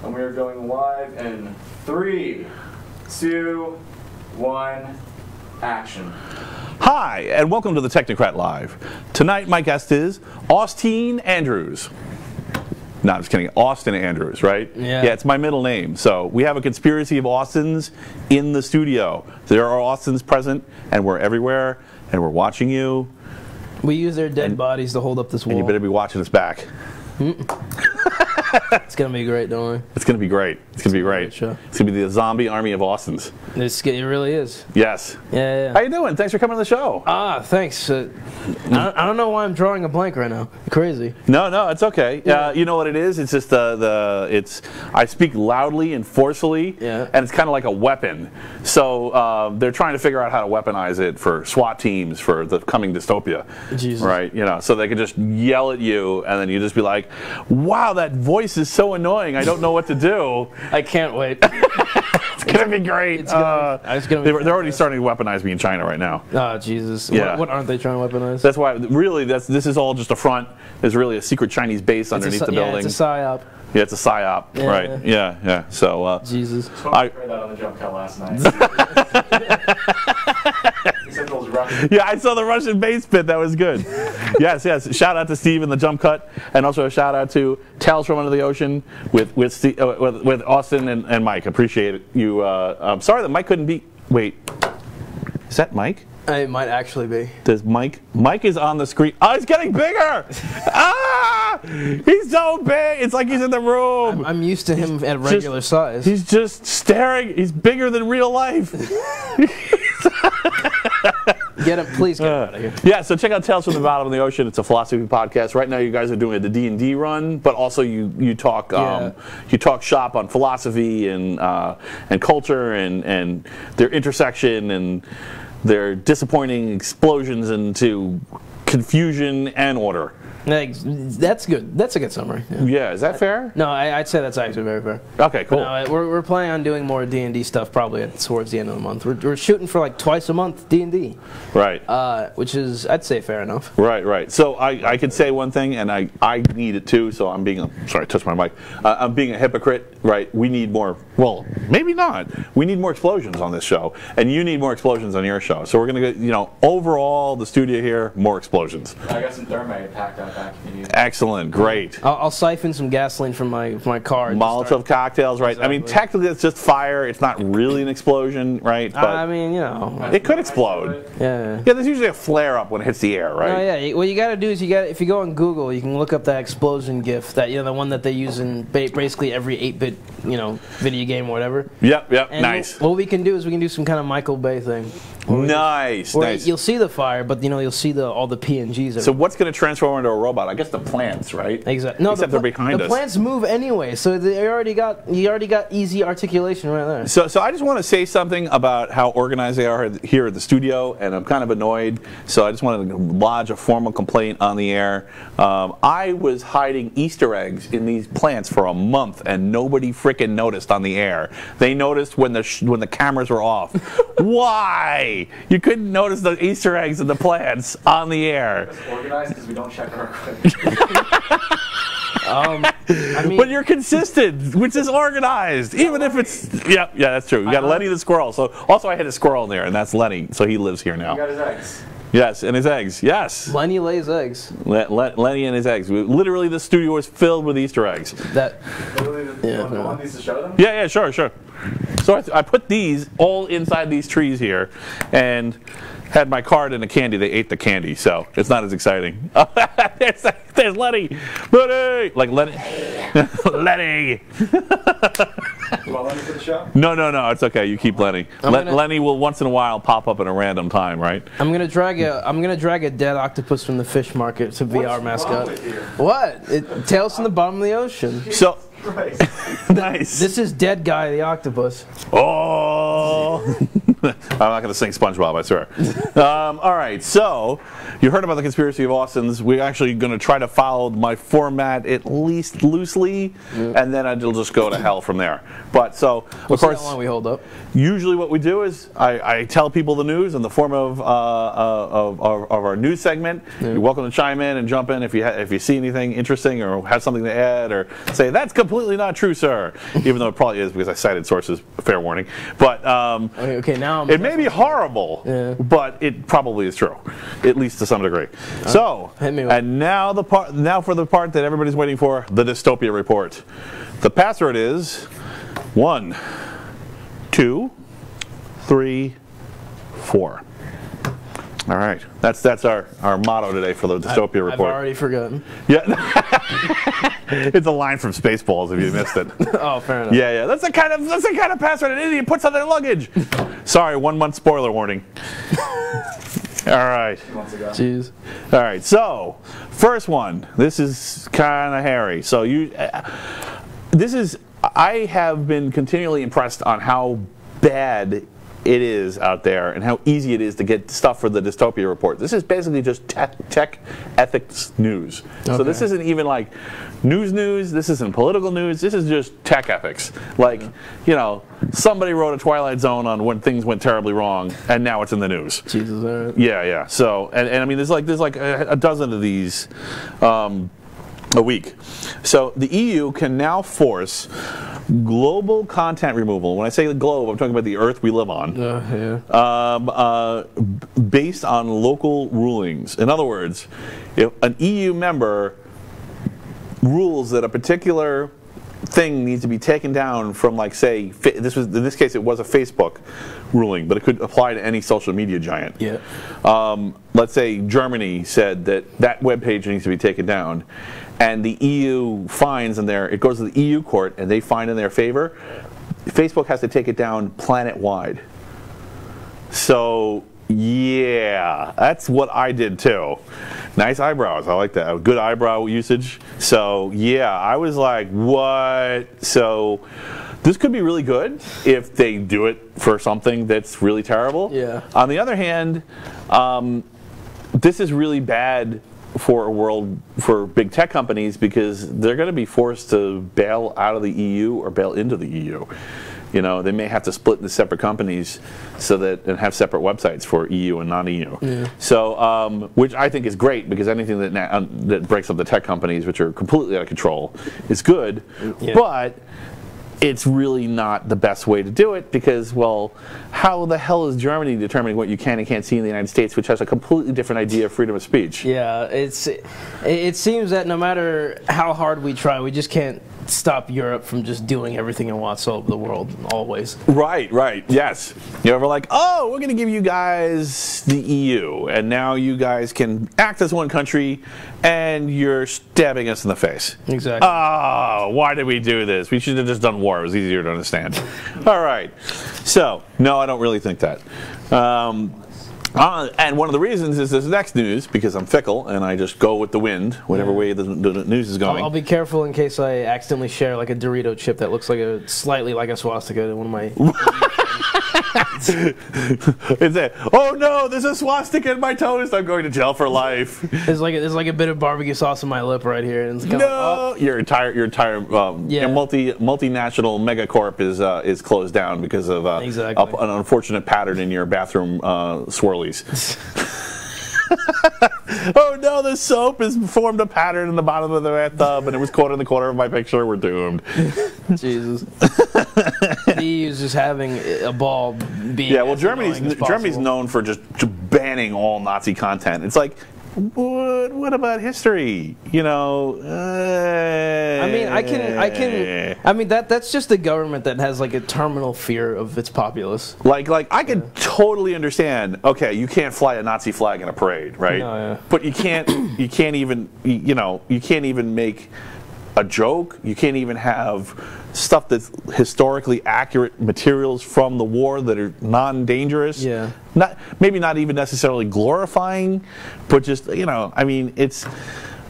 And we are going live in 3, 2, 1, action. Hi, and welcome to the Technocrat Live. Tonight, my guest is Austin Andrews. No, I'm just kidding. Austin Andrews, right? Yeah. Yeah, it's my middle name. So we have a conspiracy of Austins in the studio. There are Austins present, and we're everywhere, and we're watching you. We use their dead bodies to hold up this wall. And you better be watching us back. It's going to be great, don't worry. It's going to be great. It's going to be great. Show. It's going to be the zombie army of Austins. It really is. Yes. Yeah. How you doing? Thanks for coming on the show. Thanks. I don't know why I'm drawing a blank right now. Crazy. No, it's okay. Yeah. You know what it is? It's just I speak loudly and forcefully, Yeah. and it's kind of like a weapon. So they're trying to figure out how to weaponize it for SWAT teams for the coming dystopia. Jesus. Right? You know, so they can just yell at you, and then you just be like, "Wow, that voice is so annoying. I don't know what to do." I can't wait. It's gonna be great. It's gonna be They're already starting to weaponize me in China right now. Oh, Jesus. Yeah. What aren't they trying to weaponize? That's why, really, this is all just a front. There's really a secret Chinese base underneath the building. Yeah, it's a psyop. Yeah, it's a psyop, Yeah. right? Yeah. So, Jesus. I heard that on the jump cut last night. yeah, I saw the Russian base pit. That was good. Yes. Shout out to Steve in the jump cut, and also a shout out to Tales from Under the Ocean with Austin and Mike. Appreciate it. You. I'm sorry that Mike couldn't be. Wait, is that Mike? It might actually be. Does Mike is on the screen. Oh, he's getting bigger! He's so big. It's like he's in the room. I'm used to him at regular size. He's just staring. He's bigger than real life. Get him, please get him out of here. Yeah, so check out Tales from the Bottom of the Ocean. It's a philosophy podcast. Right now, you guys are doing the D&D run, but also you talk you talk shop on philosophy and culture and their intersection and their disappointing explosions into confusion and order. That's good. That's a good summary. Yeah, is that fair? No, I'd say that's actually very fair. Okay, cool. No, we're planning on doing more D&D stuff probably towards the end of the month. We're shooting for like twice a month D&D. Right. Which is, I'd say, fair enough. Right. So I could say one thing, and I need it too, so I'm being sorry, I touched my mic. I'm being a hypocrite, right? We need more, well, maybe not. We need more explosions on this show, and you need more explosions on your show. So we're going to get, overall, the studio here, more explosions. I got some thermite packed out back if you need it. Excellent, great. I'll siphon some gasoline from my car. Molotov cocktails, right? Exactly. I mean, technically it's just fire. It's not really an explosion, right? But I mean, it could explode. Yeah. Yeah, there's usually a flare-up when it hits the air, right? Oh yeah. What you got to do is if you go on Google, you can look up that explosion GIF, that the one that they use in basically every 8-bit video game or whatever. Yep. And Nice. What we can do is we can do some kind of Michael Bay thing. Nice. You'll see the fire, but you'll see all the PNGs. So what's going to transform into a robot? I guess the plants, right? Exactly. No, Except they're behind us. The plants move anyway, so you already got easy articulation right there. So I just want to say something about how organized they are here at the studio, and I'm kind of annoyed. So I just wanted to lodge a formal complaint on the air. I was hiding Easter eggs in these plants for a month, and nobody freaking noticed on the air. They noticed when the cameras were off. Why? You couldn't notice the Easter eggs in the plants on the air. It's organized because we don't check our equipment. I mean, But you're consistent, which is organized, even if it's yeah, that's true. You got Lennie the squirrel. So also I had a squirrel in there, and that's Lennie. So he lives here now. He got his eggs. Yes, and his eggs. Yes. Lennie lays eggs. Lennie and his eggs. Literally, the studio is filled with Easter eggs. No one needs to show them? Yeah, sure. So I put these all inside these trees here, and had my card and a candy. They ate the candy, so it's not as exciting. There's Lennie. Lennie! Like Lennie. Lennie! You want Lennie for the show? No, it's okay. You keep Lennie. Lennie will once in a while pop up at a random time, right? I'm gonna drag a dead octopus from the fish market to be our mascot. What? Tales from the Bottom of the Ocean. So nice. This is Dead Guy the Octopus. Oh. I'm not going to sing SpongeBob, I swear. All right, so you heard about the conspiracy of Austins. We're actually going to try to follow my format at least loosely, and then it'll just go to hell from there. But so, of course, how long we hold up. Usually what we do is I tell people the news in the form of our news segment. You're welcome to chime in and jump in if you see anything interesting or have something to add or say, that's completely not true, sir. Even though it probably is because I cited sources, fair warning. But okay, now it may be horrible, but it probably is true, at least to some degree. So, and now for the part that everybody's waiting for, the dystopia report. The password is 1, 2, 3, 4. All right, that's our motto today for the dystopia report. I've already forgotten. Yeah, it's a line from Spaceballs if you missed it. Oh, fair enough. Yeah, that's the kind of password an idiot puts on their luggage. Sorry, 1 month spoiler warning. All right. Jeez. All right. So, first one. This is kind of hairy. So I have been continually impressed on how bad it is out there and how easy it is to get stuff for the dystopia report. This is basically just tech ethics news. Okay. So this isn't even like news, this isn't political news, this is just tech ethics. Like, you know, somebody wrote a Twilight Zone on when things went terribly wrong and now it's in the news. Jesus, all right. Yeah. So, and I mean, there's like a dozen of these a week. So the EU can now force global content removal. When I say the globe, I'm talking about the Earth we live on. Based on local rulings. In other words, if an EU member rules that a particular thing needs to be taken down from, like, say, in this case it was a Facebook ruling, but it could apply to any social media giant. Yeah. Let's say Germany said that web page needs to be taken down, and the EU finds in there, it goes to the EU court, and they find in their favor, Facebook has to take it down planet-wide. So, yeah, that's what I did too. Nice eyebrows, I like that. Good eyebrow usage. So, yeah, I was like, what? So, this could be really good if they do it for something that's really terrible. Yeah. On the other hand, this is really bad for big tech companies because they're going to be forced to bail out of the EU or bail into the EU. You know, they may have to split into separate companies and have separate websites for EU and non-EU. Yeah. So, which I think is great because anything that breaks up the tech companies, which are completely out of control, is good. Yeah. But it's really not the best way to do it because, well, how the hell is Germany determining what you can and can't see in the United States, which has a completely different idea of freedom of speech? Yeah, it seems that no matter how hard we try, we just can't stop Europe from just doing everything it wants all over the world, always. Right, yes. You know, we're like, oh, we're going to give you guys the EU, and now you guys can act as one country, and you're stabbing us in the face. Exactly. Oh, why did we do this? We should have just done war. It was easier to understand. All right. So, no, I don't really think that. And one of the reasons is this next news, because I'm fickle and I just go with the wind, whatever way the news is going. I'll be careful in case I accidentally share like a Dorito chip that looks like slightly like a swastika in one of my... oh no, there's a swastika in my toast, I'm going to jail for life. There's like a bit of barbecue sauce in my lip right here. And it's no! Your entire multinational megacorp is closed down because of an unfortunate pattern in your bathroom swirlies. Oh no, the soap has formed a pattern in the bottom of the bathtub and it was caught in the corner of my picture. We're doomed. Jesus. The EU is just having a ball being... Yeah, well, Germany's known for just banning all Nazi content. It's like, what about history? You know, I mean, that's just the government that has like a terminal fear of its populace. Like I could totally understand. Okay, you can't fly a Nazi flag in a parade, right? No, yeah. But you can't even make a joke. You can't even have stuff that's historically accurate materials from the war that are non-dangerous. Yeah. Maybe not even necessarily glorifying, but just, I mean, it's...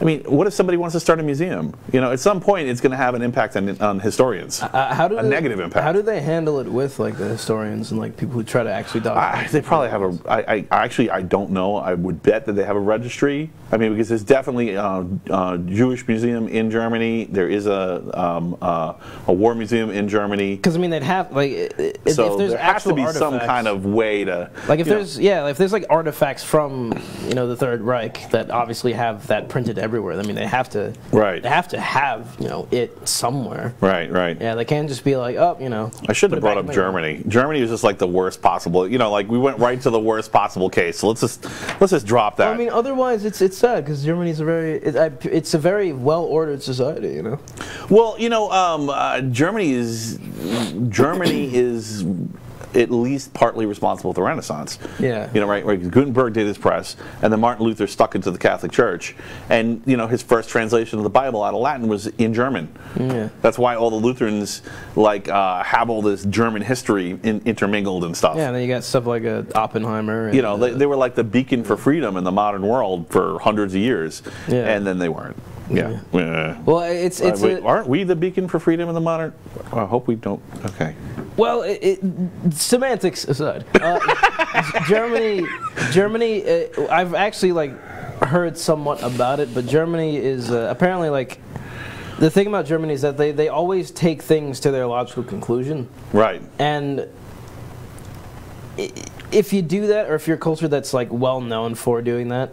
I mean, what if somebody wants to start a museum? You know, at some point, it's going to have an impact on historians. A negative impact. How do they handle it with like the historians and like people who try to actually document? They probably have a. I don't know. I would bet that they have a registry. I mean, because there's definitely a Jewish museum in Germany. There is a war museum in Germany. Because I mean, they'd have like if there's there has to be some kind of way to like if there's like artifacts from the Third Reich that obviously have that printed everywhere. I mean, they have to have it somewhere. Right. Yeah, they can't just be like, I shouldn't have brought up Germany. Germany was just like the worst possible. Like we went right to the worst possible case. So let's just drop that. Well, I mean, otherwise it's sad because Germany's it's a very well ordered society. Well, Germany is at least partly responsible for the Renaissance. Yeah. Right? Gutenberg did his press, and then Martin Luther stuck into the Catholic Church, and his first translation of the Bible out of Latin was in German. Yeah. That's why all the Lutherans have all this German history intermingled and stuff. Yeah, and then you got stuff like Oppenheimer. And, they were like the beacon for freedom in the modern world for hundreds of years, and then they weren't. Yeah. Well, aren't we the beacon for freedom in the modern? I hope we don't. Okay. Well, semantics aside, Germany. I've actually heard somewhat about it, but Germany is apparently the thing about Germany is that they always take things to their logical conclusion. Right. And if you do that, or if you're a culture that's well known for doing that,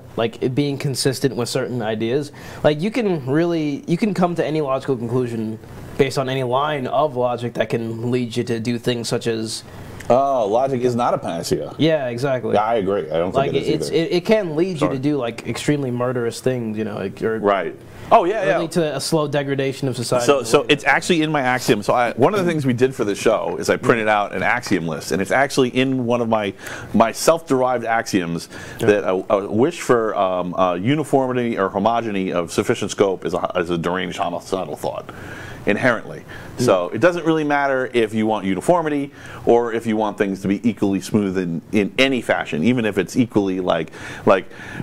being consistent with certain ideas, you can come to any logical conclusion based on any line of logic that can lead you to do things such as. Oh, logic is not a panacea. Yeah, exactly. Yeah, I agree. I don't think it is either. It can lead you to do extremely murderous things, or right. Oh yeah, lead to a slow degradation of society. So it's actually in my axiom. So one of the things we did for the show is I printed out an axiom list, and it's actually in one of my self-derived axioms that a wish for uniformity or homogeneity of sufficient scope is a deranged homicidal thought. Inherently. So it doesn't really matter if you want uniformity or if you want things to be equally smooth in any fashion, even if it's equally like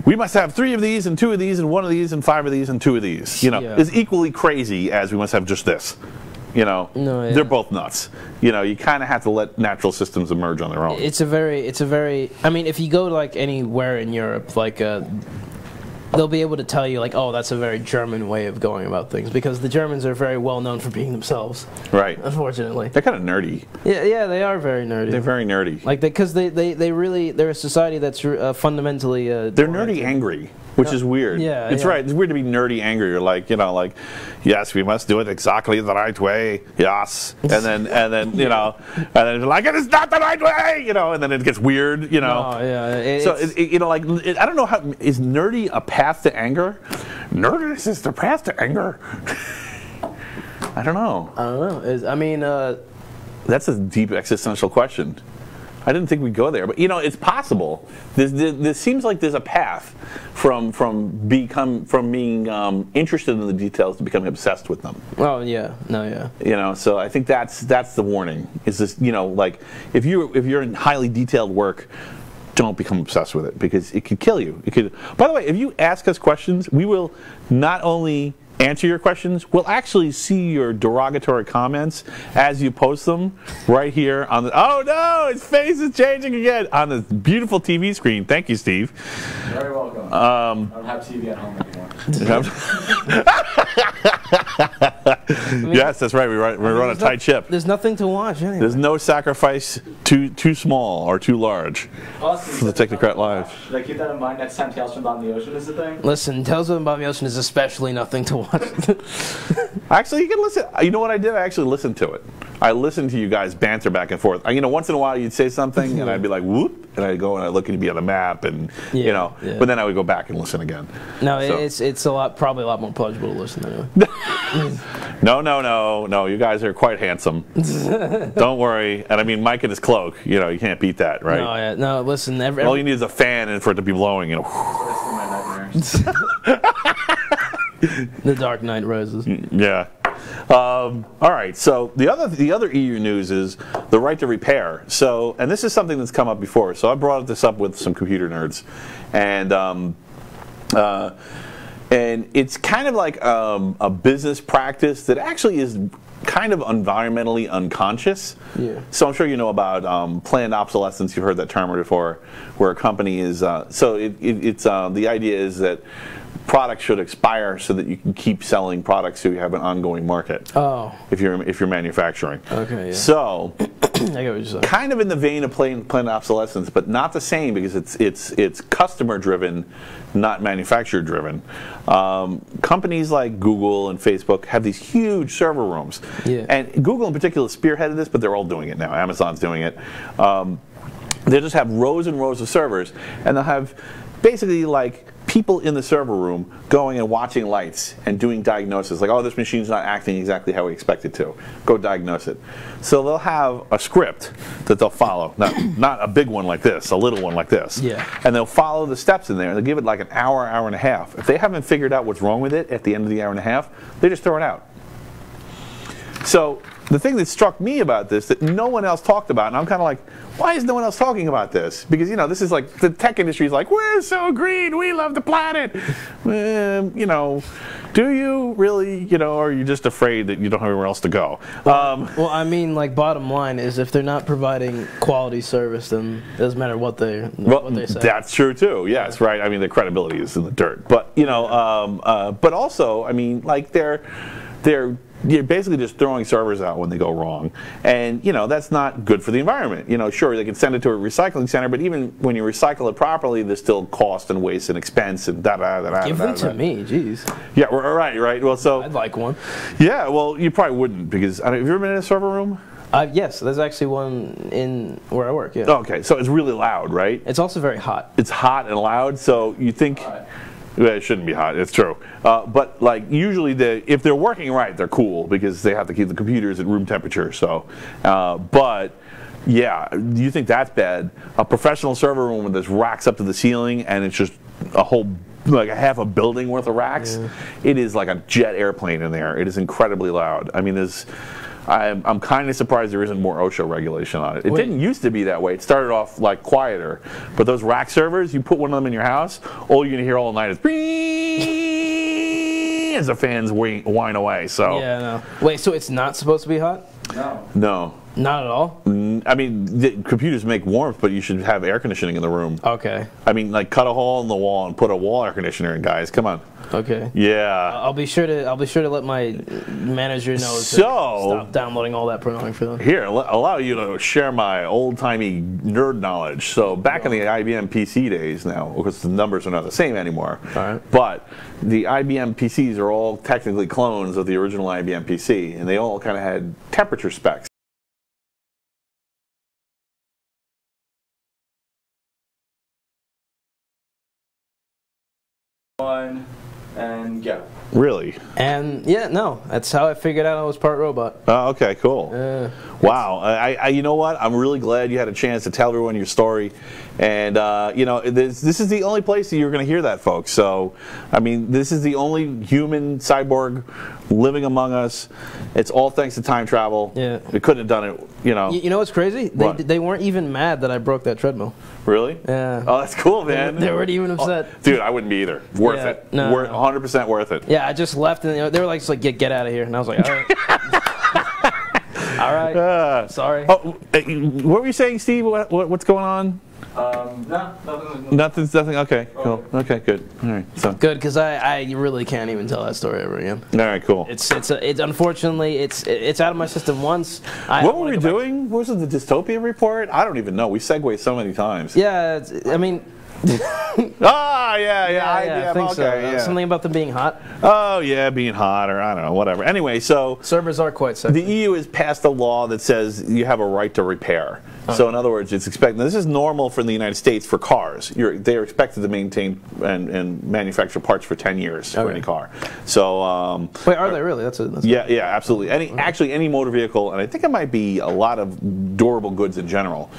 we must have 3 of these and 2 of these and 1 of these and 5 of these and 2 of these. Is equally crazy as we must have just this. They're both nuts. You kind of have to let natural systems emerge on their own. It's a very. I mean, if you go to anywhere in Europe, they'll be able to tell you oh, that's a very German way of going about things, because the Germans are very well known for being themselves. Right. Unfortunately. They're kind of nerdy. Yeah, they are very nerdy. They're very nerdy. Because they're a society that's fundamentally. They're nerdy angry, which is weird. Yeah, it's right. It's weird to be nerdy angry. You're yes, we must do it exactly the right way. Yes, and then you're like, it is not the right way. And then it gets weird. Oh yeah. So I don't know how is nerdy a path to anger? Nerdiness is the path to anger. I don't know. That's a deep existential question. I didn't think we'd go there, but it's possible. This seems like there's a path from being interested in the details to becoming obsessed with them. Oh yeah, no, yeah. So I think that's the warning. Is this if you're in highly detailed work, don't become obsessed with it, because it could kill you. It could. By the way, if you ask us questions, we will not only answer your questions, we'll actually see your derogatory comments as you post them right here on the. Oh no, his face is changing again on this beautiful TV screen. Thank you, Steve. Very welcome. I don't have TV at home anymore. Yes, that's right. We run a tight ship. There's nothing to watch anyway. There's no sacrifice too small or too large for the Technocrat Live. Should I keep that in mind next time Tales from the Bottom of the Ocean is the thing? Listen, Tales from the Bottom of the Ocean is especially nothing to watch. Actually, you can listen. You know what I did? I actually listened to it. I listened to you guys banter back and forth. Once in a while you'd say something, and I'd be like, whoop, and I'd go and I'd look and you'd be on the map, and but then I would go back and listen again. No, so. It's probably a lot more pleasurable to listen anyway. No. You guys are quite handsome. Don't worry. And I mean, Mike in his cloak. You can't beat that, right? No, yeah. No, listen. All you need is a fan and for it to be blowing. The Dark Knight Rises. Yeah. All right. So the other EU news is the right to repair. So, and this is something that's come up before. So I brought this up with some computer nerds, and And it's kind of like a business practice that actually is kind of environmentally unconscious. Yeah. So I'm sure you know about planned obsolescence. You've heard that term before, where a company is. It's the idea is that products should expire so that you can keep selling products so you have an ongoing market. Oh. If you're manufacturing. Okay. Yeah. So. I get what you're saying. Kind of in the vein of planned obsolescence, but not the same because it's customer driven, not manufacturer driven. Companies like Google and Facebook have these huge server rooms, and Google in particular spearheaded this, but they're all doing it now. Amazon's doing it. They just have rows and rows of servers, and they'll have basically like people in the server room going and watching lights and doing diagnosis, like, oh, this machine's not acting exactly how we expect it to. Go diagnose it. So they'll have a script that they'll follow, not a big one like this, a little one like this. Yeah. And they'll follow the steps in there, and they'll give it like an hour, hour and a half. If they haven't figured out what's wrong with it at the end of the hour and a half, they just throw it out. So the thing that struck me about this that no one else talked about, and I'm kind of like, why is no one else talking about this? Because, you know, this is like, the tech industry is like, we're so green, we love the planet. You know, do you really, you know, or are you just afraid that you don't have anywhere else to go? Well, I mean, like, bottom line is if they're not providing quality service, then it doesn't matter what they say. That's true too, yes, right. I mean, the credibility is in the dirt. But, you know, but also, I mean, like, you're basically just throwing servers out when they go wrong. And, you know, that's not good for the environment. You know, sure, they can send it to a recycling center, but even when you recycle it properly, there's still cost and waste and expense and da-da-da-da-da. Give them to me, jeez. Yeah, right. Well, so... I'd like one. Yeah, well, you probably wouldn't, because, have you ever been in a server room? Yes, there's actually one in where I work, yeah. Okay, so it's really loud, right? It's also very hot. It's hot and loud, so you think... Well, it shouldn't be hot, it's true. But like usually if they're working right, they're cool because they have to keep the computers at room temperature. So, but yeah, do you think that's bad? A professional server room with this racks up to the ceiling and it's just a whole, like a half a building worth of racks. Yeah. It is like a jet airplane in there. It is incredibly loud. I mean, I'm kind of surprised there isn't more OSHA regulation on it. It didn't used to be that way. It started off like quieter. But those rack servers, you put one of them in your house, all you're going to hear all night is as the fans whine away. So. Yeah, no. Wait, so it's not supposed to be hot? No. Not at all? I mean, the computers make warmth, but you should have air conditioning in the room. Okay. I mean, like cut a hole in the wall and put a wall air conditioner in, guys. Come on. Okay. Yeah. I'll be sure to let my manager know to stop downloading all that pornography for them. Here, allow you to share my old-timey nerd knowledge. So back in the IBM PC days now, because the numbers are not the same anymore, but the IBM PCs are all technically clones of the original IBM PC, and they all kind of had temperature specs. And go. Really? And yeah, no, that's how I figured out I was part robot. Oh, okay, cool. Wow. You know what? I'm really glad you had a chance to tell everyone your story. And, you know, this is the only place that you're going to hear that, folks. So, I mean, this is the only human cyborg living among us. It's all thanks to time travel. Yeah. We couldn't have done it, you know. You know what's crazy? They weren't even mad that I broke that treadmill. Really? Yeah. Oh, that's cool, man. They weren't even upset. Oh, dude, I wouldn't be either. Worth it. No, 100% worth it. Yeah, I just left, and they were like, get out of here. And I was like, all right. All right. Sorry. Oh, what were you saying, Steve? What's going on? Nothing. Nothing. Okay, cool. Okay, good. All right. So good, because I really can't even tell that story ever again. All right, cool. It's unfortunately it's out of my system once. What were we doing? Was it the dystopia report? I don't even know. We segued so many times. Yeah, I mean. I think so. Something about them being hot. Oh yeah, being hot, or I don't know, whatever. Anyway, so servers are quite sexy. The EU has passed a law that says you have a right to repair. So in other words, it's expected. This is normal for the United States for cars. They are expected to maintain and manufacture parts for 10 years for any car. So wait, are they really? That's yeah, absolutely. Actually, any motor vehicle, and I think it might be a lot of durable goods in general.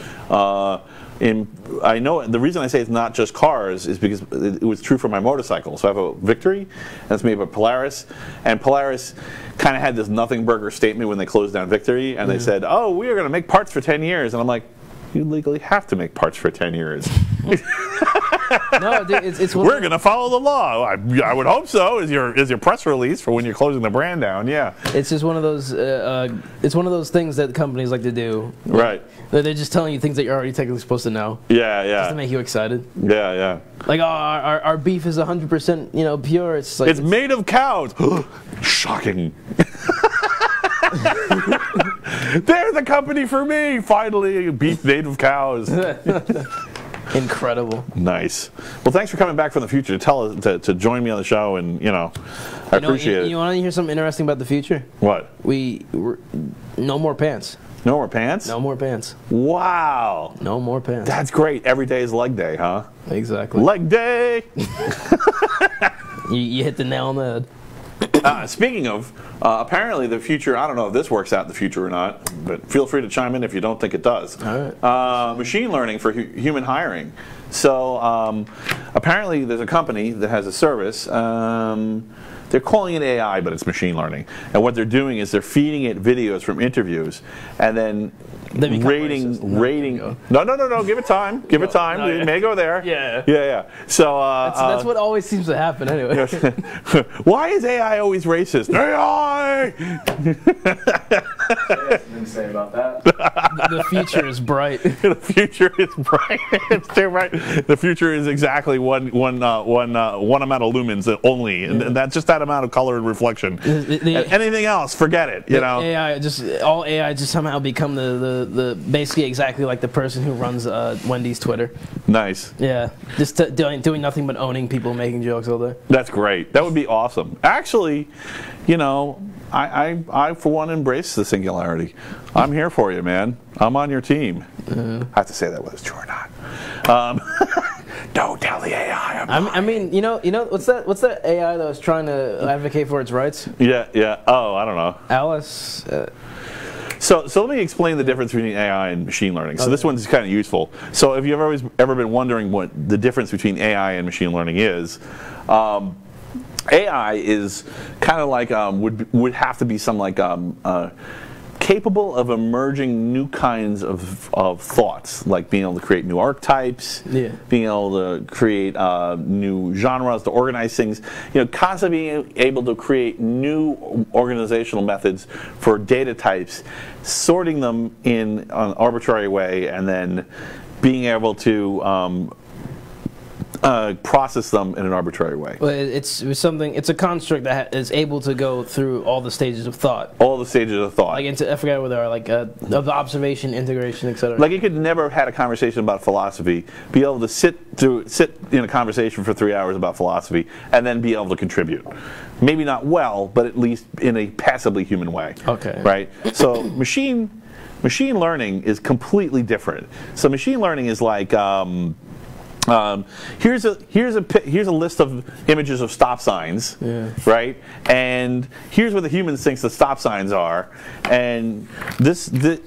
I know the reason I say it's not just cars is because it was true for my motorcycle. So I have a Victory, that's made by Polaris, and Polaris kind of had this nothing burger statement when they closed down Victory, and they said, "Oh, we are going to make parts for 10 years," and I'm like, "You legally have to make parts for 10 years." No, dude, it's one We're going to follow the law. I would hope so. Is your press release for when you're closing the brand down? Yeah. It's just one of those. It's one of those things that companies like to do. Right. They're just telling you things that you're already technically supposed to know. Yeah, Just to make you excited. Yeah, yeah. Like, oh, our beef is 100%, pure. It's like it's made of cows. Shocking. They're the company for me. Finally, beef made of cows. Incredible. Nice. Well, thanks for coming back from the future to tell us to join me on the show, and I appreciate it. You want to hear something interesting about the future? What? No more pants. No more pants? No more pants. Wow. No more pants. That's great. Every day is leg day, huh? Exactly. Leg day. You hit the nail on the head. Speaking of, apparently the future, I don't know if this works out in the future or not, but feel free to chime in if you don't think it does. All right. Machine learning for human hiring. So apparently there's a company that has a service. They're calling it AI, but it's machine learning. And what they're doing is they're feeding it videos from interviews and then rating. No. Give it time. Give it time. No, yeah. It may go there. Yeah. So that's what always seems to happen anyway. Why is AI always racist? AI. Didn't say about that. The future is bright. The future is bright. They're right. The future is exactly one amount of lumens only, and that's just that amount of color and reflection. Anything else, forget it. All AI just somehow become the basically exactly like the person who runs Wendy's Twitter. Nice. Yeah, just doing nothing but owning people, making jokes all day. That's great. That would be awesome. Actually, I for one embrace the singularity. I'm here for you, man. I'm on your team. I have to say that whether it's true or not. Don't tell the AI. I mean, what's that AI that was trying to advocate for its rights? Yeah. Oh, I don't know. Alice. So let me explain the difference between AI and machine learning. So this one's kind of useful. So if you've ever been wondering what the difference between AI and machine learning is, AI is kind of like would have to be some like capable of emerging new kinds of thoughts, like being able to create new archetypes, being able to create new genres to organize things, constantly being able to create new organizational methods for data types, sorting them in an arbitrary way, and then being able to process them in an arbitrary way. Well, it's a construct that is able to go through all the stages of thought. All the stages of thought. Like I forget what they are, like of observation, integration, etc. Like you could never have had a conversation about philosophy, be able to sit in a conversation for 3 hours about philosophy, and then be able to contribute. Maybe not well, but at least in a passably human way. Okay. Right? So machine learning is completely different. So machine learning is like here's a list of images of stop signs, right? And here's what the humans think the stop signs are, and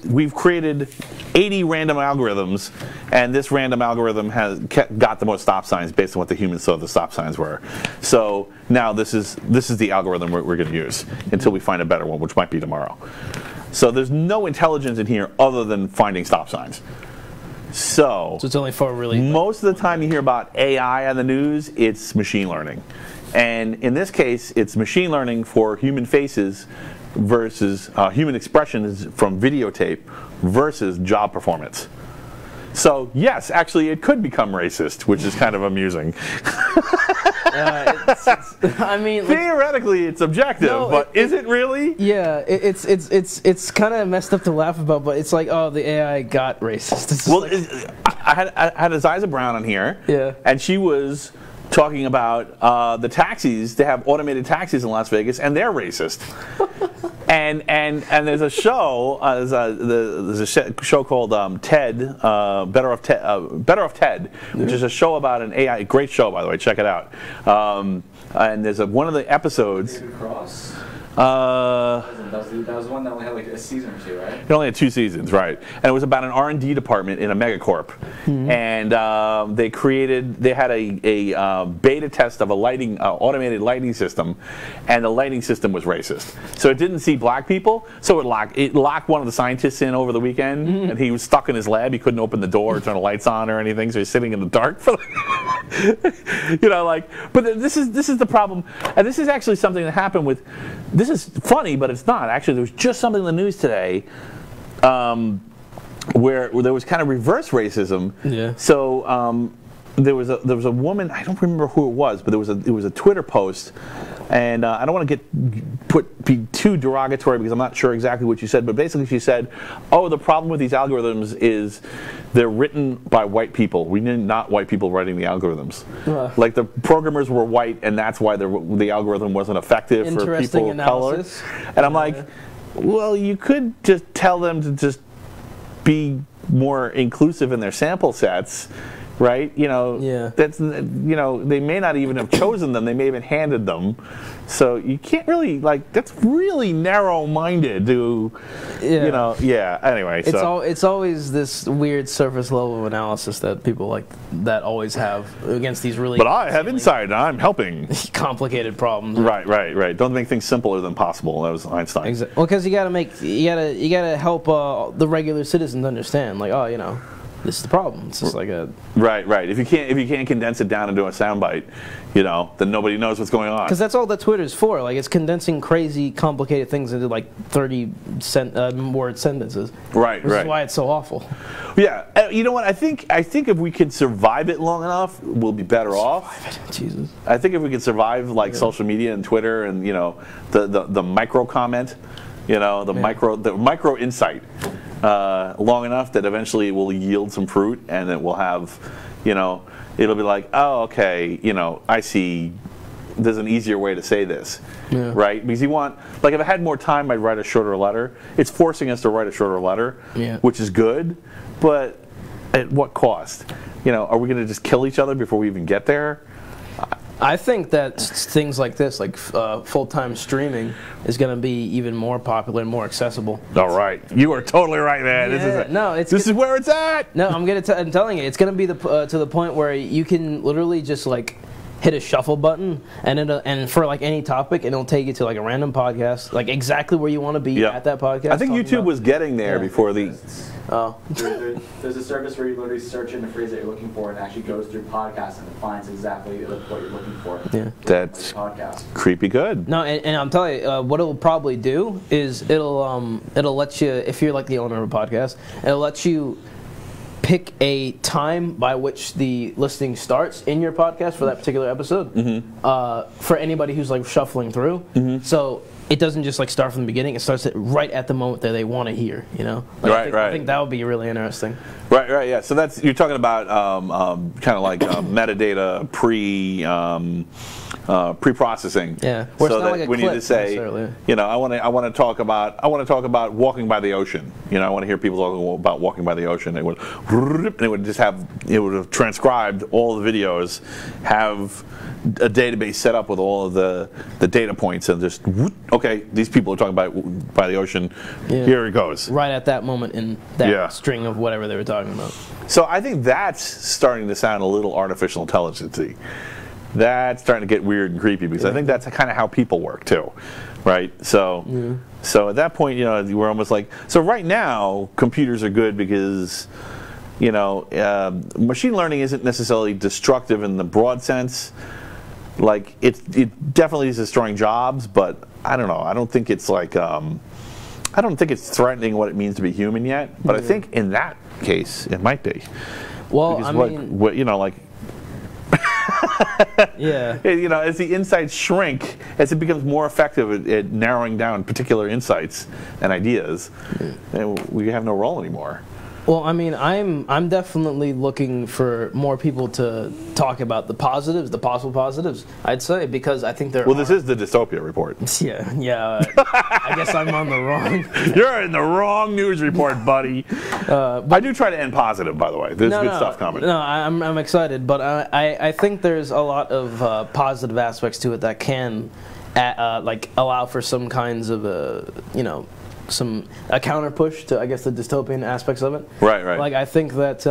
we've created 80 random algorithms, and this random algorithm has got the most stop signs based on what the humans thought the stop signs were. So now this is the algorithm we're going to use until we find a better one, which might be tomorrow. So there's no intelligence in here other than finding stop signs. So it's only for really. Most of the time you hear about AI on the news, it's machine learning. And in this case, it's machine learning for human faces versus human expressions from videotape versus job performance. So yes, actually it could become racist, which is kind of amusing. I mean, theoretically it's objective, but is it really? Yeah, it's kind of messed up to laugh about, but it's like, oh, the AI got racist. Well, I had Aziza Brown on here, and she was talking about the taxis. They have automated taxis in Las Vegas, and they're racist. and there's a show, there's a show called TED, Better Off TED, which is a show about an AI. Great show, by the way. Check it out. And there's one of the episodes. David Cross. That was the one that only had like a season or two, right? It only had 2 seasons, right? And it was about an R&D department in a megacorp, and they had a beta test of a automated lighting system, and the lighting system was racist. So it didn't see black people, so it locked one of the scientists in over the weekend, and he was stuck in his lab. He couldn't open the door or turn the lights on or anything, so he's sitting in the dark for, But this is the problem, and this is actually something that happened with. This is funny, but it's not. Actually, there was just something in the news today where there was kind of reverse racism. Yeah. So there was a woman, I don't remember who it was, but it was a Twitter post, and I don't want to be too derogatory because I'm not sure exactly what she said, but basically she said, "Oh, the problem with these algorithms is they're written by white people. We need not white people writing the algorithms. Like the programmers were white, and that's why the algorithm wasn't effective for people of color." And I'm like, well, you could just tell them to just be more inclusive in their sample sets. Right, that's they may not even have chosen them; they may have been handed them. So you can't really that's really narrow-minded to, Anyway, it's always this weird surface level of analysis that people like that always have against these really. But I have insight, and I'm helping. Complicated problems. Right. Don't make things simpler than possible. That was Einstein. Exactly. Well, because you gotta help the regular citizens understand, this is the problem. It's just like a right. If you can't condense it down into a soundbite, then nobody knows what's going on. Because that's all that Twitter's for. Like it's condensing crazy, complicated things into 30-word sentences. Right. Which is why it's so awful. Yeah. You know what? I think if we could survive it long enough, we'll be better off. Jesus. I think if we could survive social media and Twitter and the micro comment, the micro insight. Long enough that eventually it will yield some fruit, and it will have, it'll be like, oh, okay, I see. There's an easier way to say this, right? Because you want, if I had more time, I'd write a shorter letter. It's forcing us to write a shorter letter, which is good, but at what cost? Are we going to just kill each other before we even get there? I think that things like this, like full-time streaming, is going to be even more popular and more accessible. All right, you are totally right, man. Yeah, this is where it's at. No, I'm telling you, it's going to be to the point where you can literally just hit a shuffle button, and for any topic, and it'll take you to a random podcast, exactly where you want to be at that podcast. I think YouTube was getting there before the. Oh. There's a service where you literally search in the phrase that you're looking for, and it actually goes through podcasts and it finds exactly what you're looking for. Yeah, that's creepy good. No, and I'm telling you, what it'll probably do is it'll let you, if you're the owner of a podcast, it'll let you pick a time by which the listening starts in your podcast for that particular episode. For anybody who's shuffling through, so it doesnn't just like start from the beginning. It starts right at the moment that they want to hear. You know. Like, I think that would be really interesting. Right. Yeah. So that's you're talking about kind of like metadata pre-processing. Yeah. So that we need to say, you know, I want to talk about walking by the ocean. You know, I want to hear people talking about walking by the ocean. It would have transcribed all the videos, have a database set up with all of the data points, and just okay, these people are talking about by the ocean. Yeah. Here it goes. Right at that moment in that string of whatever they were talking about. So I think that's starting to sound a little artificial intelligence-y. That's starting to get weird and creepy because I think that's kind of how people work too, right? So, so at that point, you know, we're almost like, so right now, computers are good because, you know, machine learning isn't necessarily destructive in the broad sense. Like it definitely is destroying jobs, but I don't know. I don't think it's like, I don't think it's threatening what it means to be human yet. But I think in that case, it might be. Well, because I mean, you know, like. You know, as the insights shrink, as it becomes more effective at narrowing down particular insights and ideas, and we have no role anymore. Well, I mean, I'm definitely looking for more people to talk about the positives, the possible positives, I'd say, because I think Well, this is the dystopia report. Yeah. I guess I'm on the wrong. You're in the wrong news report, buddy. But I do try to end positive, by the way. There's good stuff coming. No, I'm excited, but I think there's a lot of positive aspects to it that can like allow for some kinds of a counter push to, I guess, the dystopian aspects of it. Right, right. Like I think that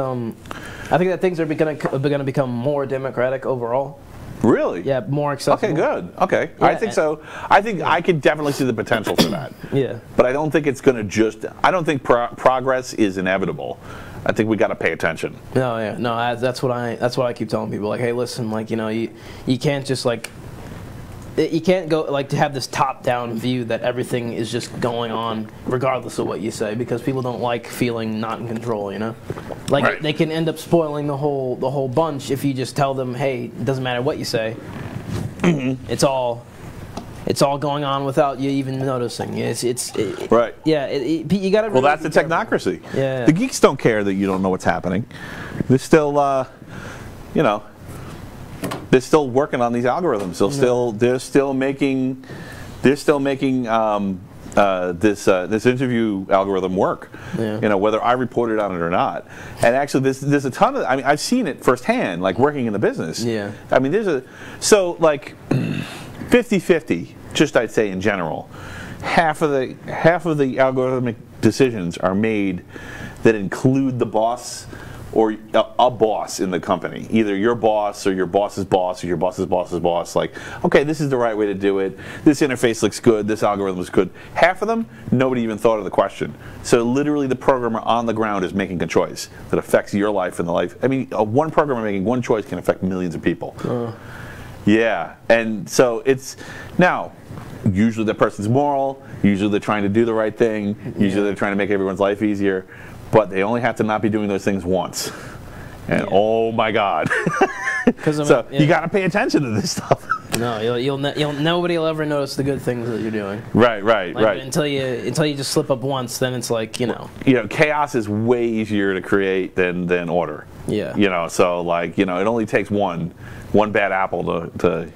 things are going to become more democratic overall. Really? Yeah, more accessible. Okay, good. Okay, Yeah, I think so. I think I could definitely see the potential for that. Yeah. But I don't think it's going to just. I don't think progress is inevitable. I think we got to pay attention. No, yeah, no. That's what I keep telling people. Like, hey, listen, like, you can't just like. You can't go like to have this top-down view that everything is just going on regardless of what you say, because people don't like feeling not in control, you know? Like right. They can end up spoiling the whole bunch if you just tell them, hey, it doesn't matter what you say. It's all going on without you even noticing. Right. Yeah, you got to. Well, that's the technocracy. Yeah. The geeks don't care that you don't know what's happening. They're still, they're still working on these algorithms. They're still making this interview algorithm work. Yeah. Whether I reported on it or not. And actually, there's a ton of. I mean, I've seen it firsthand, like working in the business. Yeah. I mean, like 50-50. Just I'd say in general, half of the algorithmic decisions are made that include the boss or a boss in the company, either your boss or your boss's boss or your boss's boss's boss. Like, okay, this is the right way to do it. This interface looks good. This algorithm is good. Half of them, nobody even thought of the question. So literally the programmer on the ground is making a choice that affects your life and the life. I mean, one programmer making one choice can affect millions of people. Yeah, and so it's, now, usually that person's moral, usually they're trying to do the right thing, usually they're trying to make everyone's life easier, but they only have to not be doing those things once. And oh my God. So you got to pay attention to this stuff. No, nobody will ever notice the good things that you're doing. Right. Until you just slip up once, then it's like, chaos is way easier to create than order. Yeah. So like, it only takes one bad apple to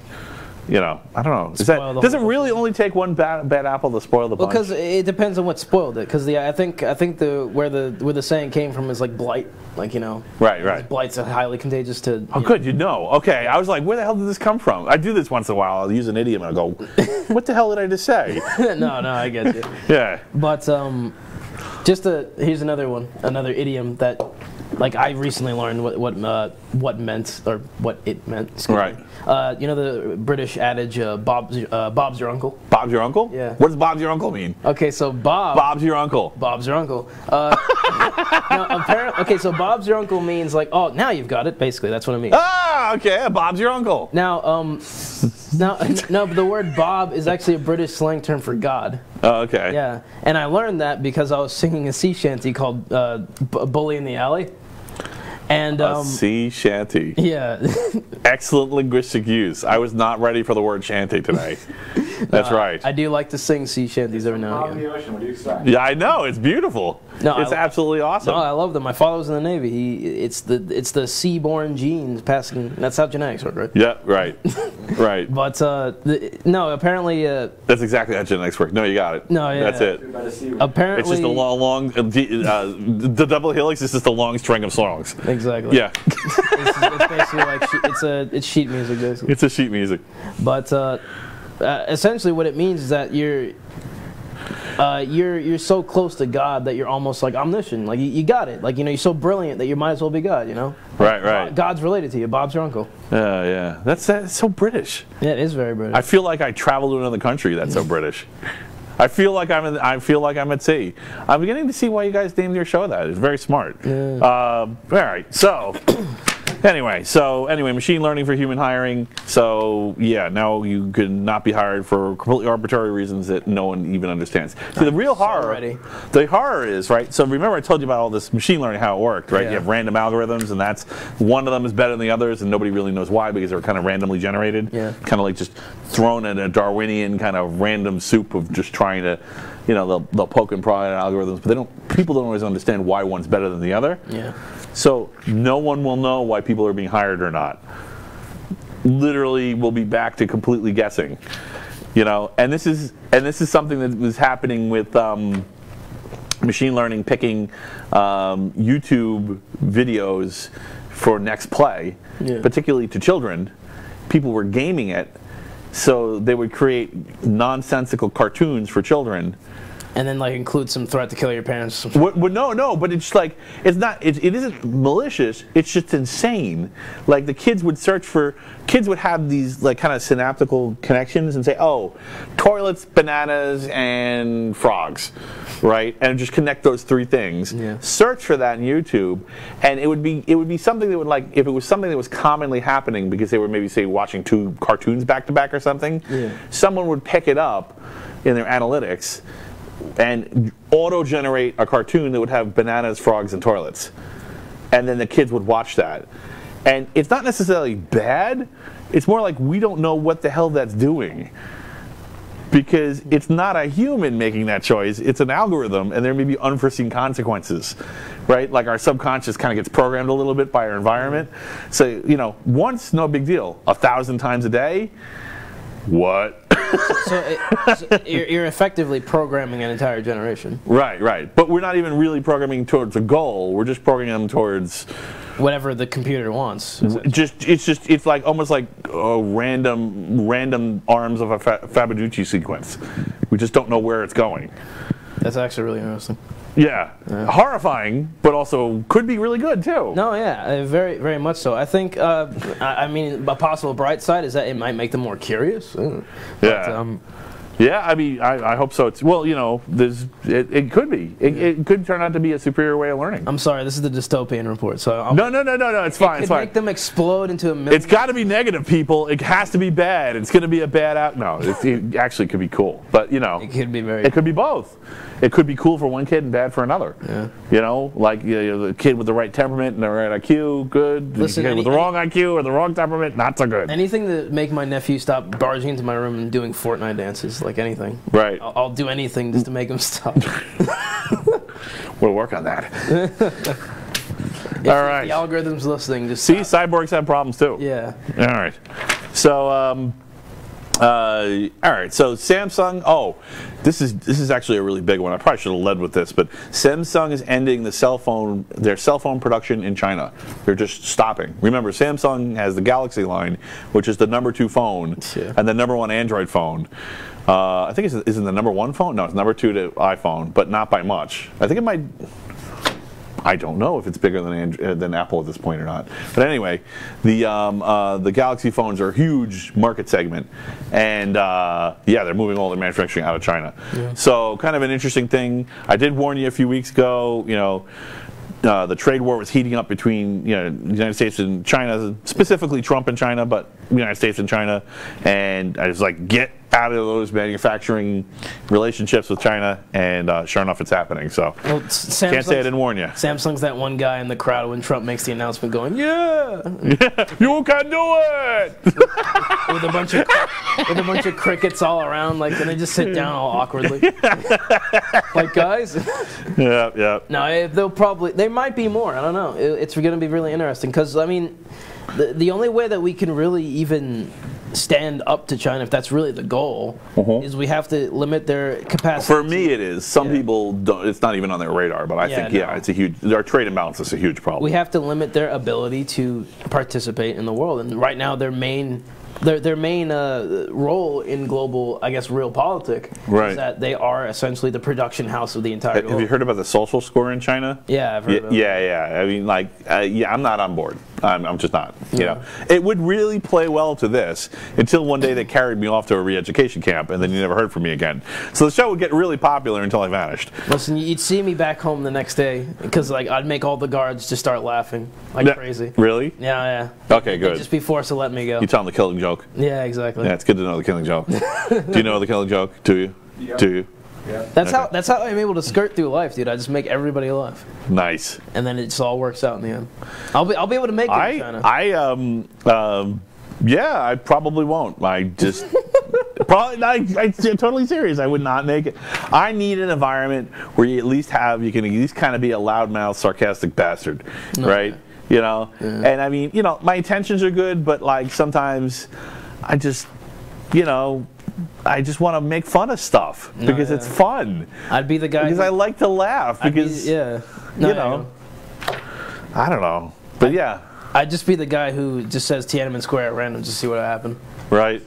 I don't know. Does it really only take one bad apple to spoil the bunch? Well, because it depends on what spoiled it. Because I think where the saying came from is like blight, like Right. Blight's highly contagious to. Oh, good, Okay, I was like, where the hell did this come from? I do this once in a while. I'll use an idiom and I'll go, what the hell did I just say? No, I get you. Yeah. But here's another idiom that. Like I recently learned what meant or what it meant. Right. The British adage, Bob's your uncle. Bob's your uncle? Yeah. What does Bob's your uncle mean? Okay, so Bob's your uncle. Bob's your uncle. So Bob's your uncle means like, oh, now you've got it. Basically, that's what it means. Ah, okay. Bob's your uncle. Now, but the word Bob is actually a British slang term for God. Oh, okay. Yeah, and I learned that because I was singing a sea shanty called "Bully in the Alley." And a sea shanty. Yeah. Excellent linguistic use. I was not ready for the word shanty today. That's right. I do like to sing sea shanties every now and Out in again. the ocean, what do you expect? Yeah, I know. It's beautiful. No, it's absolutely awesome. No, I love them. My father was in the Navy. It's the seaborne genes passing. That's how genetics work, right? Yeah, right. Right. But no, apparently. That's exactly how genetics work. No, you got it. No, yeah. That's it. Apparently. It's just a long the double helix is just a long string of songs. Exactly. Yeah. It's basically like it's sheet music, basically. It's a sheet music. But essentially, what it means is that you're so close to God that you're almost like omniscient. Like you got it. Like you're so brilliant that you might as well be God. Right. God's related to you. Bob's your uncle. Yeah. That's so British. Yeah, it is very British. I feel like I traveled to another country. That's so British. I feel like I'm at sea. I'm beginning to see why you guys named your show that. It's very smart. Yeah. All right. So. Anyway, machine learning for human hiring. So yeah, now you can not be hired for completely arbitrary reasons that no one even understands. See, the real horror, the horror is, right? So remember I told you about all this machine learning, how it worked, right? Yeah. You have random algorithms, and that's one of them is better than the others, and nobody really knows why because they're kind of randomly generated. Yeah. Kind of like just thrown in a Darwinian kind of random soup of just trying to, they'll poke and prod at algorithms, but people don't always understand why one's better than the other. Yeah. So no one will know why people are being hired or not. Literally, we'll be back to completely guessing. And this is something that was happening with machine learning picking YouTube videos for next play, particularly to children. People were gaming it, So they would create nonsensical cartoons for children. And then like include some threat to kill your parents. No, but it's like it's not. It isn't malicious. It's just insane. Like the kids would have these like kind of synaptical connections and say, "Oh, toilets, bananas, and frogs," right? And just connect those three things. Yeah. Search for that on YouTube, and it would be something that would like if it was something that was commonly happening because they were maybe say watching two cartoons back to back or something. Yeah. Someone would pick it up in their analytics and auto-generate a cartoon that would have bananas, frogs, and toilets. And then the kids would watch that. And it's not necessarily bad. It's more like we don't know what the hell that's doing. Because it's not a human making that choice. It's an algorithm, and there may be unforeseen consequences. Right? Like our subconscious kind of gets programmed a little bit by our environment. So, once, no big deal. 1,000 times a day? What? So you're effectively programming an entire generation. Right. But we're not even really programming towards a goal. We're just programming them towards whatever the computer wants. It's like almost like random arms of a Fibonacci sequence. We just don't know where it's going. That's actually really interesting. Yeah. Horrifying, but also could be really good too. No, yeah, very, very much so. I think, I mean, a possible bright side is that it might make them more curious. Yeah. Yeah, I mean, I hope so. Well, it could be. It could turn out to be a superior way of learning. I'm sorry, this is the dystopian report. So No, it's fine. It could make them explode into a million. It's got to be negative, people. It has to be bad. It's going to be a bad out. No, it actually could be cool, but it could be very. It could be both. It could be cool for one kid and bad for another. Yeah. Like the kid with the right temperament and the right IQ, good. Listen, the kid with the wrong IQ or the wrong temperament, not so good. Anything to make my nephew stop barging into my room and doing Fortnite dances, like anything. Right. I'll do anything just to make him stop. We'll work on that. All right. The algorithm's listening. Just see, cyborgs have problems too. Yeah. All right. So. All right, so Samsung. Oh, this is actually a really big one. I probably should have led with this, but Samsung is ending their cell phone production in China. They're just stopping. Remember, Samsung has the Galaxy line, which is the #2 phone and the #1 Android phone. I think it's in the #1 phone. No, it's #2 to iPhone, but not by much. I think it might. I don't know if it's bigger than Apple at this point or not. But anyway, the Galaxy phones are a huge market segment, and they're moving all their manufacturing out of China. Yeah. So kind of an interesting thing. I did warn you a few weeks ago. The trade war was heating up between the United States and China, specifically Trump and China, but the United States and China. And I was like, get out of those manufacturing relationships with China, and sure enough, it's happening. So can't say I didn't warn you. Samsung's that one guy in the crowd when Trump makes the announcement, going, "Yeah, you can do it," with a bunch of crickets all around, like, and they just sit down all awkwardly, like, guys. Yeah. No, there might be more. I don't know. It's going to be really interesting because I mean, the only way that we can really even stand up to China, if that's really the goal, is we have to limit their capacity. For me, it is. Some people don't. It's not even on their radar, but I think it's a huge. Our trade imbalance is a huge problem. We have to limit their ability to participate in the world, and right now their main role in global, I guess, real politic is that they are essentially the production house of the entire world. Have you heard about the social score in China? Yeah, I've heard about it. Yeah. I mean, I'm not on board. I'm just not. It would really play well to this until one day they carried me off to a re-education camp, and then you never heard from me again. So the show would get really popular until I vanished. Listen, you'd see me back home the next day because I'd make all the guards just start laughing like crazy. Really? Yeah. Okay, good. They'd just be forced to let me go. You tell them the killing joke. Yeah, exactly. Yeah, it's good to know the killing joke. Do you know the killing joke? Do you? Yeah. Do you? Yeah. That's how I'm able to skirt through life, dude. I just make everybody laugh. Nice. And then it just all works out in the end. I'll be able to make it in China. I probably won't. I just I'm totally serious. I would not make it. I need an environment where you can at least kind of be a loudmouth, sarcastic bastard, right? Yeah. And I mean, my intentions are good, but sometimes I just want to make fun of stuff because it's fun. I'd be the guy because I like to laugh because I don't know, but yeah. I'd just be the guy who just says Tiananmen Square at random just to see what happened. right?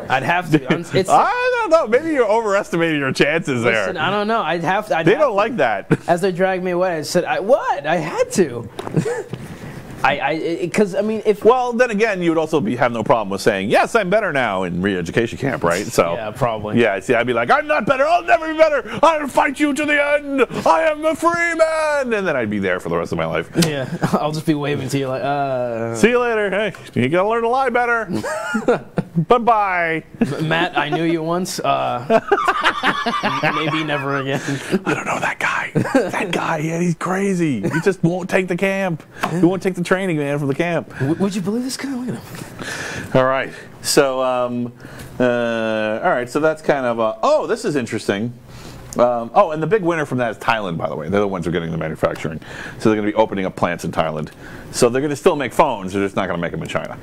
I'd have to. It's, I don't know. Maybe you're overestimating your chances listen, there. I don't know. I'd have to. They don't like that. As they dragged me away, I said, "What? I had to." Because I mean, if Well, then again, you would also have no problem with saying, "Yes, I'm better now" in re-education camp, right? So yeah, probably. yeah, see, I'd be like, "I'm not better. I'll never be better. I'll fight you to the end. I am the free man," and then I'd be there for the rest of my life. Yeah, I'll just be waving to you like, See you later. Hey, you gotta learn to lie better. Bye-bye. Matt, I knew you once. Maybe never again. I don't know that guy. That guy, yeah, he's crazy. He just won't take the camp. He won't take the training, man, from the camp. Would you believe this guy? Look at him. All right. So, all right. So that's kind of. Oh, this is interesting. Oh, and the big winner from that is Thailand, by the way. They're the ones who are getting the manufacturing. So they're going to be opening up plants in Thailand. So they're going to still make phones. They're just not going to make them in China.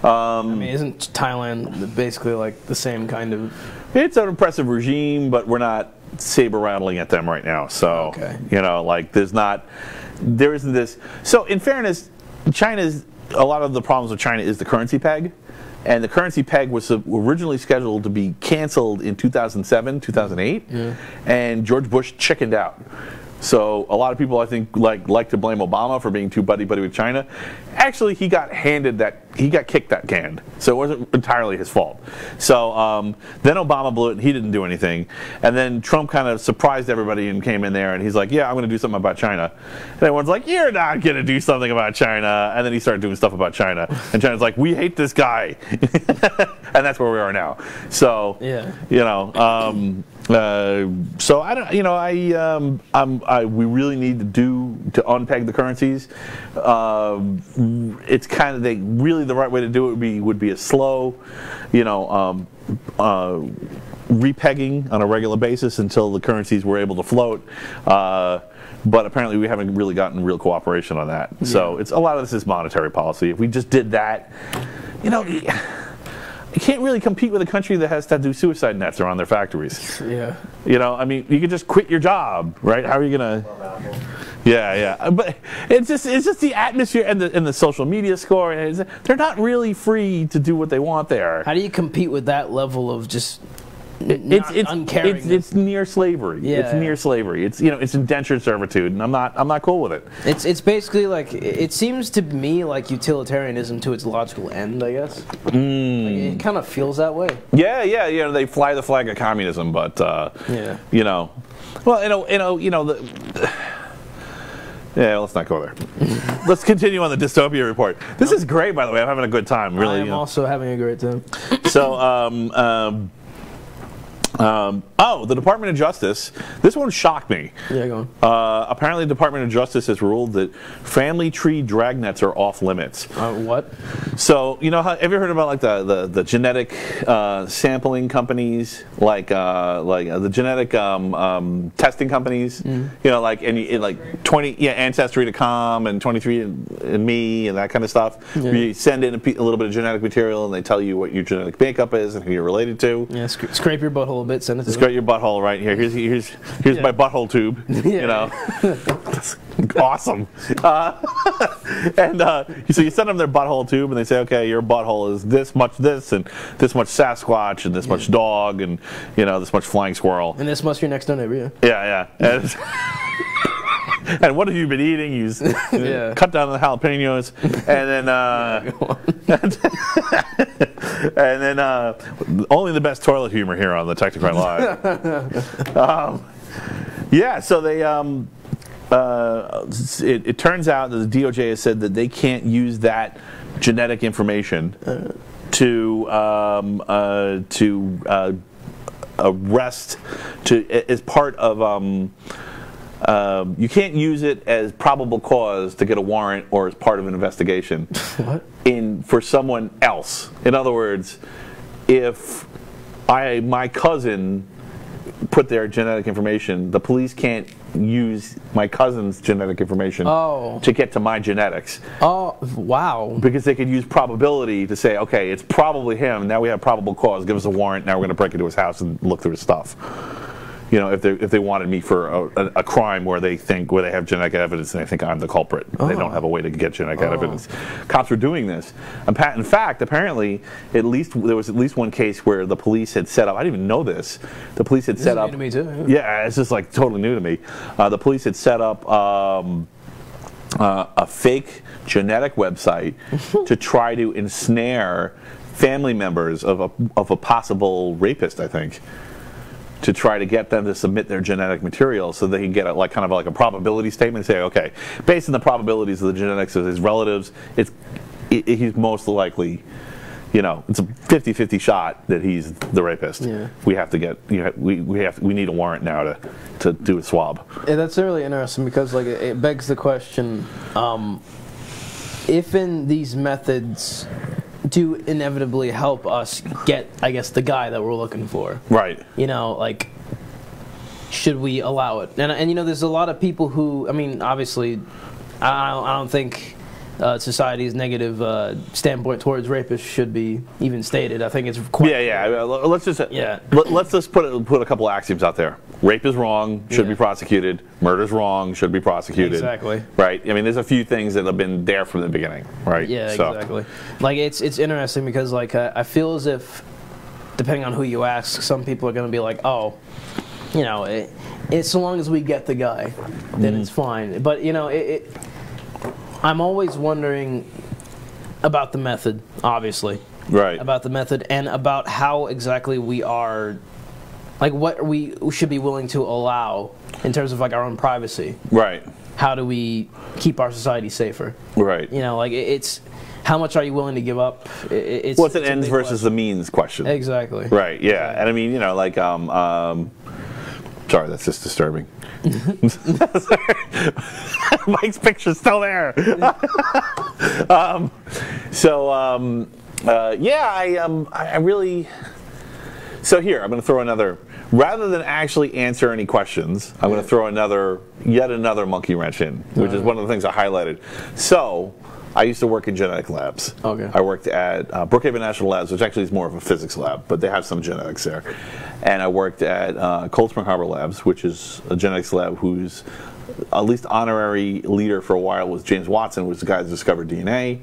I mean, isn't Thailand basically like the same kind of? It's an oppressive regime, but we're not saber rattling at them right now. So, you know, like there isn't this. So in fairness, a lot of the problems with China is the currency peg. And the currency peg was originally scheduled to be canceled in 2007, 2008, and George Bush chickened out. So a lot of people, I think, like to blame Obama for being too buddy-buddy with China. Actually, he got kicked that can, so it wasn't entirely his fault. So then Obama blew it, and he didn't do anything. And then Trump kind of surprised everybody and came in there, and he's like, "Yeah, I'm going to do something about China." And everyone's like, "You're not going to do something about China." And then he started doing stuff about China, and China's like, "We hate this guy," and that's where we are now. So you know. So I don't, you know, we really need to unpeg the currencies. It's kind of the right way to do it would be a slow, you know, repegging on a regular basis until the currencies were able to float. But apparently we haven't really gotten real cooperation on that. So a lot of this is monetary policy. If we just did that, you know. You can't really compete with a country that has to do suicide nets around their factories. Yeah. You know, I mean, you could just quit your job, right? How are you gonna? Yeah. But it's just the atmosphere and the social media score. They're not really free to do what they want there. How do you compete with that level of just? It's near slavery. Yeah, it's near slavery. It's it's indentured servitude, and I'm not cool with it. It's basically like it seems to me like utilitarianism to its logical end, I guess. Like it kind of feels that way. Yeah. They fly the flag of communism, but you know, well, yeah, let's not go there. Let's continue on the dystopia report. This is great, by the way. I'm having a good time. Really, I'm also having a great time. So. The Department of Justice, this one shocked me. Yeah, go on. Apparently the Department of Justice has ruled that family tree dragnets are off limits. What? So, you know, have you heard about like the genetic sampling companies, like the genetic testing companies? You know, like like 20, Ancestry.com and 23andMe and that kind of stuff. Yeah. You send in a little bit of genetic material and they tell you what your genetic makeup is and who you're related to. Yeah, scrape your butthole a bit, send it to Scrape your butthole right here. Here's my butthole tube. You know, that's awesome. And so you send them their butthole tube, and they say, okay, your butthole is this much this, and this much Sasquatch, and this much dog, and this much flying squirrel. And this much your next door neighbor. Yeah. And what have you been eating? You cut down the jalapenos, and then only the best toilet humor here on the Technocrat Live. So they it turns out that the DOJ has said that they can't use that genetic information to arrest as part of. You can't use it as probable cause to get a warrant or as part of an investigation. What? For someone else. In other words, if my cousin put their genetic information, the police can't use my cousin's genetic information to get to my genetics. Oh, wow. Because they could use probability to say, okay, it's probably him. Now we have probable cause. Give us a warrant. Now we're going to break into his house and look through his stuff. you know, if they wanted me for a crime where they have genetic evidence and they think I'm the culprit. They don't have a way to get genetic evidence. Cops were doing this. In fact, apparently, there was at least one case where the police had set up. I didn't even know this. The police had set up. This is new to me too. Yeah, it's just like totally new to me. The police had set up a fake genetic website to try to ensnare family members of a possible rapist, I think, to try to get them to submit their genetic material so they can get kind of like a probability statement and say, okay, based on the probabilities of the genetics of his relatives, he's most likely, you know, it's a 50-50 shot that he's the rapist. Yeah. We have to get, we need a warrant now to do a swab. Yeah, that's really interesting because like it begs the question, if in these methods do inevitably help us get, I guess, the guy that we're looking for. Right. You know, like, should we allow it? And you know, there's a lot of people who, I mean, obviously, I don't think society's negative standpoint towards rapists should be even stated. I think it's quite... Yeah. Let's just put a couple of axioms out there. Rape is wrong, should be prosecuted. Murder is wrong, should be prosecuted. Exactly. Right. I mean, there's a few things that have been there from the beginning. Right. Yeah. Exactly. Like it's interesting because like I feel as if, depending on who you ask, some people are going to be like, oh, you know, it's so long as we get the guy, then it's fine. But you know, I'm always wondering about the method, obviously. Right. About the method and about how exactly we are, like what we should be willing to allow in terms of like our own privacy. Right. How do we keep our society safer? Right. You know, like it's how much are you willing to give up? It's an ends versus the means question. Exactly. Right. Yeah. Exactly. And I mean, you know, like sorry, that's just disturbing. Mike's picture's still there. I really. So here, I'm going to throw another. Rather than actually answer any questions, I'm going to throw yet another monkey wrench in, which is one of the things I highlighted. So, I used to work in genetic labs. Okay. I worked at Brookhaven National Labs, which actually is more of a physics lab, but they have some genetics there. And I worked at Cold Spring Harbor Labs, which is a genetics lab whose at least honorary leader for a while was James Watson, who was the guy that discovered DNA.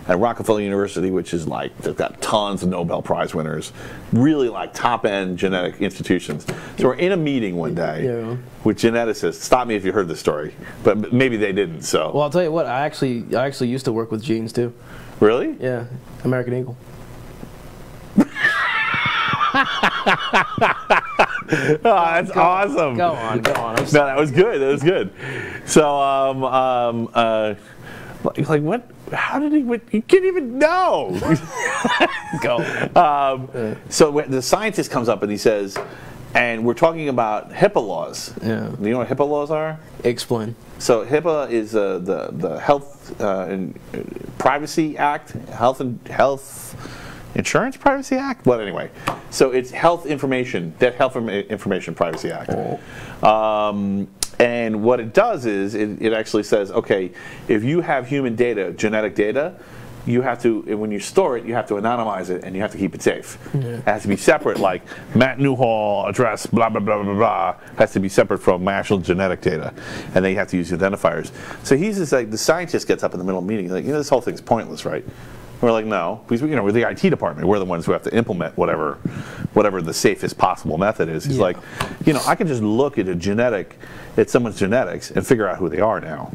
At Rockefeller University, which is like, they've got tons of Nobel Prize winners, really like top-end genetic institutions. So we're in a meeting one day with geneticists. Stop me if you heard this story, but maybe they didn't. So. Well, I'll tell you what. I actually used to work with genes too. Really? Yeah, American Eagle. Oh, that's awesome. Go on. No, that was good. So, like what? How did he? You can't even know. Go. So the scientist comes up and he says, and we're talking about HIPAA laws. Yeah. Do you know what HIPAA laws are? Explain. So HIPAA is the Health and Privacy Act, Health Insurance Privacy Act? Well, anyway. So it's Health Information Privacy Act. Oh. And what it does is it actually says, okay, if you have human data, genetic data, you have to, when you store it, you have to anonymize it and you have to keep it safe. It has to be separate, like Matt Newhall address, blah, blah, blah, blah, blah, has to be separate from my actual genetic data. And then you have to use identifiers. So he's just like, the scientist gets up in the middle of the meeting, like, this whole thing's pointless, right? We're like, no, because we're the IT department. We're the ones who have to implement whatever the safest possible method is. He's like, I can just look at someone's genetics and figure out who they are now.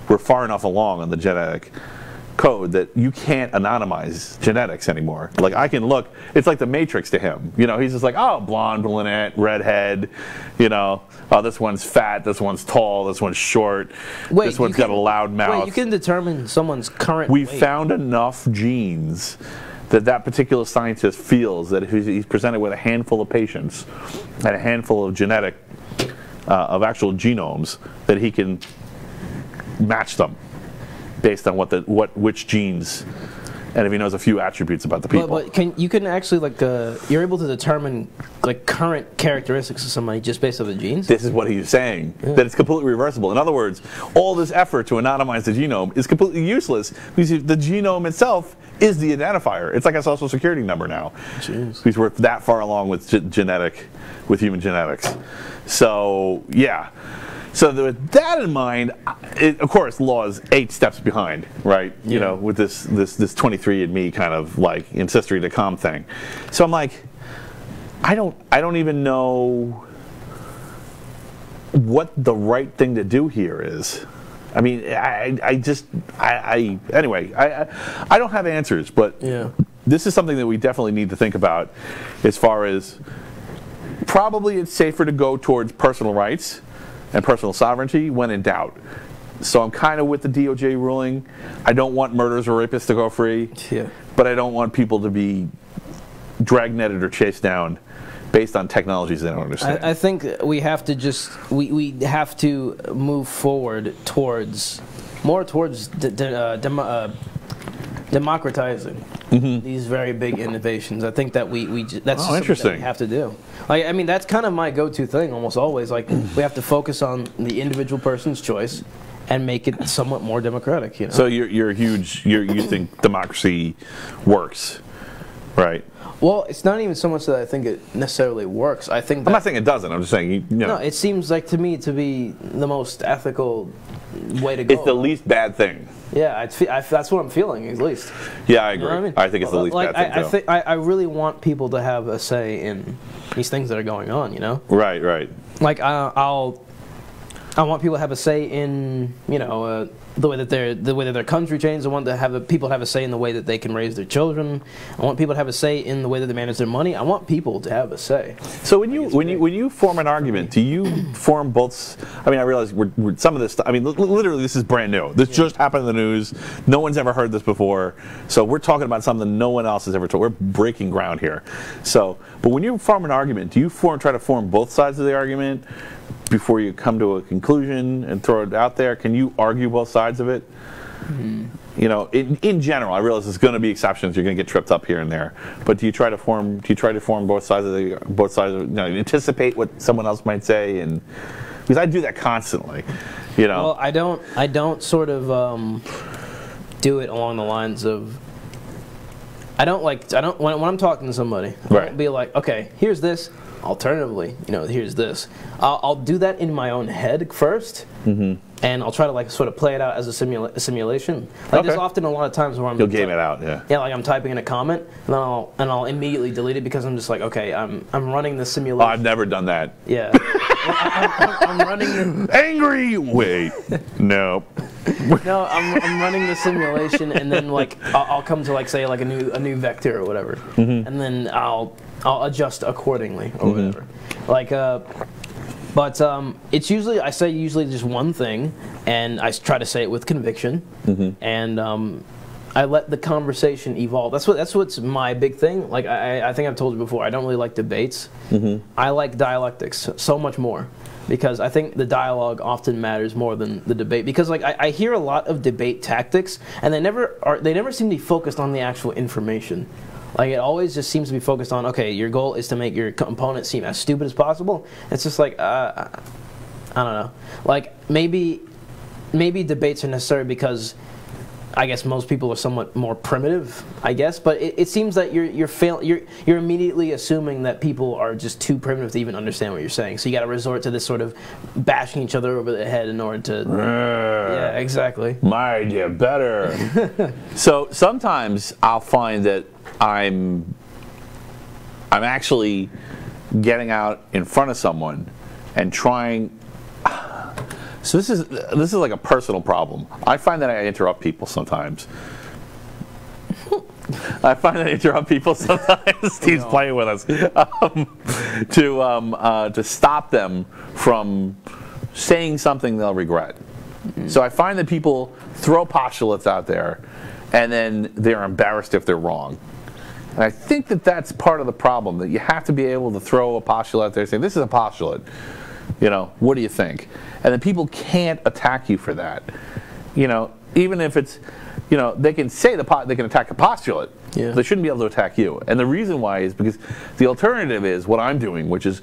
We're far enough along on the genetic code that you can't anonymize genetics anymore. Like I can look, it's like the Matrix to him. He's just like, oh, blonde, brunette, redhead, oh, this one's fat, this one's tall, this one's short, this one's got a loud mouth. Wait, you can determine someone's current weight. We found enough genes that particular scientist feels that if he's presented with a handful of patients and a handful of genetic, of actual genomes, that he can match them based on which genes and if he knows a few attributes about the people. But you can actually like you're able to determine like current characteristics of somebody just based on the genes. This is what he's saying, that it's completely reversible. In other words, all this effort to anonymize the genome is completely useless because the genome itself is the identifier. It's like a social security number now. Jeez. Because we're that far along with human genetics. So yeah. So with that in mind, of course, law is 8 steps behind, right? You know, with this 23andMe kind of like ancestry.com thing. So I'm like, I don't even know what the right thing to do here is. I mean, anyway, I don't have answers, but this is something that we definitely need to think about as far as probably it's safer to go towards personal rights and personal sovereignty when in doubt. So I'm kind of with the DOJ ruling. I don't want murderers or rapists to go free, but I don't want people to be dragnetted or chased down based on technologies they don't understand. I think we have to we have to move forward towards democratizing these very big innovations. I think that that's something that we have to do. Like, I mean, that's kind of my go-to thing almost always. Like, we have to focus on the individual person's choice and make it somewhat more democratic. You know. So you think democracy works, right? Well, it's not even so much that I think it necessarily works. I think I'm not saying it doesn't. I'm just saying you know. No, it seems like to me to be the most ethical way to go. It's the least bad thing. Yeah, that's what I'm feeling, at least. Yeah, I agree. You know what I mean? I think it's the least bad thing, I really want people to have a say in these things that are going on, you know? Right, right. Like, I want people to have a say in, you know, the way that their country changes. I want people to have a say in the way that they can raise their children. I want people to have a say in the way that they manage their money. I want people to have a say. So when you form an argument, do you form both? I mean, I realize we're some of this stuff. I mean, literally, this is brand new. This just happened in the news. No one's ever heard this before. So we're talking about something no one else has ever told. We're breaking ground here. So, but when you form an argument, do you try to form both sides of the argument before you come to a conclusion and throw it out there? Can you argue both sides of it? You know, in general, I realize there's going to be exceptions. You're going to get tripped up here and there, but do you try to form both sides of you know, anticipate what someone else might say? And because I do that constantly, you know. Well, I don't sort of do it along the lines of. When I'm talking to somebody, I don't be like, okay, here's this. Alternatively, you know, here's this. I'll do that in my own head first, and I'll try to like sort of play it out as a simulation. Like there's often a lot of times where I'm game it out, yeah, like I'm typing in a comment and I'll immediately delete it because I'm just like, okay, I'm running the simulation. Oh, I've never done that. Yeah, I'm running. Angry. Wait, no. No, I'm running the simulation, and then like I'll come to like say like a new vector or whatever, and then I'll adjust accordingly or whatever. Like, but it's usually I say just one thing, and I try to say it with conviction, and I let the conversation evolve. That's what's my big thing. Like I think I've told you before, I don't really like debates. I like dialectics so much more. Because I think the dialogue often matters more than the debate. Because like I hear a lot of debate tactics, and they never seem to be focused on the actual information. Like it always just seems to be focused on, okay, your goal is to make your opponent seem as stupid as possible. It's just like I don't know. Like maybe debates are necessary because I guess most people are somewhat more primitive, I guess, but it seems that you're immediately assuming that people are just too primitive to even understand what you're saying. So you got to resort to this sort of bashing each other over the head in order to. Yeah, exactly. My idea better. So sometimes I'll find that I'm actually getting out in front of someone and trying. So this is like a personal problem. I find that I interrupt people sometimes. Steve's playing with us to stop them from saying something they'll regret. So I find that people throw postulates out there, and then they're embarrassed if they're wrong. And I think that that's part of the problem, that you have to be able to throw a postulate out there and say, this is a postulate. You know, what do you think? And then people can't attack you for that. You know, even if it's, they can say they can attack the postulate. Yeah. They shouldn't be able to attack you. And the reason why is because the alternative is what I'm doing, which is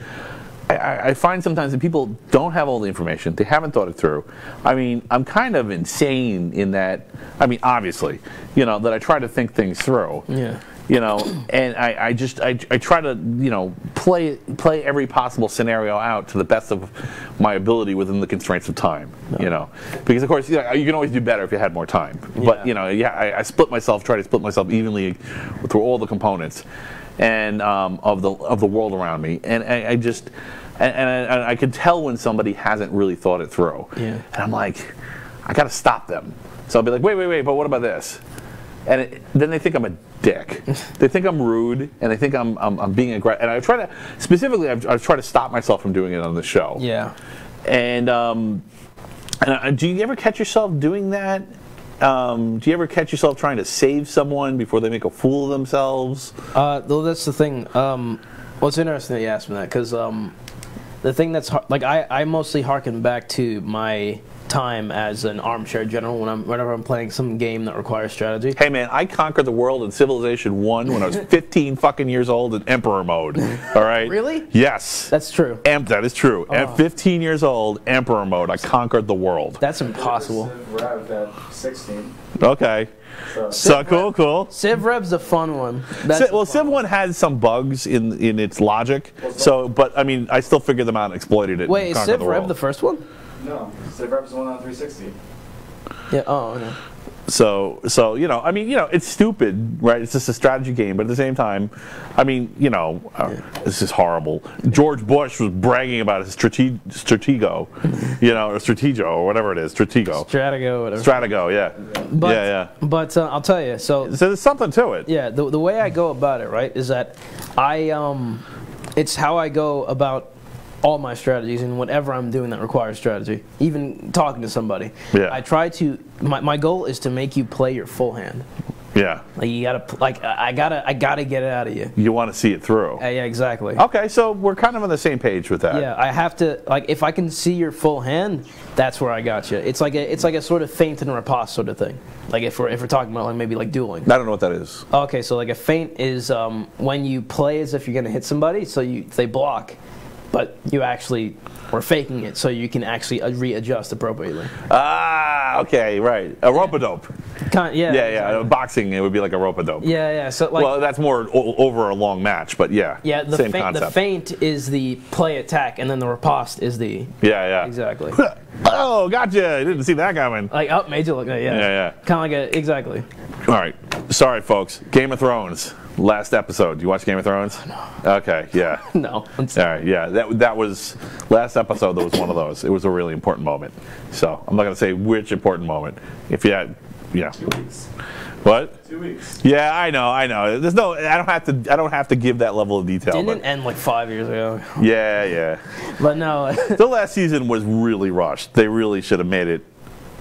I find sometimes that people don't have all the information. They haven't thought it through. I mean, I'm kind of insane in that, obviously, that I try to think things through. Yeah. And I try to, play every possible scenario out to the best of my ability within the constraints of time, Because, of course, you can always do better if you had more time. But, I try to split myself evenly through all the components and of the world around me. And I can tell when somebody hasn't really thought it through. Yeah. And I'm like, I got to stop them. So I'll be like, wait, but what about this? And then they think I'm a dick. They think I'm rude, and they think I'm being aggressive. And I try to, specifically, I try to stop myself from doing it on the show. Yeah. And do you ever catch yourself doing that? Do you ever catch yourself trying to save someone before they make a fool of themselves? Well, that's the thing. Well, it's interesting that you asked me that, because the thing that's I mostly harken back to my time as an armchair general whenever I'm playing some game that requires strategy. Hey man, I conquered the world in Civilization 1 when I was 15 fucking years old in Emperor mode. All right? Really? Yes. That's true. That is true. Oh. At 15 years old, Emperor mode, I conquered the world. That's impossible. At 16. Okay. So cool. Civ Rev's a fun one. Civ 1 had some bugs in its logic. But I still figured them out and exploited it. Wait, is Civ Rev the first one? No, Civ Rev's the one on 360. Yeah. Oh, no. So it's stupid, right? It's just a strategy game, but at the same time, this is horrible. George Bush was bragging about his Stratego, or Stratego, or whatever it is, Stratego. Stratego, whatever. Stratego, yeah. But I'll tell you, so there's something to it. Yeah, the way I go about it, right, is that it's how I go about all my strategies and whatever I'm doing that requires strategy, even talking to somebody. Yeah. I try to. My goal is to make you play your full hand. Yeah. You gotta I gotta get it out of you. You want to see it through. Yeah, exactly. Okay, so we're kind of on the same page with that. Yeah, I have to if I can see your full hand, that's where I got you. It's like a sort of feint and riposte sort of thing. Like if we're talking about maybe dueling. I don't know what that is. Okay, so a feint is when you play as if you're gonna hit somebody, so they block. But you actually were faking it, so you can actually readjust appropriately. Ah, okay, right. A rope-a-dope. Yeah. Exactly. Boxing, it would be like a rope-a-dope. Yeah. So that's more over a long match, but yeah. Yeah. Same concept. The feint is the play attack, and then the riposte is the. Yeah. Exactly. Oh, gotcha! I didn't see that coming. Made you look. Yeah. Kind of exactly. All right. Sorry, folks. Game of Thrones. Last episode. You watch Game of Thrones? No. Okay, yeah. No. All right, yeah. That was last episode. That was one of those. It was a really important moment. So I'm not going to say which important moment. If you had, 2 weeks. What? 2 weeks. Yeah, I know. There's no. I don't have to give that level of detail. Didn't it end 5 years ago? Yeah. But no. The last season was really rushed. They really should have made it.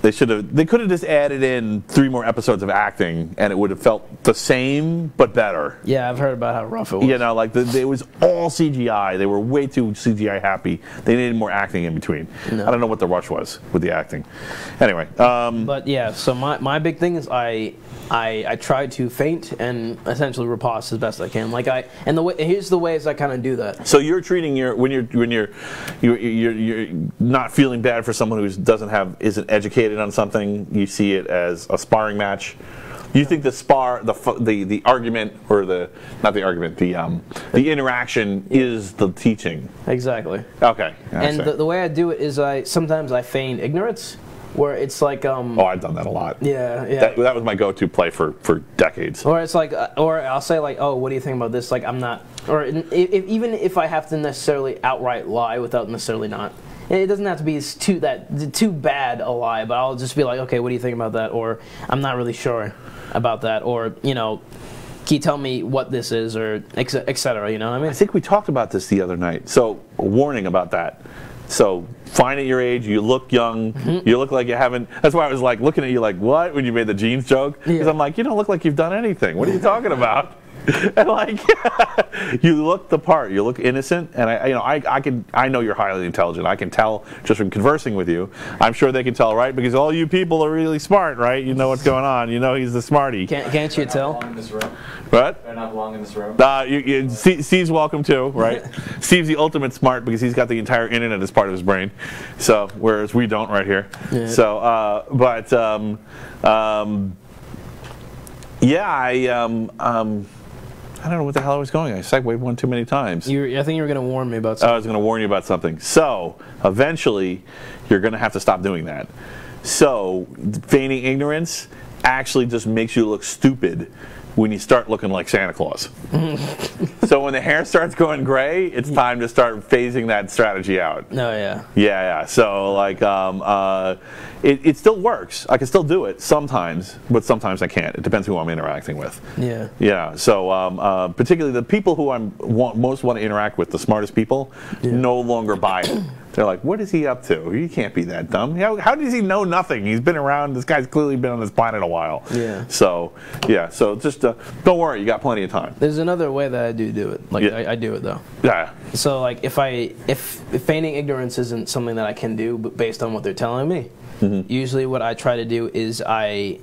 They could have just added in 3 more episodes of acting, and it would have felt the same but better. Yeah, I've heard about how rough it was. It was all CGI. They were way too CGI happy. They needed more acting in between. No. I don't know what the rush was with the acting. Anyway. But yeah, so my big thing is I try to feint and essentially riposte as best I can. Here's the ways I kind of do that. So you're treating when you're not feeling bad for someone who isn't educated on something. You see it as a sparring match. You think the argument, or the interaction is the teaching. Exactly. Okay. And the way I do it is sometimes I feign ignorance. Where it's like oh, I've done that a lot. Yeah. That was my go-to play for decades. Or it's or I'll say oh, what do you think about this? I'm not, or even if I have to necessarily outright lie without necessarily not. It doesn't have to be too bad a lie, but I'll just be like, okay, what do you think about that? Or I'm not really sure about that. Or can you tell me what this is? Or etc. You know what I mean? I think we talked about this the other night. So a warning about that. So fine at your age, you look young, you look like you haven't. That's why I was looking at you what when you made the jeans joke. Because I'm like, you don't look like you've done anything. What are you talking about? And like, you look the part, you look innocent, and I know you're highly intelligent. I can tell just from conversing with you. I'm sure they can tell, right? Because all you people are really smart, right? You know what's going on. You know he's the smarty. Can't you tell? Not belong in this room. What? They're not belong in this room. Steve's welcome too, right? Steve's the ultimate smart because he's got the entire internet as part of his brain. So whereas we don't right here. Yeah. So, I don't know what the hell I was going. I segued one too many times. I think you were going to warn me about something. I was going to warn you about something. So, eventually, you're going to have to stop doing that. So, feigning ignorance actually just makes you look stupid when you start looking like Santa Claus. So when the hair starts going gray, it's time to start phasing that strategy out. Oh, yeah. Yeah. So, like, it still works. I can still do it sometimes, but sometimes I can't. It depends who I'm interacting with. Yeah. Yeah. So, particularly the people who I most want to interact with, the smartest people, no longer buy it. They're like, what is he up to? He can't be that dumb. How does he know nothing? He's been around. This guy's clearly been on this planet a while. Yeah. So, yeah. So just don't worry. You got plenty of time. There's another way that I do it. Like, I do it, though. Yeah. So, like, if feigning ignorance isn't something that I can do, but based on what they're telling me, usually what I try to do is I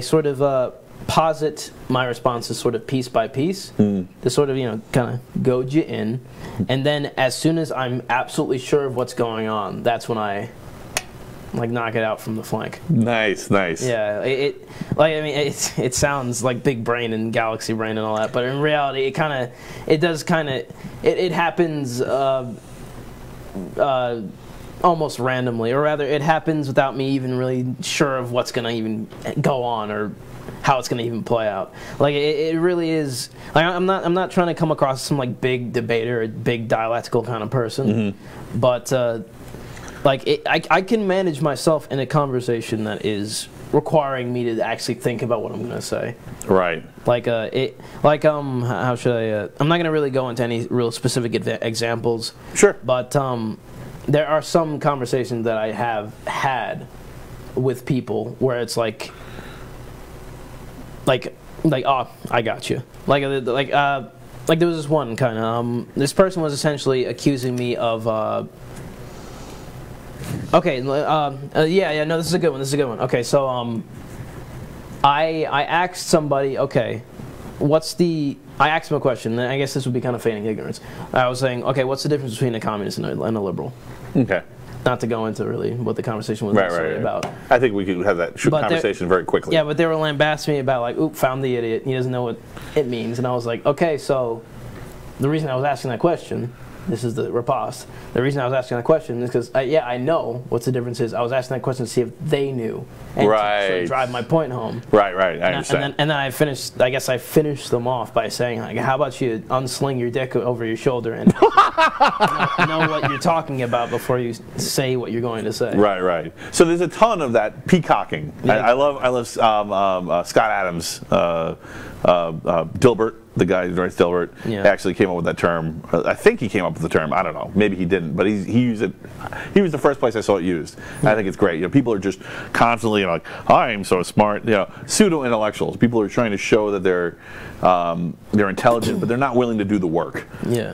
sort of posit my responses sort of piece by piece to sort of, kind of goad you in. And then as soon as I'm absolutely sure of what's going on, that's when I like knock it out from the flank. Nice. Yeah, it sounds like big brain and galaxy brain and all that, but in reality it happens almost randomly, or rather it happens without me even really sure of what's going to even go on or how it's going to even play out. Like it really is. Like I'm not trying to come across as some like big debater, or big dialectical kind of person, but I can manage myself in a conversation that is requiring me to actually think about what I'm going to say. Right. How should I? I'm not going to really go into any real specific examples. Sure. But there are some conversations that I have had with people where it's like oh, I got you. Like there was this one kind of this person was essentially accusing me of no, this is a good one. Okay, so I asked somebody, okay, I asked him a question, and I guess this would be kind of feigning ignorance. I was saying, okay, what's the difference between a communist and a liberal? Okay. Not to go into really what the conversation was necessarily about. I think we could have that conversation very quickly. Yeah, but they were lambasting me about, like, oop, found the idiot. He doesn't know what it means. And I was like, okay, so the reason I was asking that question, this is the riposte. The reason I was asking that question is because, I know what the difference is. I was asking that question to see if they knew. And to sort of drive my point home. Right, I understand. And then I finished them off by saying, like, how about you unsling your dick over your shoulder and know what you're talking about before you say what you're going to say. Right. So there's a ton of that peacocking. Yeah. I love Scott Adams, Dilbert. The guy who writes Dilbert actually came up with that term. I think he came up with the term. I don't know. Maybe he didn't, but he used it. He was the first place I saw it used. I think it's great. People are just constantly like, I'm so smart. Pseudo intellectuals. People are trying to show that they're intelligent, but they're not willing to do the work. Yeah.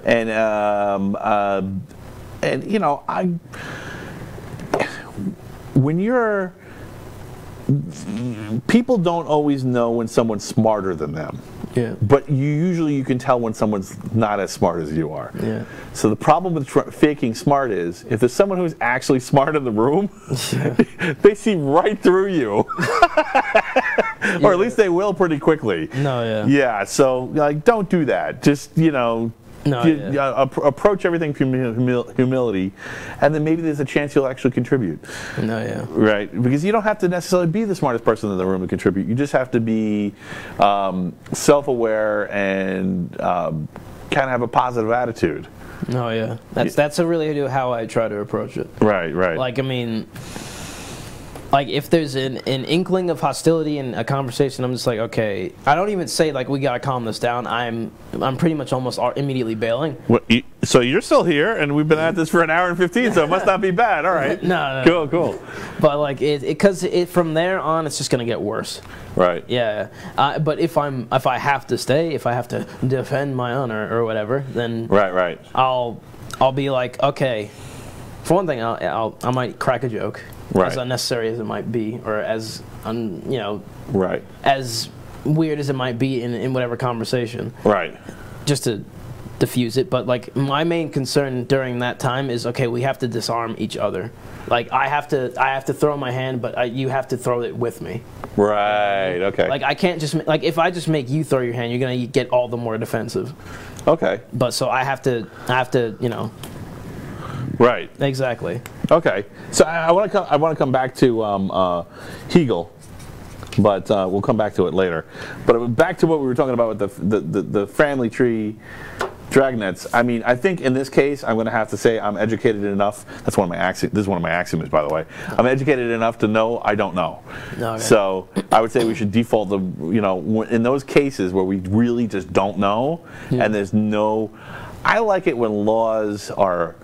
People don't always know when someone's smarter than them. Yeah. But you can tell when someone's not as smart as you are. Yeah. So the problem with faking smart is if there's someone who's actually smart in the room, they see right through you. Or at least they will pretty quickly. Yeah, so don't do that. Just, approach everything from humility, and then maybe there's a chance you'll actually contribute. Right, because you don't have to necessarily be the smartest person in the room to contribute. You just have to be self-aware and kind of have a positive attitude. That's really how I try to approach it. Right. Like, I mean, like if there's an inkling of hostility in a conversation, I'm just like, okay. I don't even say like we gotta calm this down. I'm pretty much almost immediately bailing. So you're still here, and we've been at this for an hour and 15, so it must not be bad. All right. No. Cool. But like because from there on, it's just gonna get worse. Right. Yeah. But if I have to stay, if I have to defend my honor or whatever, then right. I'll be like, okay. For one thing, I might crack a joke, as unnecessary as it might be, or as as weird as it might be in whatever conversation. Right. Just to diffuse it. But like my main concern during that time is, okay, we have to disarm each other. Like I have to throw my hand, but you have to throw it with me. Right. Okay. Like I can't just like if I just make you throw your hand, you're gonna get all the more defensive. Okay. But so I have to Right. Exactly. Okay. So I want to come back to Hegel, but we'll come back to it later. But back to what we were talking about with the family tree dragnets. I mean, I think in this case, I'm going to have to say I'm educated enough. That's one of my axioms. This is one of my axioms, by the way. I'm educated enough to know I don't know. Okay. So I would say we should default to, in those cases where we really just don't know, and there's no. I like it when laws are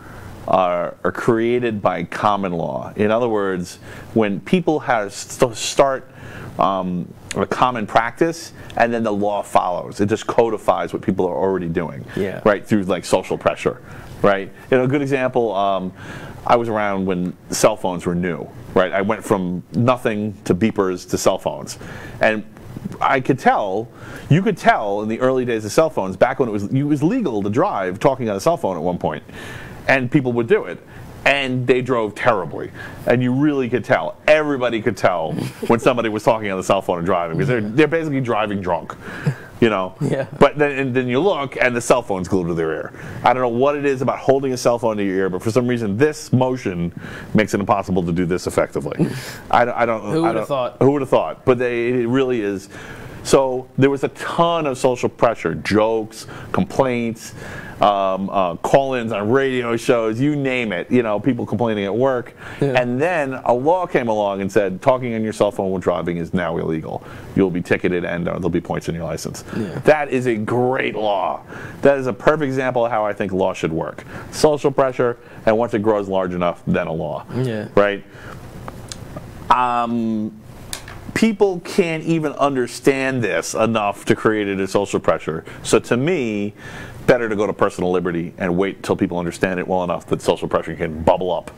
created by common law. In other words, when people start a common practice and then the law follows. It just codifies what people are already doing, right, through like social pressure, right? A good example, I was around when cell phones were new, right? I went from nothing to beepers to cell phones. And you could tell in the early days of cell phones, back when it was legal to drive talking on a cell phone at one point. And people would do it. And they drove terribly. And you really could tell. Everybody could tell when somebody was talking on the cell phone and driving. Because they're basically driving drunk. Yeah. But then you look, and the cell phone's glued to their ear. I don't know what it is about holding a cell phone to your ear, but for some reason, this motion makes it impossible to do this effectively. I don't. Who would have thought? Who would have thought? But it really is. So there was a ton of social pressure, jokes, complaints, call-ins on radio shows, you name it, people complaining at work. Yeah. And then a law came along and said, talking on your cell phone while driving is now illegal. You'll be ticketed and there'll be points in your license. Yeah. That is a great law. That is a perfect example of how I think law should work. Social pressure, and once it grows large enough, then a law. Yeah. Right? People can't even understand this enough to create it as social pressure. So to me, better to go to personal liberty and wait until people understand it well enough that social pressure can bubble up,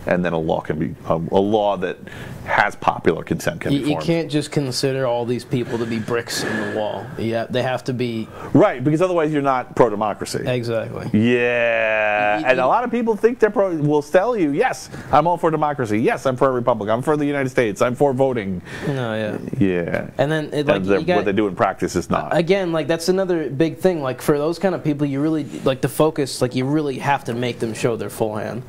and then a law can be a law that has popular consent can be formed. You can't just consider all these people to be bricks in the wall. Yeah, they have to be right, because otherwise you're not pro-democracy. Exactly. Yeah, and a lot of people think they're will tell you, yes, I'm all for democracy. Yes, I'm for a republic. I'm for the United States. I'm for voting. No, yeah. Yeah. And then what they do in practice is not. Again, like that's another big thing. Like for those kind of people, you really like the focus. Like you really have to make them show their full hand,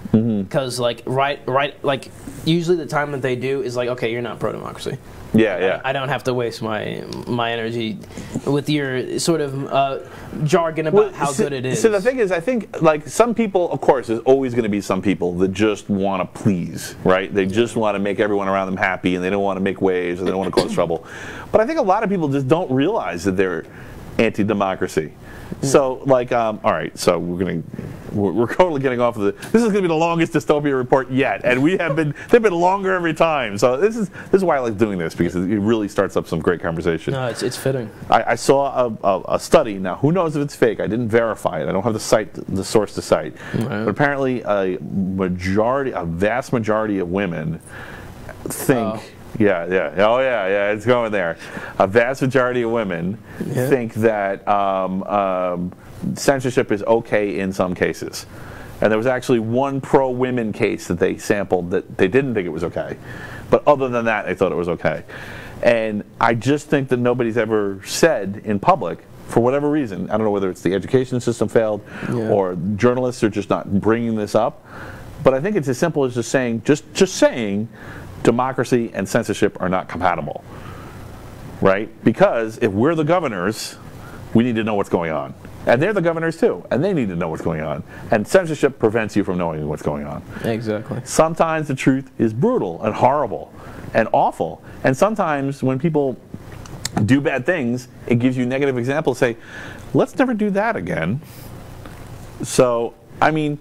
because right, like usually the time that they do is like, okay, you're not pro-democracy. Yeah. I don't have to waste my energy with your sort of jargon about how good it is. So the thing is, I think like some people, of course, there's always going to be some people that just want to please, right? They just want to make everyone around them happy, and they don't want to make waves, and they don't want to cause trouble. But I think a lot of people just don't realize that they're anti-democracy. So, like, all right, so we're totally getting off of this is going to be the longest dystopia report yet, and they've been longer every time. So this is why I like doing this, because it really starts up some great conversation. No, it's fitting. I saw a study. Now, who knows if it's fake? I didn't verify it. I don't have the source to cite. Right. But apparently, a vast majority of women think. Yeah, it's going there. A vast majority of women think that censorship is okay in some cases. And there was actually one pro-women case that they sampled that they didn't think it was okay. But other than that, they thought it was okay. And I just think that nobody's ever said in public, for whatever reason, I don't know whether it's the education system failed or journalists are just not bringing this up, but I think it's as simple as just saying, democracy and censorship are not compatible, right? Because if we're the governors, we need to know what's going on. And they're the governors too, and they need to know what's going on. And censorship prevents you from knowing what's going on. Exactly. Sometimes the truth is brutal and horrible and awful. And sometimes when people do bad things, it gives you negative examples. Say, let's never do that again. So, I mean,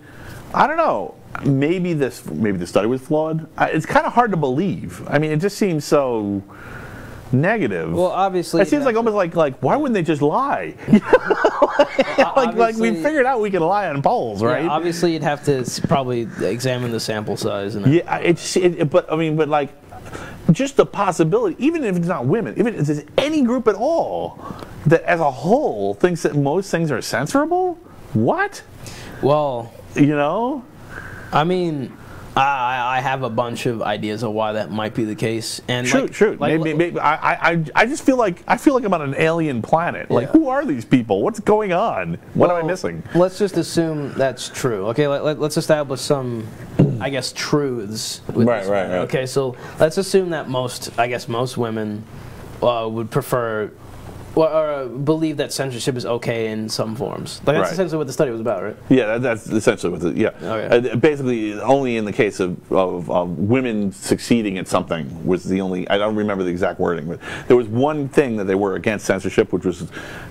I don't know. Maybe the study was flawed. It's kind of hard to believe. I mean, it just seems so negative. Well, obviously, it seems like almost like why wouldn't they just lie? like we figured out we can lie on polls, right? Yeah, obviously, you'd have to probably examine the sample size. And yeah, but like, just the possibility, even if it's not women, even if it's any group at all, that as a whole thinks that most things are censorable. What? Well, I mean, I have a bunch of ideas of why that might be the case. And Shoot. Maybe I just feel like I'm on an alien planet. Yeah. Like, who are these people? What's going on? What am I missing? Let's just assume that's true. Okay, let's establish some, I guess, truths. Right. Okay, so let's assume that most women would prefer or believe that censorship is okay in some forms. Like that's essentially what the study was about, right? Yeah, that's essentially what it. Yeah. Okay. Basically, only in the case of women succeeding at something was the only. I don't remember the exact wording, but there was one thing that they were against censorship, which was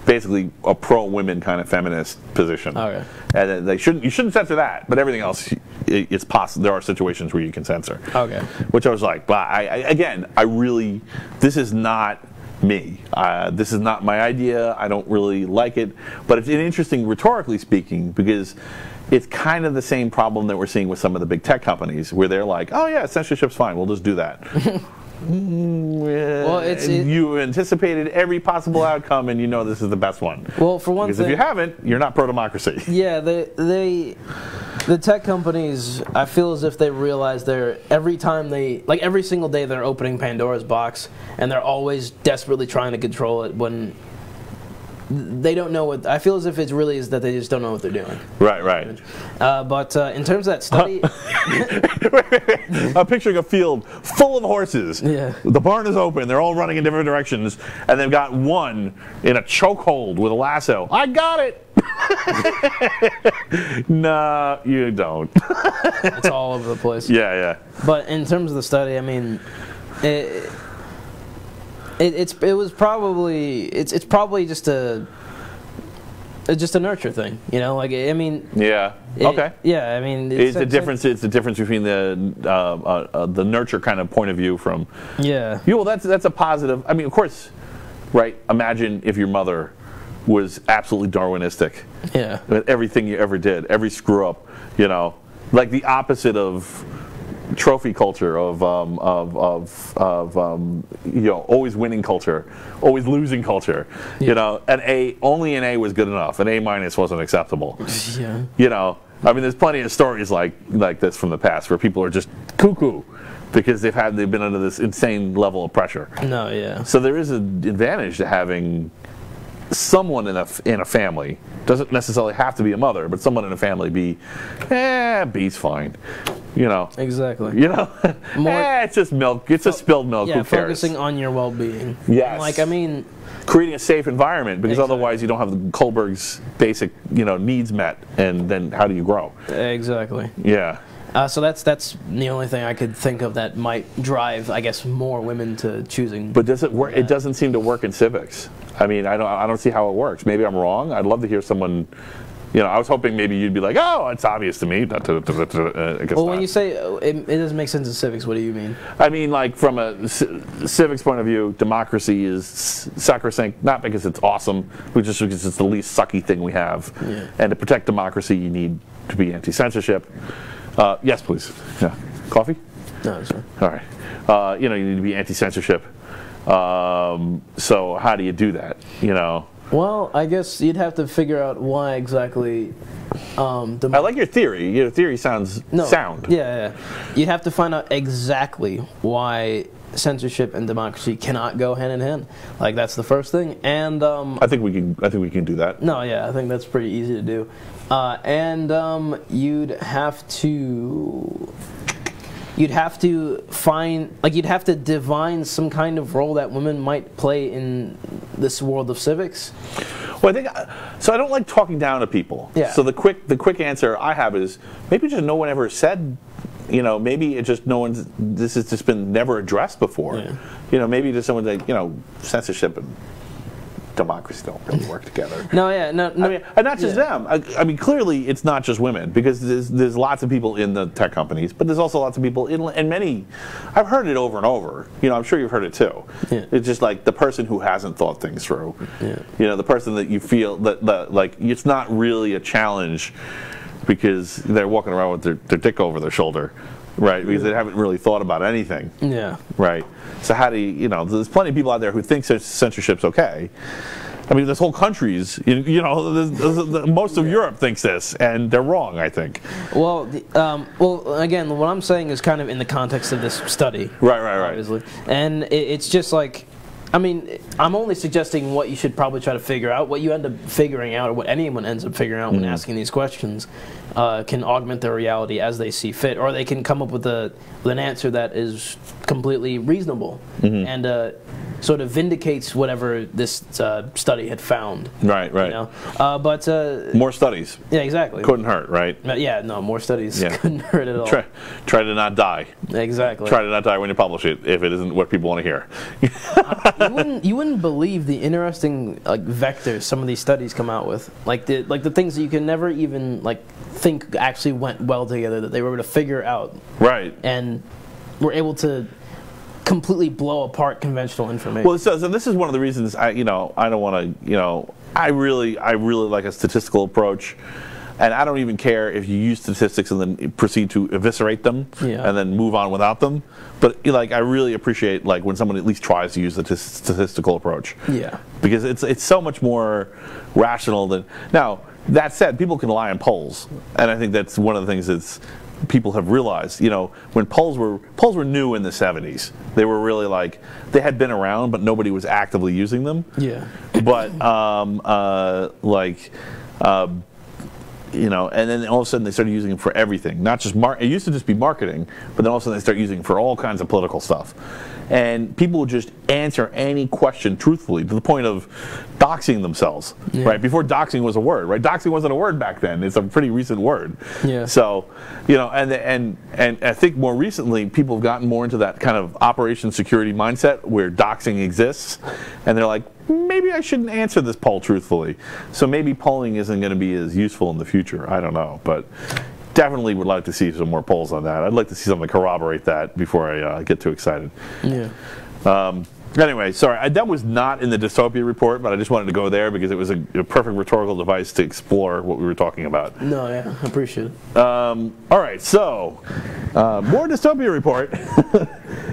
basically a pro-women kind of feminist position. Okay. And you shouldn't censor that, but everything else, it's possible. There are situations where you can censor. Okay. Which I was like, but this is not me. This is not my idea. I don't really like it. But it's interesting, rhetorically speaking, because it's kind of the same problem that we're seeing with some of the big tech companies, where they're like, oh yeah, censorship's fine, we'll just do that. Well, you anticipated every possible outcome, and you know this is the best one. Well, for one thing, because if you haven't, you're not pro-democracy. Yeah, the tech companies, I feel as if they realize every single day they're opening Pandora's box, and they're always desperately trying to control it when they don't know what. I feel as if it really is that they just don't know what they're doing. Right. But in terms of that study, I'm picturing a field full of horses. Yeah. The barn is open. They're all running in different directions, and they've got one in a chokehold with a lasso. I got it. No, you don't. It's all over the place. Yeah. But in terms of the study, I mean, it's probably just a nurture thing, Like, I mean. Yeah. Okay. Yeah, I mean. It's the difference. It's the difference between the nurture kind of point of view from. Yeah. Well, that's a positive. I mean, of course, right? Imagine if your mother was absolutely Darwinistic. Yeah. With everything you ever did, every screw up, like the opposite of trophy culture, of always winning culture, always losing culture. Yeah. Only an A was good enough. An A- wasn't acceptable. Yeah. I mean, there's plenty of stories like this from the past where people are just cuckoo because they've been under this insane level of pressure. No, yeah. So there is an advantage to having someone in a family. Doesn't necessarily have to be a mother, but someone in a family B's fine. Exactly. It's just milk. It's just spilled milk. Yeah, who cares? focusing on your well-being. Yes. Like, I mean, creating a safe environment, because Exactly. otherwise you don't have the Kohlberg's basic, needs met, and then how do you grow? Exactly. Yeah. So that's the only thing I could think of that might drive, I guess, more women to choosing. But does it work? It doesn't seem to work in civics. I mean, I don't see how it works. Maybe I'm wrong. I'd love to hear someone. I was hoping maybe you'd be like, oh, it's obvious to me. Well, when you say it doesn't make sense in civics, what do you mean? I mean, like, from a civics point of view, democracy is sacrosanct, not because it's awesome, but just because it's the least sucky thing we have. Yeah. And to protect democracy, you need to be anti-censorship. Yes, please. Yeah. Coffee? No, that's fine. All right. You need to be anti-censorship. So how do you do that? Well, I guess you'd have to figure out why exactly. I like your theory. Your theory sounds sound. Yeah. You'd have to find out exactly why censorship and democracy cannot go hand in hand. Like, that's the first thing. And I think we can do that. No, yeah, I think that's pretty easy to do. And you'd have to find, you'd have to divine some kind of role that women might play in this world of civics. Well, I think so. I don't like talking down to people. Yeah. So the quick answer I have is maybe just no one ever said. Maybe it just no one's. This has just been never addressed before. Yeah. Maybe just someone like censorship and democracy don't really work together. No, yeah, no. I mean, and not just them. I mean, clearly it's not just women because there's lots of people in the tech companies, but there's also lots of people and many. I've heard it over and over. I'm sure you've heard it too. Yeah. It's just like the person who hasn't thought things through. Yeah. The person that you feel that like it's not really a challenge because they're walking around with their dick over their shoulder. Right, because they haven't really thought about anything. Yeah. Right. So how do there's plenty of people out there who think censorship's okay. I mean, there's whole countries, most of Europe thinks this, and they're wrong, I think. Well, again, what I'm saying is kind of in the context of this study. Right. Obviously. And it's just like, I mean, I'm only suggesting what you should probably try to figure out. What you end up figuring out, or what anyone ends up figuring out when asking these questions, can augment their reality as they see fit, or they can come up with an answer that is completely reasonable and sort of vindicates whatever this study had found. Right. But more studies. Yeah, exactly. Couldn't hurt, right? More studies couldn't hurt at all. Try to not die. Exactly. Try to not die when you publish it if it isn't what people want to hear. You wouldn't believe the interesting vectors some of these studies come out with, like the things that you can never even think actually went well together, that they were able to figure out, right, and were able to completely blow apart conventional information. Well, so this is one of the reasons I don't want to I really like a statistical approach. And I don't even care if you use statistics and then proceed to eviscerate them and then move on without them. But I really appreciate when someone at least tries to use the statistical approach. Yeah. Because it's so much more rational than now. That said, people can lie on polls, and I think that's one of the things that's people have realized. When polls were new in the 70s, they were really they had been around, but nobody was actively using them. Yeah. But and then all of a sudden they started using them for everything, not just it used to just be marketing, but then all of a sudden they start using it for all kinds of political stuff. And people would just answer any question truthfully to the point of doxing themselves, right? Before doxing was a word, right? Doxing wasn't a word back then. It's a pretty recent word. Yeah. So, and I think more recently people have gotten more into that kind of operation security mindset where doxing exists, and they're like, maybe I shouldn't answer this poll truthfully. So maybe polling isn't going to be as useful in the future. I don't know, but definitely would like to see some more polls on that. I'd like to see something corroborate that before I get too excited. Yeah. Anyway, sorry, that was not in the dystopia report, but I just wanted to go there because it was a perfect rhetorical device to explore what we were talking about. No, yeah, I appreciate it. All right, so more dystopia report.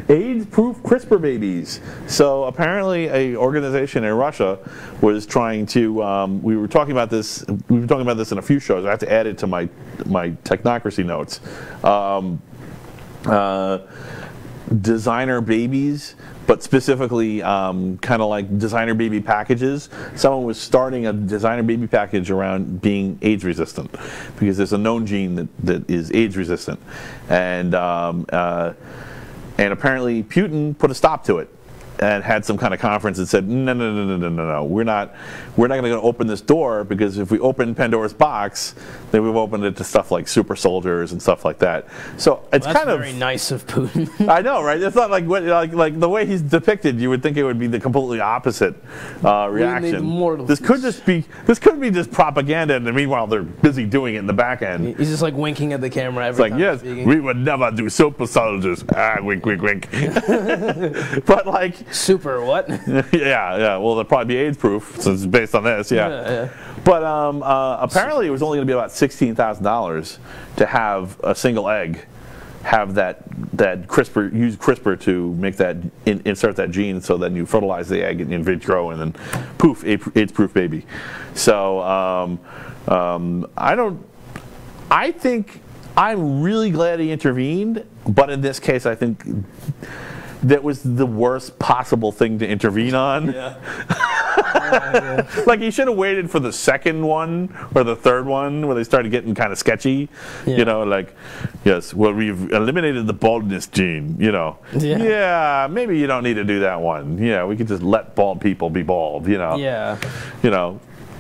AIDS-proof CRISPR babies. So apparently, an organization in Russia was trying to. We were talking about this. We've been talking about this in a few shows. I have to add it to my technocracy notes. Designer babies, but specifically kind of like designer baby packages. Someone was starting a designer baby package around being AIDS resistant because there's a known gene that is AIDS resistant, and apparently Putin put a stop to it and had some kind of conference and said, no, we're not going to open this door, because if we open Pandora's box, then we've opened it to stuff like super soldiers and stuff like that. So it's that's kind of very nice of Putin. I know, right? It's not like the way he's depicted. You would think it would be the completely opposite reaction. This could be just propaganda, and meanwhile they're busy doing it in the back end. He's just winking at the camera every time. It's yes, we would never do super soldiers. Wink, wink, wink. But super what? yeah. Well, they'll probably be AIDS-proof since it's based on this. Yeah. But apparently, it was only going to be about $16,000 to have a single egg have that CRISPR, use CRISPR to make that insert that gene, so then you fertilize the egg in vitro, and then poof, AIDS-proof baby. So I think I'm really glad he intervened, but in this case, I think that was the worst possible thing to intervene on. Yeah. He should have waited for the second one or the third one where they started getting kind of sketchy. Yeah. Yes, well, we've eliminated the baldness gene. Yeah, maybe you don't need to do that one. We could just let bald people be bald. Yeah.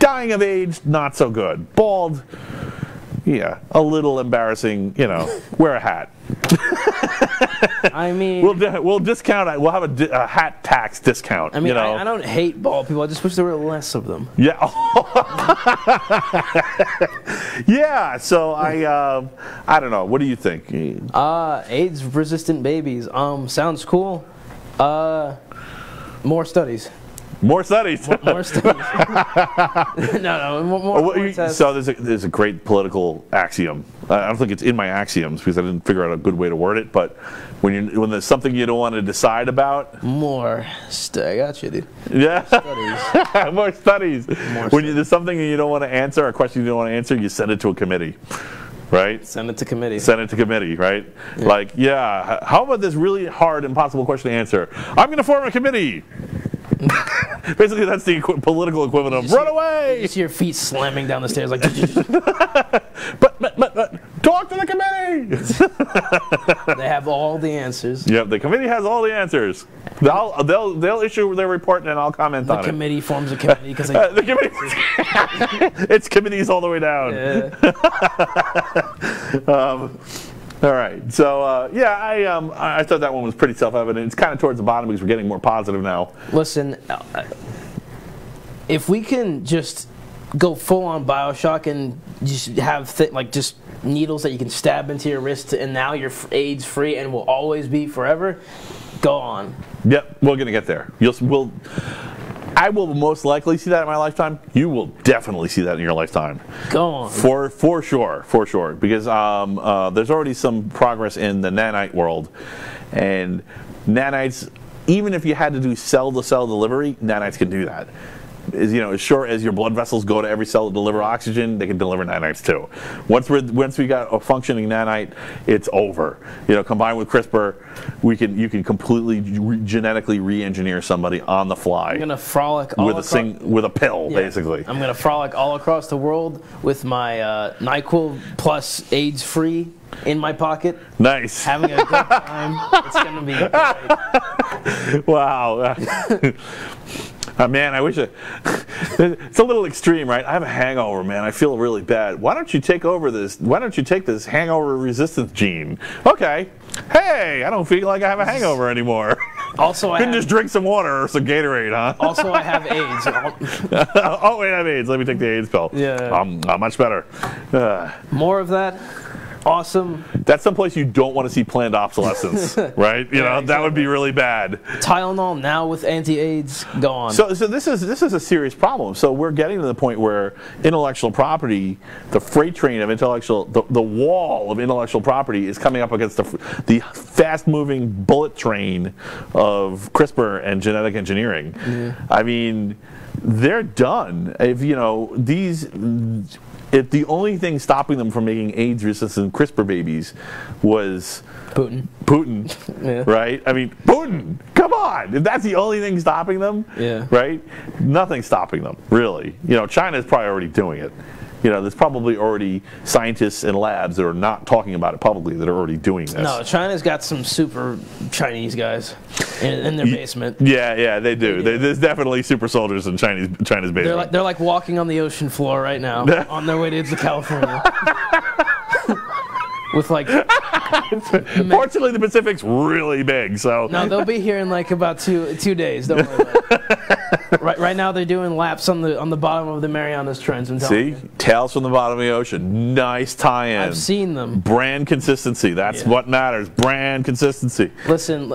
Dying of AIDS, not so good. Bald, yeah, a little embarrassing, you know, wear a hat. I mean, we'll discount it. We'll have a hat tax discount. I mean, you know? I don't hate bald people. I just wish there were less of them. Yeah. Yeah. So I don't know. What do you think? AIDS-resistant babies. Sounds cool. More studies. More studies. More studies. More tests. So there's a great political axiom. I don't think it's in my axioms because I didn't figure out a good way to word it. But when there's something you don't want to decide about, I got you, dude. Yeah. Studies. More studies. When there's something you don't want to answer, a question you don't want to answer, you send it to a committee. Right? Send it to committee. Send it to committee, right? Yeah. Like, yeah, how about this really hard, impossible question to answer? I'm going to form a committee. Basically, that's the political equivalent of run away. You see your feet slamming down the stairs like. but talk to the committee. They have all the answers. Yep, the committee has all the answers. They'll issue their report and I'll comment on it. The committee forms a committee because the committee. It's committees all the way down. Yeah. All right, so yeah, I thought that one was pretty self-evident. It's kind of towards the bottom because we're getting more positive now. Listen, if we can just go full on Bioshock and just have just needles that you can stab into your wrist, and now you're AIDS free and will always be forever, go on. Yep, we're gonna get there. I will most likely see that in my lifetime. You will definitely see that in your lifetime. Go on. For sure. Because there's already some progress in the nanite world. And nanites, even if you had to do cell-to-cell delivery, nanites can do that. As sure as your blood vessels go to every cell to deliver oxygen, they can deliver nanites too. Once we got a functioning nanite, it's over. Combined with CRISPR, you can completely genetically re-engineer somebody on the fly. I'm gonna frolic all with a pill, basically. I'm gonna frolic all across the world with my NyQuil plus AIDS-free in my pocket. Nice. Having a good time. It's gonna be great. Wow. Man, I wish it's a little extreme, right? I have a hangover, man. I feel really bad. Why don't you take this hangover resistance gene? Okay. Hey, I don't feel like I have a hangover anymore. Also, I just drink some water or some Gatorade, huh? Also, I have AIDS. Oh, wait, I have AIDS. Let me take the AIDS pill. Yeah. I'm much better. More of that. Awesome. That's someplace you don't want to see planned obsolescence, right? That would be really bad. Tylenol now with anti-AIDS, go on. So this is a serious problem. So we're getting to the point where intellectual property, the freight train of the wall of intellectual property is coming up against the fast-moving bullet train of CRISPR and genetic engineering. Yeah. I mean, they're done. If the only thing stopping them from making AIDS-resistant CRISPR babies was Putin, yeah. Right? I mean, Putin, come on! If that's the only thing stopping them, yeah. Right? Nothing's stopping them, really. China's probably already doing it. There's probably already scientists in labs that are not talking about it publicly that are already doing this. No, China's got some super Chinese guys in their basement. Yeah, they do. There's definitely super soldiers in China's basement. They're like walking on the ocean floor right now on their way to California. With fortunately, the Pacific's really big, so no, they'll be here in about 2 days. Don't worry about it. Right now, they're doing laps on the bottom of the Marianas Trench. See, tales from the bottom of the ocean. Nice tie-in. I've seen them. Brand consistency. That's what matters. Brand consistency. Listen,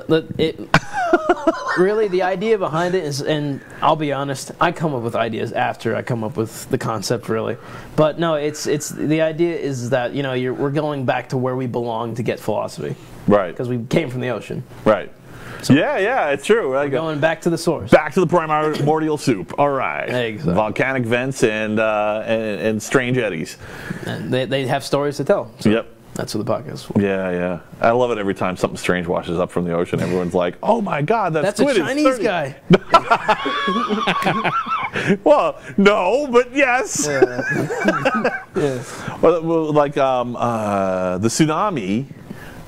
really, the idea behind it is, and I'll be honest, I come up with ideas after I come up with the concept, really. But no, it's the idea is that we're going back to where we belong to get philosophy, right? Because we came from the ocean, right? So yeah, it's true. We're going back to the source, back to the primordial soup. All right, exactly. Volcanic vents and strange eddies. And they have stories to tell. So. Yep. That's what the podcast is for. Yeah. I love it every time something strange washes up from the ocean. Everyone's like, oh my God, that's a Chinese guy. Well, no, but yes. Yeah. Well, like the tsunami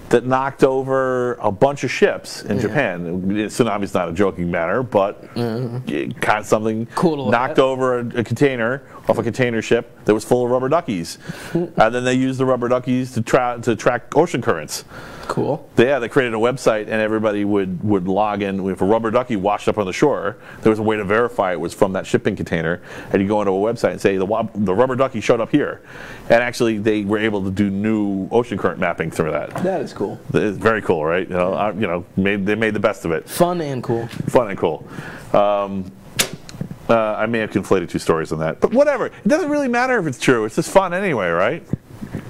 that knocked over a bunch of ships in Japan. Tsunami's not a joking matter, but it kind of something cool knocked over a container off a container ship that was full of rubber duckies. And then they used the rubber duckies to track ocean currents. Cool. They created a website, and everybody would log in. If a rubber ducky washed up on the shore, there was a way to verify it was from that shipping container. And you go into a website and say, the rubber ducky showed up here. And actually, they were able to do new ocean current mapping through that. That is cool. It's very cool, right? They made the best of it. Fun and cool. Fun and cool. I may have conflated two stories on that, but whatever. It doesn't really matter if it's true. It's just fun anyway, right?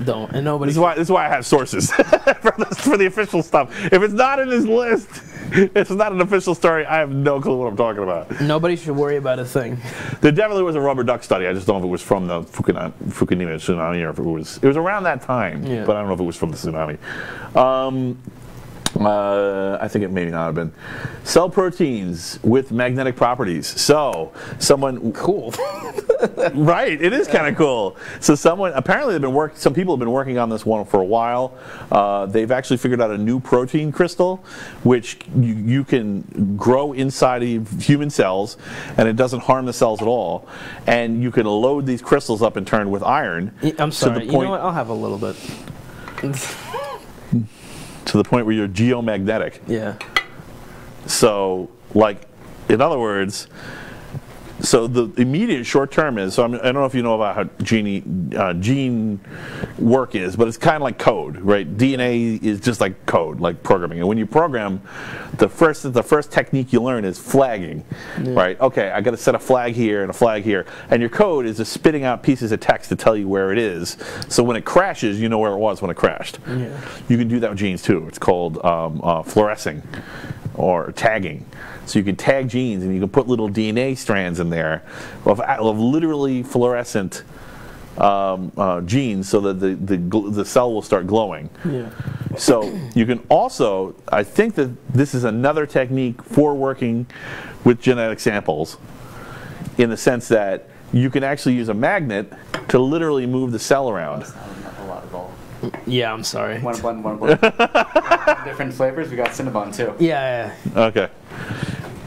Don't. And nobody. This is why I have sources for the official stuff. If it's not in this list, it's not an official story. I have no clue what I'm talking about. Nobody should worry about a thing. There definitely was a rubber duck study. I just don't know if it was from the Fukushima tsunami or if it was around that time. Yeah. But I don't know if it was from the tsunami. I think it may not have been. Cell proteins with magnetic properties. So, cool. Right, it is kind of cool. So apparently some people have been working on this one for a while. They've actually figured out a new protein crystal, which you can grow inside of human cells, and it doesn't harm the cells at all. And you can load these crystals up in turn with iron. I'm sorry, you know what, I'll have a little bit. To the point where you're geomagnetic. Yeah. So, in other words, so the immediate short term is, I don't know if you know about how gene work is, but it's kind of like code, right? DNA is just like code, like programming. And when you program, the first technique you learn is flagging, right? Okay, I got to set a flag here and a flag here. And your code is just spitting out pieces of text to tell you where it is. So when it crashes, you know where it was when it crashed. Yeah. You can do that with genes too. It's called fluorescing or tagging. So you can tag genes, and you can put little DNA strands in there of literally fluorescent genes, so that the cell will start glowing. Yeah. So you can also, I think that this is another technique for working with genetic samples, in the sense that you can actually use a magnet to literally move the cell around. Yeah, I'm sorry. One. Different flavors. We got Cinnabon too. Yeah. Okay.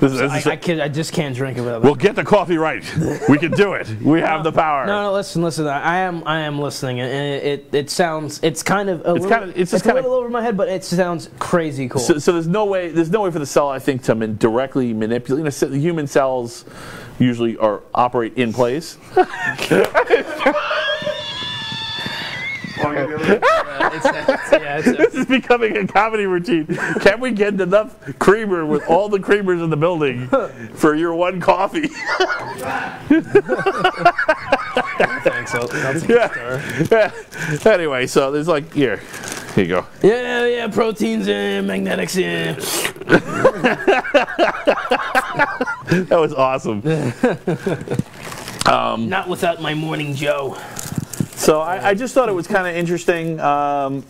I just can't drink it without. We'll get the coffee right. We can do it. We have the power. No, listen. I am listening, and it sounds. It's kind of. It's a little over my head, but it sounds crazy cool. So there's no way for the cell, I think, to directly manipulate. Human cells usually operate in place. This is becoming a comedy routine. Can we get enough creamer with all the creamers in the building for your one coffee? Thanks. Anyway, so there's here you go. Yeah, proteins and magnetics. Yeah. That was awesome. Not without my morning Joe. So I just thought it was kind of interesting. There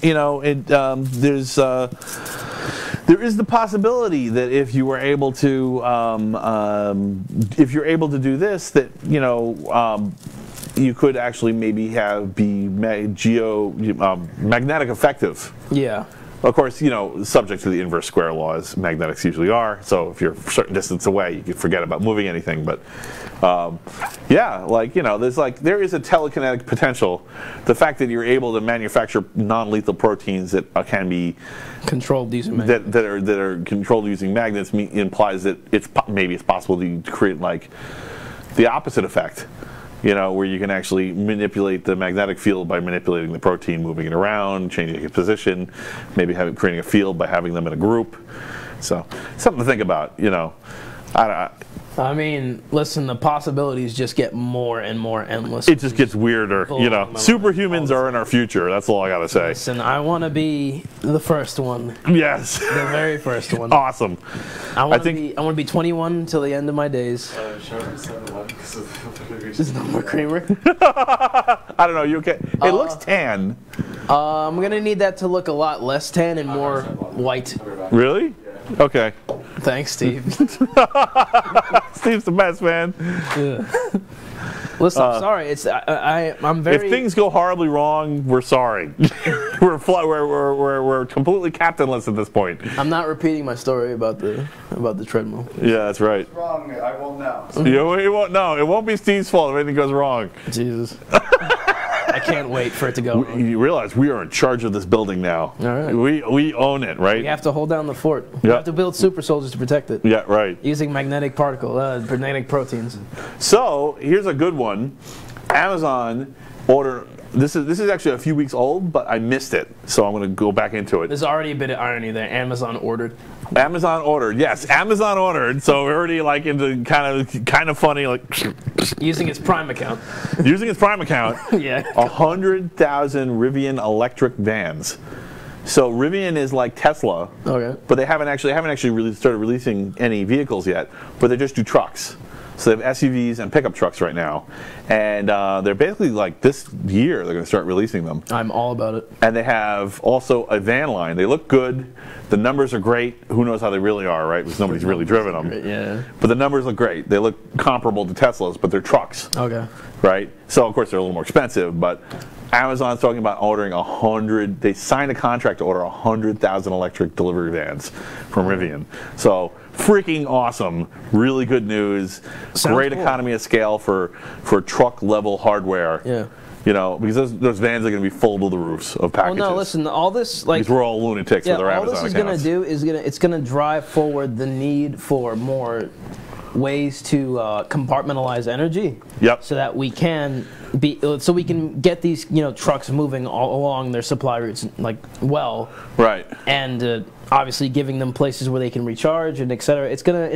is the possibility that if you were able to, do this, that you could actually maybe be magnetic effective. Yeah. Of course, subject to the inverse square law, as magnetics usually are. So if you're a certain distance away, you can forget about moving anything. But there is a telekinetic potential. The fact that you're able to manufacture non-lethal proteins that can be controlled using magnets, that are controlled using magnets, implies that it's possible to create the opposite effect. Where you can actually manipulate the magnetic field by manipulating the protein, moving it around, changing its position, maybe creating a field by having them in a group. So, something to think about, I mean, listen, the possibilities just get more and more endless. It just gets weirder, Superhumans are in our future, that's all I gotta say. Listen, I want to be the first one. Yes. The very first one. Awesome. I want to be 21 until the end of my days. There's no more creamer. I don't know, you okay? It looks tan. I'm going to need that to look a lot less tan and more white. Really? Okay. Thanks, Steve. Steve's the best, man. Yeah. Listen, I'm sorry. It's I'm very. If things go horribly wrong, we're sorry. we're completely captainless at this point. I'm not repeating my story about the treadmill. Yeah, that's right. What's wrong? I won't know. You won't know. It won't be Steve's fault if anything goes wrong. Jesus. I can't wait for it to go. You realize we are in charge of this building now. All right. We own it, right? We have to hold down the fort. We have to build super soldiers to protect it. Yeah, right. Using magnetic proteins. So here's a good one. Amazon order. This is actually a few weeks old, but I missed it, so I'm going to go back into it. There's already a bit of irony there. Amazon ordered. Amazon ordered, yes. Amazon ordered. So we're already like into kind of funny, like using its Prime account. Using its Prime account. Yeah. 100,000 Rivian electric vans. So Rivian is like Tesla, okay, but they haven't actually really started releasing any vehicles yet. But they just do trucks. So they have SUVs and pickup trucks right now, and they're basically like this year they're going to start releasing them. I'm all about it. And they have also a van line. They look good. The numbers are great. Who knows how they really are, right? Because nobody's really driven them. Yeah. But the numbers look great. They look comparable to Teslas, but they're trucks. Okay. Right? So of course they're a little more expensive, but Amazon's talking about ordering 100. They signed a contract to order 100,000 electric delivery vans from Rivian. So freaking awesome. Really good news. Sounds Great cool. economy of scale for truck level hardware. Yeah. You know, because those vans are going to be full to the roofs of packages. Oh no! Listen, all this like because we're all lunatics with our all Amazon this is accounts. going to do is it's going to drive forward the need for more ways to compartmentalize energy. Yep. So that we can we can get these trucks moving all along their supply routes like well. Right. And obviously giving them places where they can recharge and et cetera. It's gonna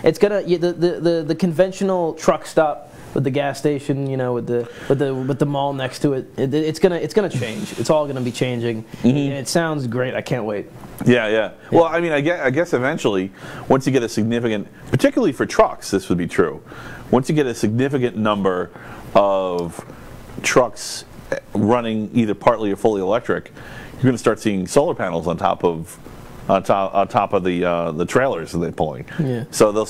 the conventional truck stop with the gas station, with the mall next to it. It's gonna change. It's all gonna be changing. Mm-hmm. And it sounds great. I can't wait. Yeah. Well, I mean, I guess eventually, once you get a significant, particularly for trucks, this would be true. Once you get a significant number of trucks running either partly or fully electric, you're going to start seeing solar panels on top of the trailers that they're pulling. Yeah. So they'll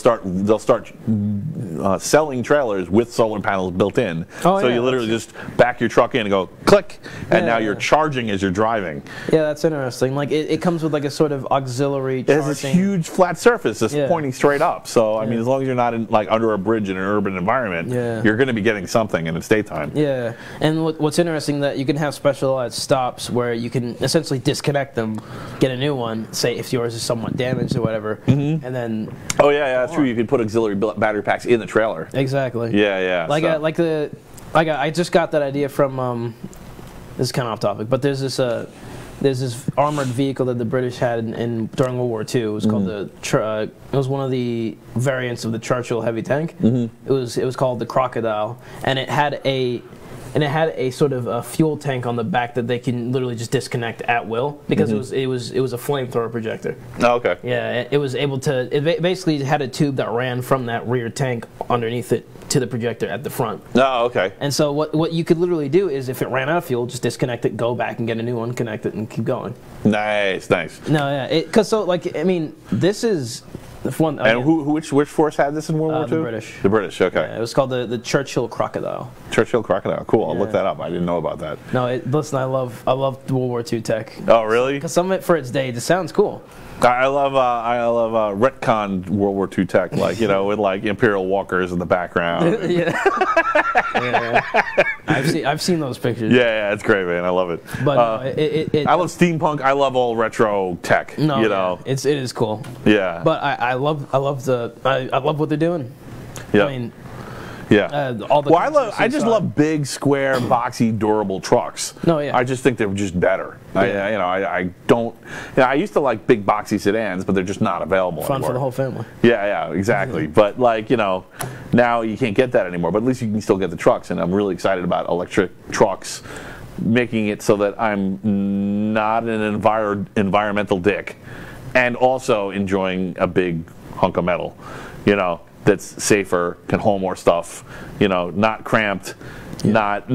start selling trailers with solar panels built in. Oh, so yeah, you literally just back your truck in and go click, and now you're charging as you're driving. Yeah, that's interesting. Like it comes with like a sort of auxiliary It charging. has this huge flat surface that's pointing straight up. So I mean, as long as you're not in, like under a bridge in an urban environment, you're going to be getting something, and it's daytime. Yeah, and what's interesting that you can have specialized stops where you can essentially disconnect them, get a new one. Say if yours is somewhat damaged or whatever, and then. Oh yeah, that's true. You could put auxiliary battery packs in the trailer. Exactly. Yeah. I just got that idea from. This is kind of off topic, but there's this armored vehicle that the British had during World War II. It was called it was one of the variants of the Churchill heavy tank. It was called the Crocodile, and it had a sort of a fuel tank on the back that they can literally just disconnect at will because it was a flamethrower projector. Oh, okay. Yeah, it was able to. It basically had a tube that ran from that rear tank underneath it to the projector at the front. Oh, okay. And so what you could literally do is if it ran out of fuel, just disconnect it, go back and get a new one, connect it, and keep going. Nice. No, yeah, because this is the one. And which force had this in World War II? The British. The British. Okay. Yeah, it was called the Churchill Crocodile. Churchill Crocodile. Cool. I'll look that up. I didn't know about that. No, listen, I love World War II tech. Oh, really? Because some of it for its day, it sounds cool. I love retcon World War II tech, like with like Imperial walkers in the background. Yeah. I've seen those pictures. Yeah, it's great, man. I love it. But I love steampunk. I love all retro tech. No, it is cool. Yeah. But I love what they're doing. Yeah. I mean. Yeah. I just love big, square, boxy, durable trucks. No, yeah. I just think they're just better. Yeah. I don't. I used to like big, boxy sedans, but they're just not available Fun anymore. for the whole family. Yeah, exactly. But now you can't get that anymore. But at least you can still get the trucks, and I'm really excited about electric trucks, making it so that I'm not an environmental dick, and also enjoying a big hunk of metal. That's safer, can hold more stuff, not cramped, not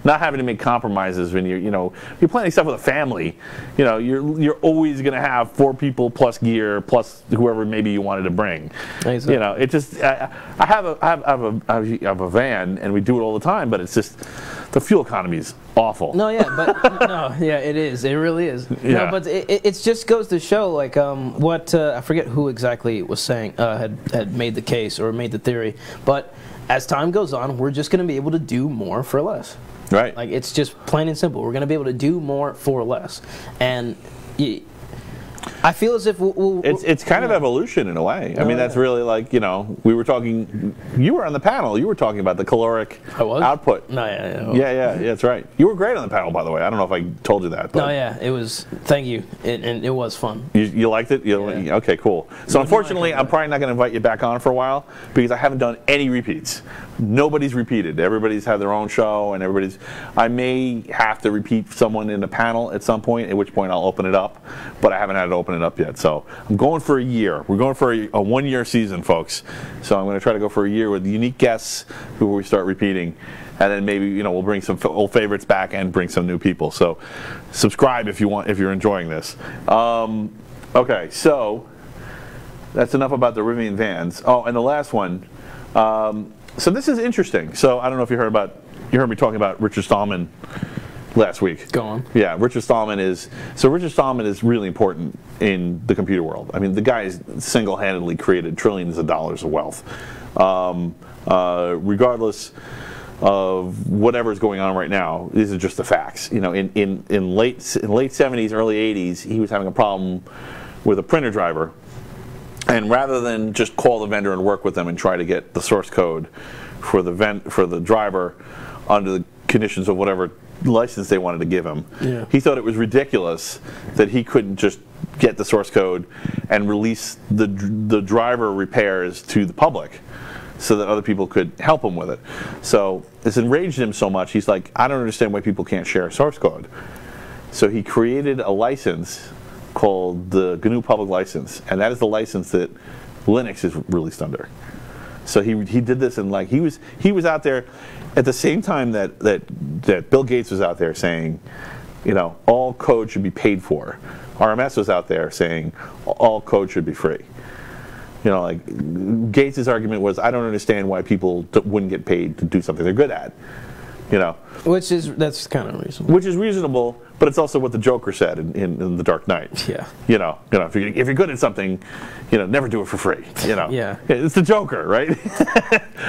having to make compromises when you're planning stuff with a family. You're always going to have 4 people plus gear plus whoever maybe you wanted to bring. Exactly. It just I have a van and we do it all the time, but it's just the fuel economy is awful. No, yeah, but no, yeah, it is. It really is. Yeah. No, but it just goes to show, like, what I forget who exactly was saying had made the case or made the theory, but as time goes on, we're just going to be able to do more for less. Right. Like, it's just plain and simple. We're going to be able to do more for less, and I feel as if it's kind of evolution in a way. I mean, that's really like, we were talking, you were on the panel, you were talking about the caloric output. No, yeah, that's right. You were great on the panel, by the way. I don't know if I told you that. But no, yeah, it was, thank you, and it was fun. You liked it? Yeah. Okay, cool. So unfortunately, I'm probably not going to invite you back on for a while because I haven't done any repeats. Nobody's repeated. Everybody's had their own show, and I may have to repeat someone in the panel at some point, at which point I'll open it up, but I haven't had to open it up yet. So I'm going for a year. We're going for a 1-year season, folks. So I'm going to try to go for a year with unique guests who we start repeating, and then maybe we'll bring some old favorites back and bring some new people. So subscribe if you're enjoying this. Okay, so that's enough about the Rivian vans. Oh, and the last one. So this is interesting. So I don't know if you heard me talking about Richard Stallman last week. Go on. Yeah, Richard Stallman is really important in the computer world. I mean, the guy has single-handedly created trillions of dollars of wealth. Regardless of whatever's going on right now, these are just the facts. In late 70s, early 80s, he was having a problem with a printer driver. And rather than just call the vendor and work with them and try to get the source code for the driver under the conditions of whatever license they wanted to give him, he thought it was ridiculous that he couldn't just get the source code and release the driver repairs to the public so that other people could help him with it. So this enraged him so much, he's like, I don't understand why people can't share source code. So he created a license called the GNU Public License, and that is the license that Linux is released under. So he did this, and like he was out there at the same time that Bill Gates was out there saying, all code should be paid for. RMS was out there saying all code should be free. Like Gates' argument was, I don't understand why people wouldn't get paid to do something they're good at. That's kind of reasonable. Which is reasonable, but it's also what the Joker said in The Dark Knight. Yeah. If you're good at something, never do it for free. Yeah. It's the Joker, right?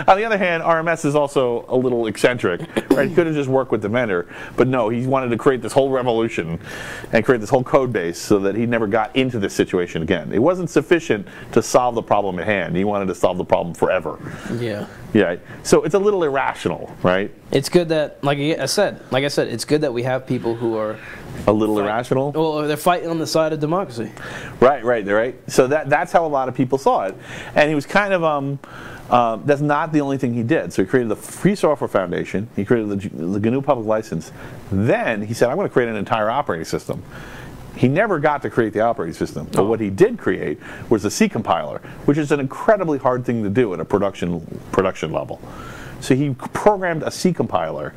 On the other hand, RMS is also a little eccentric, right? He could have just worked with the vendor, but no, he wanted to create this whole revolution and create this whole code base so that he never got into this situation again. It wasn't sufficient to solve the problem at hand. He wanted to solve the problem forever. Yeah. Yeah. So it's a little irrational, right? It's good that, like I said, it's good that we have people who are a little irrational. Well, they're fighting on the side of democracy. Right. So that's how a lot of people saw it, and he was kind of that's not the only thing he did. So he created the Free Software Foundation. He created the GNU Public License. Then he said, I'm going to create an entire operating system. He never got to create the operating system, but what he did create was the C compiler, which is an incredibly hard thing to do at a production level. So he programmed a C compiler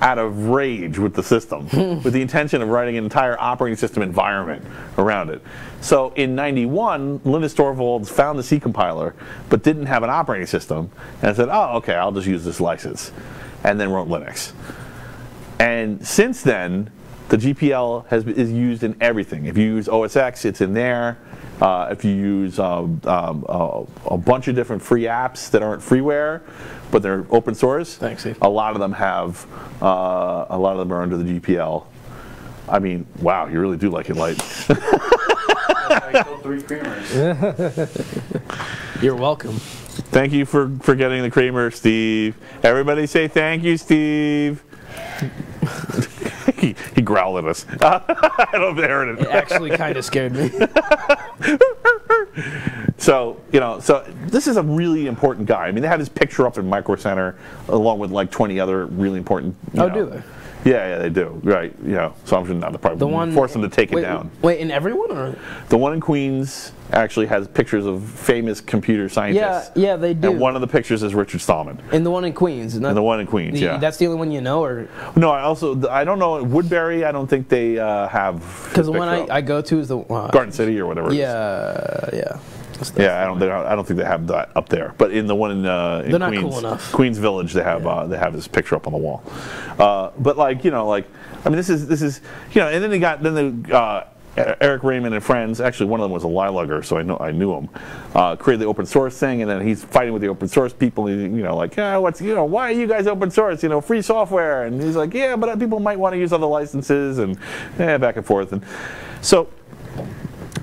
out of rage with the system, with the intention of writing an entire operating system environment around it. So in '91, Linus Torvalds found the C compiler, but didn't have an operating system, and said, oh, okay, I'll just use this license, and then wrote Linux. And since then, the GPL is used in everything. If you use OS X, it's in there. If you use a bunch of different free apps that aren't freeware, but they're open source, thanks, Steve. A lot of them have, a lot of them are under the GPL. I mean, wow, you really do like it light. I killed 3 creamers. You're welcome. Thank you for getting the creamer, Steve. Everybody say thank you, Steve. He growled at us. I don't know if they heard it. It actually kind of scared me. So this is a really important guy. I mean, they have his picture up in Micro Center along with like 20 other really important. Do they? Yeah, they do. Right. So I'm sure not the problem. Force them to take it down. Wait, in everyone or? The one in Queens actually has pictures of famous computer scientists. Yeah, they do. And one of the pictures is Richard Stallman. And the one in Queens. And the one in Queens, yeah. That's the only one you know, or? No, I don't know. Woodbury, I don't think they have. Because the one I go to is the Garden City or whatever. Yeah. Yeah, I don't think they have that up there. But in the one in They're Queens, not cool enough. Queens Village, they have this picture up on the wall. But this is and then Eric Raymond and friends. Actually, one of them was a Lilager, so I knew him. Created the open source thing, and then he's fighting with the open source people. Why are you guys open source? Free software. And he's like, yeah, but people might want to use other licenses, and back and forth. And so.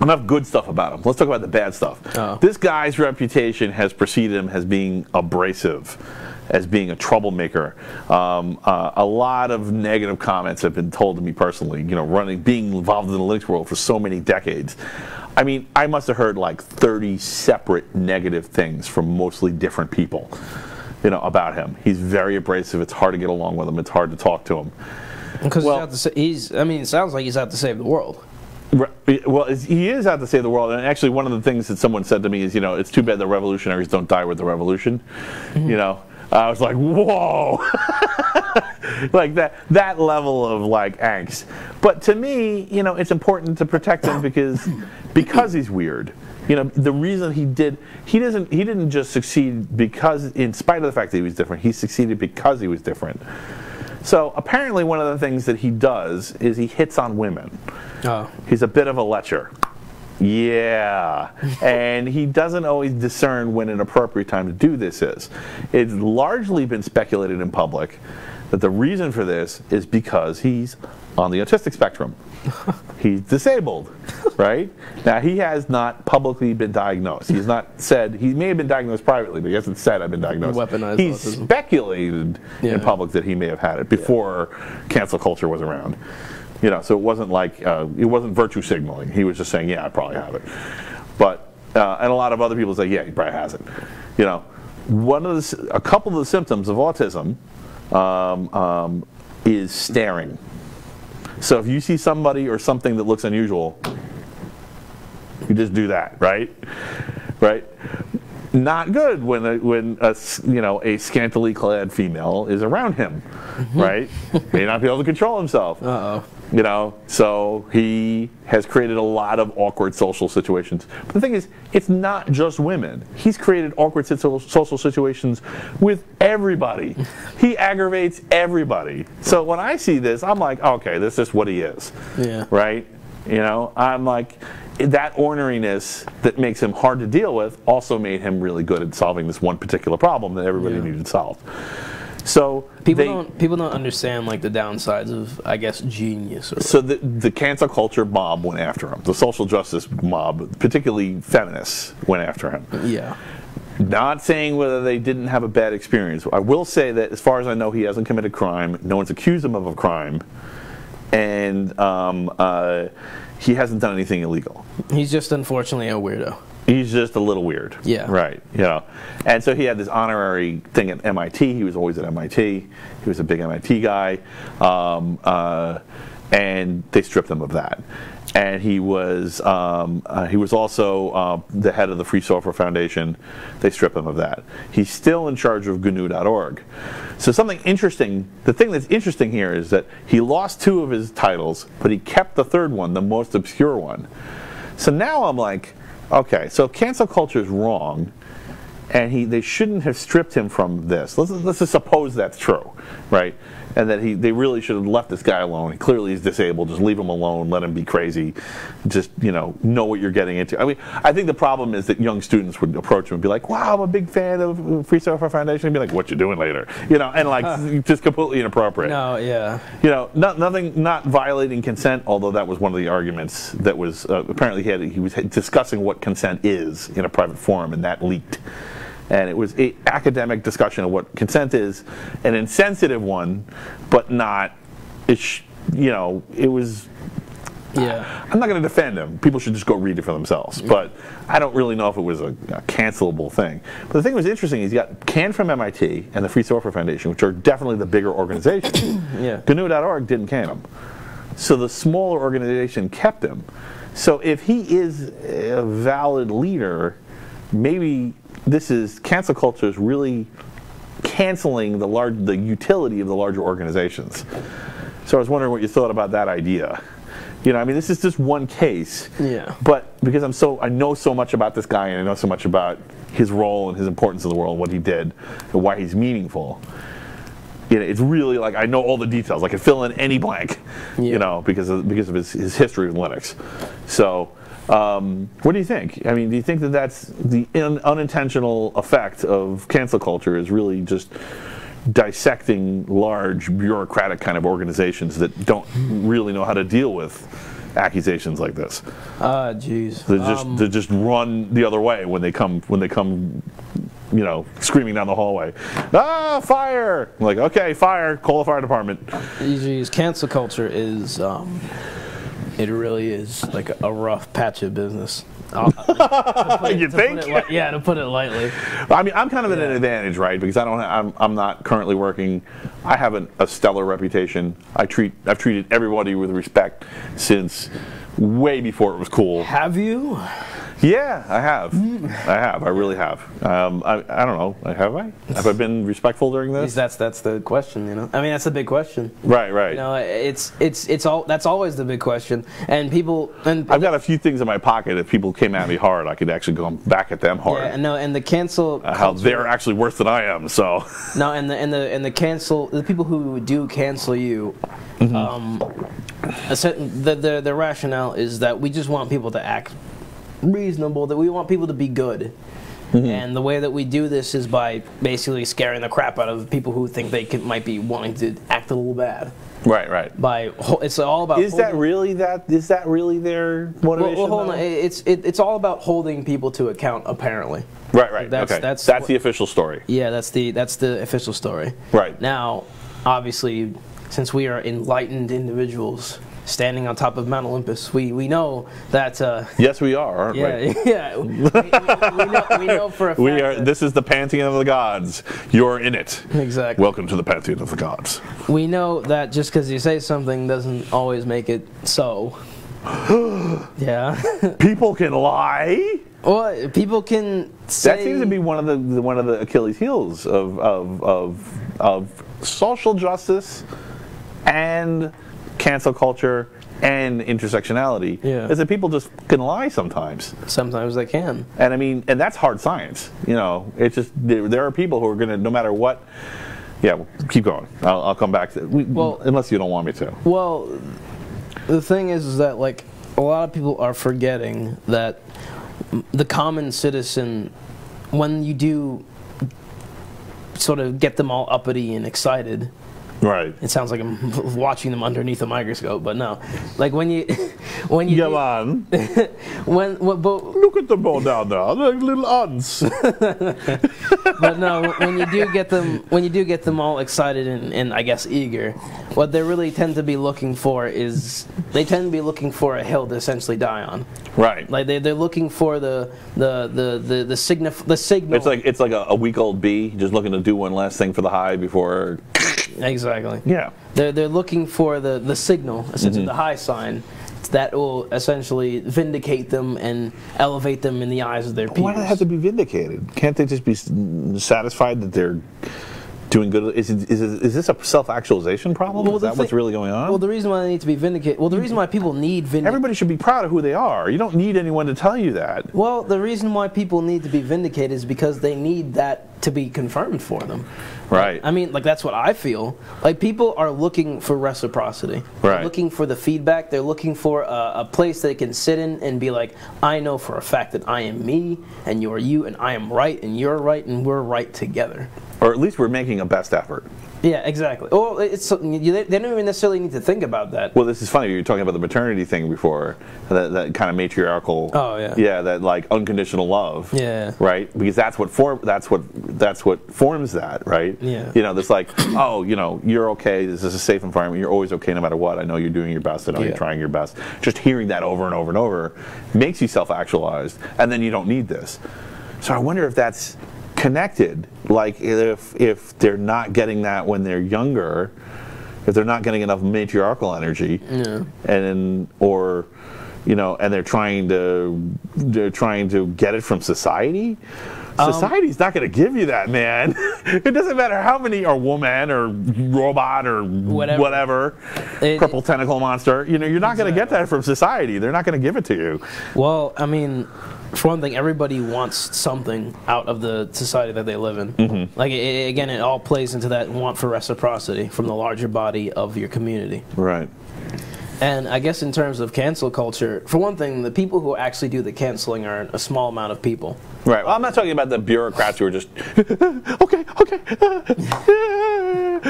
Enough good stuff about him. Let's talk about the bad stuff. Oh. This guy's reputation has preceded him as being abrasive, as being a troublemaker. A lot of negative comments have been told to me personally, being involved in the Linux world for so many decades. I mean, I must have heard like 30 separate negative things from mostly different people, about him. He's very abrasive. It's hard to get along with him. It's hard to talk to him. Because it sounds like he's out to save the world. Well, he is out to save the world, and actually one of the things that someone said to me is, it's too bad the revolutionaries don't die with the revolution. Mm-hmm. I was like, whoa, like that level of angst. But to me, it's important to protect him because he's weird. The reason he didn't just succeed because, in spite of the fact that he was different, he succeeded because he was different. So apparently one of the things that he does is he hits on women. Oh. He's a bit of a lecher. Yeah. And he doesn't always discern when an appropriate time to do this is. It's largely been speculated in public that the reason for this is because he's on the autistic spectrum. He's disabled, right? Now, he has not publicly been diagnosed. He's not said, he may have been diagnosed privately, but he hasn't said, I've been diagnosed. Weaponized He's autism. speculated in public that he may have had it before cancel culture was around. So it wasn't it wasn't virtue signaling. He was just saying, yeah, I probably have it. But, and a lot of other people say, yeah, he probably has it. A couple of the symptoms of autism is staring. So if you see somebody or something that looks unusual, you just do that, right? Right? Not good when a scantily clad female is around him, right? May not be able to control himself. So he has created a lot of awkward social situations. But the thing is, it's not just women. He's created awkward social situations with everybody. He aggravates everybody. So when I see this, I'm like, okay, this is what he is. Yeah. Right? I'm like, that orneriness that makes him hard to deal with also made him really good at solving this one particular problem that everybody needed solved. So people don't understand the downsides of, I guess, genius. So the cancel culture mob went after him. The social justice mob, particularly feminists, went after him. Yeah. Not saying whether they didn't have a bad experience. I will say that as far as I know, he hasn't committed crime. No one's accused him of a crime. And he hasn't done anything illegal. He's just unfortunately a weirdo. He's just a little weird. Yeah. Right. And so he had this honorary thing at MIT. He was always at MIT. He was a big MIT guy. And they stripped him of that. And he was also the head of the Free Software Foundation. They stripped him of that. He's still in charge of GNU.org. So something interesting, the thing that's interesting here is that he lost 2 of his titles, but he kept the third one, the most obscure one. So now I'm like, okay, so cancel culture is wrong, and they shouldn't have stripped him from this. Let's just suppose that's true, right? And that they really should have left this guy alone. He clearly is disabled. Just leave him alone. Let him be crazy. Just know what you're getting into. I mean, I think the problem is that young students would approach him and be like, "Wow, I'm a big fan of Free Software Foundation." And be like, "What you doing later?" And just completely inappropriate. No, yeah. Not violating consent. Although that was one of the arguments that was apparently he was discussing what consent is in a private forum, and that leaked. And it was an academic discussion of what consent is, an insensitive one, but not. It was Yeah. I'm not going to defend him. People should just go read it for themselves. But I don't really know if it was a cancelable thing. But the thing that was interesting is he got canned from MIT and the Free Software Foundation, which are definitely the bigger organizations. Yeah. GNU.org didn't can him. So the smaller organization kept him. So if he is a valid leader, maybe cancel culture is really canceling the utility of the larger organizations. So I was wondering what you thought about that idea. You know, I mean, this is just one case. Yeah. But because I know so much about this guy, and I know so much about his role and his importance in the world, what he did, and why he's meaningful. You know, it's really like I know all the details. I can fill in any blank. Yeah. You know, because of his history with Linux. So, what do you think? I mean, do you think that that's the unintentional effect of cancel culture is really just dissecting large bureaucratic kind of organizations that don't really know how to deal with accusations like this? Jeez. They just run the other way when they come you know, screaming down the hallway. Ah, fire! I'm like, okay, fire. Call the fire department. Jeez, cancel culture is it really is like a rough patch of business. You think? To put it lightly. I mean, I'm kind of at an advantage, right? Because I'm not currently working. I have a stellar reputation. I've treated everybody with respect since way before it was cool. Have you? Yeah, I have. I really have. I don't know. Have I? Have I been respectful during this? That's the question, you know. I mean, that's the big question. Right. You know, that's always the big question. And I've got a few things in my pocket. If people came at me hard, I could actually go back at them hard. Yeah, no, and the cancel how they're actually worse than I am. So no, and the cancel, the people who do cancel you. The rationale is that we just want people to act reasonable, that we want people to be good. And the way that we do this is by basically scaring the crap out of people who think they might be wanting to act a little bad. Right. It's all about. Is that really their motivation? Well, hold on. It's all about holding people to account. Apparently. Right. That's the official story. Yeah, that's the official story. Right. Now, obviously, since we are enlightened individuals standing on top of Mount Olympus, we know that. Yes, we are, aren't we? Yeah. we know for a fact. We are. This is the pantheon of the gods. You're in it. Exactly. Welcome to the pantheon of the gods. We know that just because you say something doesn't always make it so. Yeah. People can lie. Well, people can say. That seems to be one of the Achilles heels of social justice and cancel culture and intersectionality. Yeah. Is that people just can lie sometimes. Sometimes they can. And I mean, and that's hard science. You know, it's just there are people who are going to, no matter what. Yeah, keep going. I'll come back to it. Unless you don't want me to. Well, the thing is that like a lot of people are forgetting that the common citizen, when you do sort of get them all uppity and excited. Right. It sounds like I'm watching them underneath a microscope, but no. Like when you Come on. Look at them all down there. They're little ants. But no, when you do get them all excited and I guess eager, what they really tend to be looking for is a hill to essentially die on. Right. Like they're looking for the signal. It's like a week-old bee just looking to do one last thing for the hive before. Exactly. Yeah. They're looking for the signal, essentially the high sign, that will essentially vindicate them and elevate them in the eyes of their peers. Why do they have to be vindicated? Can't they just be satisfied that they're doing good? Is this a self-actualization problem? Well, is that what's really going on? Well, the reason why they need to be vindicated. Well, the reason why people need vindication. Everybody should be proud of who they are. You don't need anyone to tell you that. Well, the reason why people need to be vindicated is because they need that to be confirmed for them. Right. I mean, like that's what I feel. Like people are looking for reciprocity. Right. They're looking for the feedback. They're looking for a place they can sit in and be like, I know for a fact that I am me and you're you and I am right and you're right and we're right together. Or at least we're making a best effort. Yeah, exactly. Well, they don't even necessarily need to think about that. Well, this is funny. You were talking about the maternity thing before, that kind of matriarchal. Oh yeah. Yeah, that like unconditional love. Yeah. Right, because that's what forms that, right? Yeah. You know, this like, oh, you know, you're okay. This is a safe environment. You're always okay no matter what. I know you're doing your best. I know you're trying your best. Just hearing that over and over and over makes you self-actualized, and then you don't need this. So I wonder if that's connected, like if they're not getting that when they're younger, if they're not getting enough matriarchal energy, or you know, and they're trying to get it from society. Society's not going to give you that, man. It doesn't matter how many, or woman, or robot, or whatever purple tentacle monster. You know, you're not going to get that from society. They're not going to give it to you. Well, I mean, for one thing, everybody wants something out of the society that they live in. Mm-hmm. Like, again, it all plays into that want for reciprocity from the larger body of your community. Right. And I guess in terms of cancel culture, for one thing, the people who actually do the canceling are a small amount of people. Right. Well, I'm not talking about the bureaucrats who are just, okay, I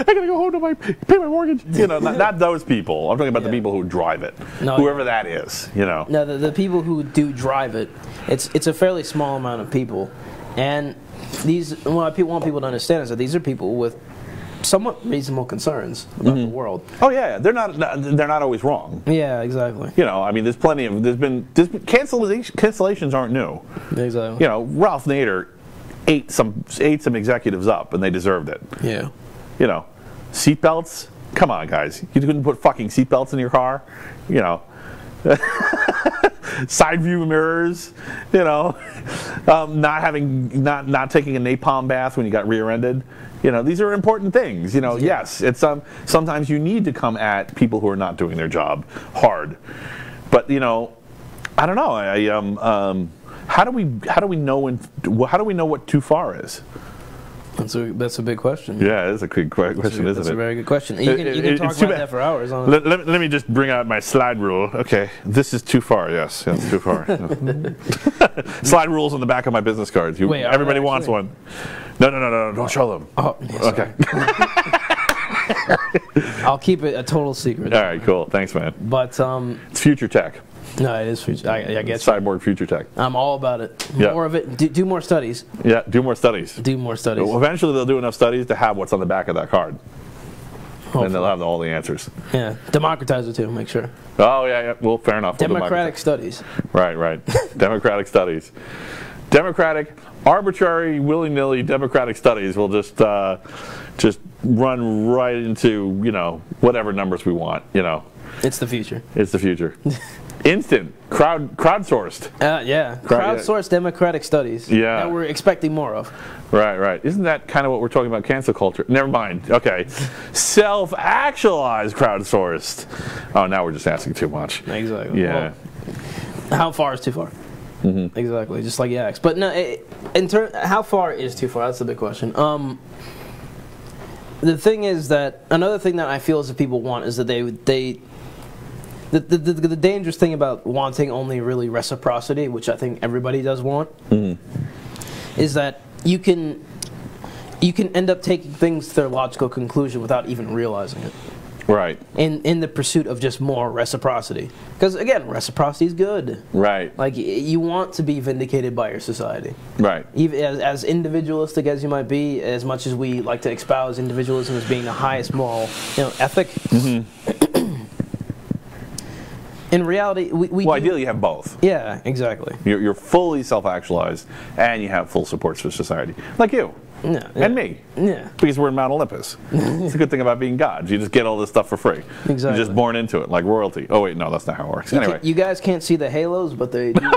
gotta go home to pay my mortgage. You know, not those people. I'm talking about the people who drive it, whoever that is. You know. No, the people who do drive it, it's a fairly small amount of people, and what I want people to understand is that these are people with somewhat reasonable concerns about the world. Oh yeah, they're not always wrong. Yeah, exactly. You know, I mean, there's been cancellations aren't new. Exactly. You know, Ralph Nader ate some executives up, and they deserved it. Yeah. You know, seatbelts. Come on, guys, you couldn't put fucking seatbelts in your car. You know. Side view mirrors, you know, not taking a napalm bath when you got rear-ended. You know, these are important things. You know, yes, it's sometimes you need to come at people who are not doing their job hard, but you know, I don't know. How do we know what too far is? That's a big question. Yeah, it's a big question, isn't it? That's a very good question. You can talk about that for hours. Let me just bring out my slide rule. Okay, this is too far. Yes, it's too far. Slide rules on the back of my business cards. Everybody wants one. No, don't show them. Oh, yes, okay. I'll keep it a total secret. All right, cool. Thanks, man. But it's future tech. No, it is future. I guess cyborg future tech. I'm all about it. Yeah. More of it. Do more studies. Yeah, do more studies. Do more studies. Well, eventually, they'll do enough studies to have what's on the back of that card. Hopefully. And they'll have all the answers. Yeah, democratize it too. Make sure. Oh yeah. Well, fair enough. Democratic studies. Right. Democratic studies. Democratic, arbitrary, willy-nilly democratic studies will just run right into, you know, whatever numbers we want. You know. It's the future. It's the future. Instant crowdsourced. Crowdsourced democratic studies. Yeah. That we're expecting more of. Right. Isn't that kind of what we're talking about? Cancel culture. Never mind. Okay. Self-actualized crowdsourced. Oh, now we're just asking too much. Exactly. Yeah. Well, how far is too far? Mm-hmm. Exactly. Just like Yaks. But no, how far is too far? That's the big question. The thing is that another thing that I feel as that people want is that the dangerous thing about wanting only really reciprocity, which I think everybody does want, is that you can end up taking things to their logical conclusion without even realizing it. Right. In the pursuit of just more reciprocity. Because, again, reciprocity is good. Right. Like, you want to be vindicated by your society. Right. Even as individualistic as you might be, as much as we like to espouse individualism as being the highest moral, ethic, in reality, well, ideally you have both. Yeah, exactly. You're fully self-actualized, and you have full support for society. Like you. Yeah. And me. Yeah. Because we're in Mount Olympus. It's a good thing about being gods. You just get all this stuff for free. Exactly. You're just born into it, like royalty. Oh, wait, no, that's not how it works. Anyway. You guys can't see the halos, but they do.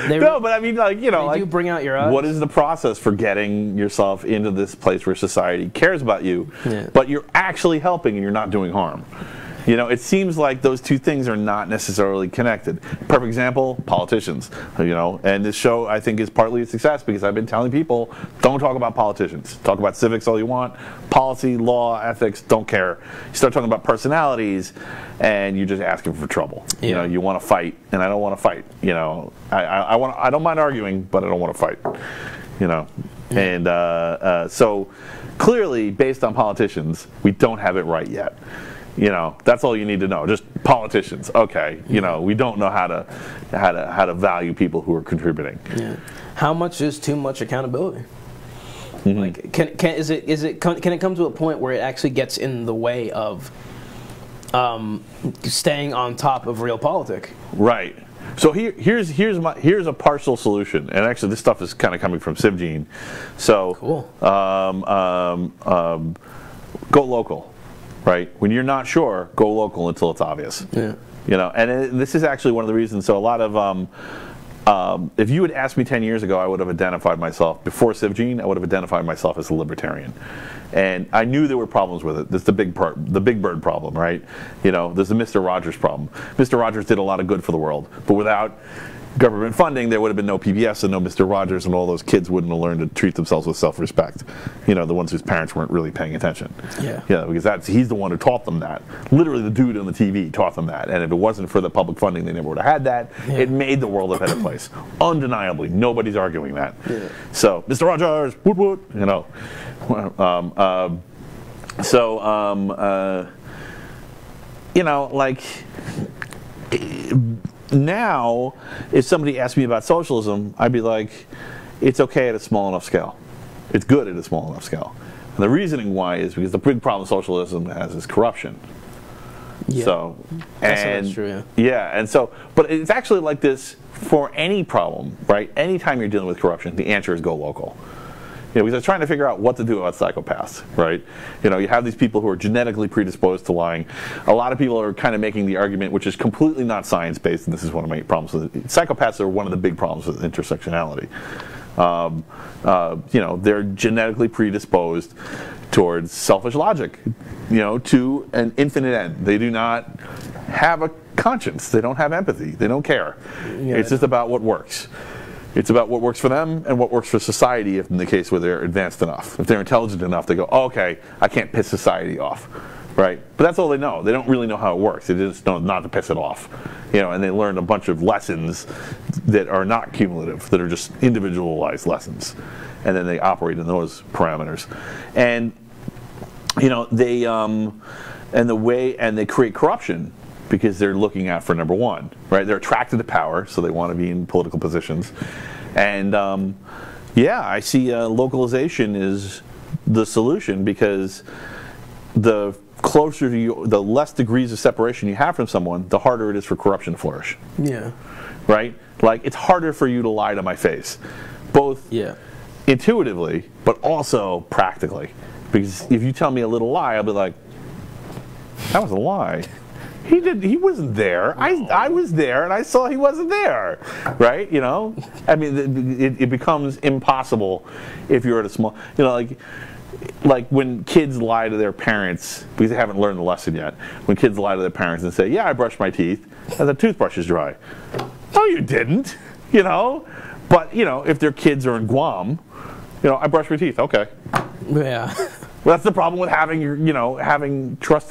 No, but I mean, like, you know, they do bring out your eyes. What is the process for getting yourself into this place where society cares about you, but you're actually helping and you're not doing harm? You know, it seems like those two things are not necessarily connected. Perfect example, politicians. You know, and this show, I think, is partly a success because I've been telling people, don't talk about politicians. Talk about civics all you want. Policy, law, ethics, don't care. You start talking about personalities, and you're just asking for trouble. Yeah. You know, you want to fight, and I don't want to fight. You know, I don't mind arguing, but I don't want to fight. You know. And so clearly, based on politicians, we don't have it right yet. You know, that's all you need to know. Just politicians. Okay, you know, we don't know how to value people who are contributing. Yeah. How much is too much accountability? Like, can it come to a point where it actually gets in the way of staying on top of real politic? Right. So here's a partial solution, and actually this stuff is kind of coming from CivGene. So cool. Go local, right? When you're not sure, go local until it's obvious. Yeah. You know, and this is actually one of the reasons. So a lot of if you had asked me 10 years ago, I would have identified myself, before CivGene, I would have identified myself as a libertarian. And I knew there were problems with it. There's the big bird problem, right? You know, there's the Mr. Rogers problem. Mr. Rogers did a lot of good for the world, but without government funding, there would have been no PBS and no Mr. Rogers, and all those kids wouldn't have learned to treat themselves with self-respect. You know, the ones whose parents weren't really paying attention. Yeah. Yeah, because he's the one who taught them that. Literally, the dude on the TV taught them that. And if it wasn't for the public funding, they never would have had that. Yeah. It made the world a better place. Undeniably, nobody's arguing that. Yeah. So, Mr. Rogers, woot woot, you know. You know, like, now, if somebody asked me about socialism, I'd be like, it's okay at a small enough scale. It's good at a small enough scale. And the reasoning why is because the big problem socialism has is corruption. Yeah. So, that's true, yeah. Yeah, and so, but it's actually like this for any problem, right? Anytime you're dealing with corruption, the answer is go local. You know, because I was trying to figure out what to do about psychopaths, right? You know, you have these people who are genetically predisposed to lying. A lot of people are kind of making the argument, which is completely not science-based, and this is one of my problems with it. Psychopaths are one of the big problems with intersectionality. You know, they're genetically predisposed towards selfish logic, you know, to an infinite end. They do not have a conscience. They don't have empathy. They don't care. Yeah, it's just about what works. It's about what works for them and what works for society, if in the case where they're advanced enough. If they're intelligent enough, they go, oh, okay, I can't piss society off, right? But that's all they know. They don't really know how it works. They just know not to piss it off, you know, and they learn a bunch of lessons that are not cumulative, that are just individualized lessons. And then they operate in those parameters. And, you know, they, and they create corruption, because they're looking out for number one, right? They're attracted to power, so they want to be in political positions. And yeah, I see localization is the solution, because the closer to you, the less degrees of separation you have from someone, the harder it is for corruption to flourish. Yeah. Right? Like, it's harder for you to lie to my face, both intuitively, but also practically. Because if you tell me a little lie, I'll be like, that was a lie. He wasn't there. I was there, and I saw he wasn't there, right? You know, I mean, it becomes impossible if you're at a small, you know, like when kids lie to their parents because they haven't learned the lesson yet. When kids lie to their parents and say, "Yeah, I brushed my teeth, and the toothbrush is dry." No, you didn't. You know, but you know, if their kids are in Guam, you know, I brushed my teeth. Okay. Yeah. Well, that's the problem with having your, you know, having trust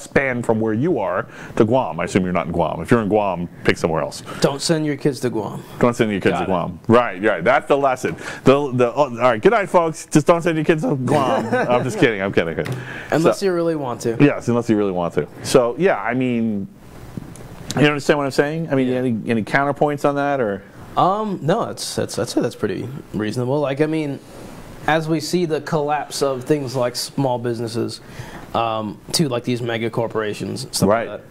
span from where you are to Guam. I assume you're not in Guam. If you're in Guam, pick somewhere else. Don't send your kids to Guam. Don't send your kids to Guam. Right. That's the lesson. All right. Good night, folks. Just don't send your kids to Guam. I'm just kidding. I'm kidding. Unless you really want to. Yes, unless you really want to. So yeah, I mean, you understand what I'm saying? I mean, any counterpoints on that, or? No, I'd say that's pretty reasonable. Like, I mean, as we see the collapse of things like small businesses to like these mega corporations, stuff like that.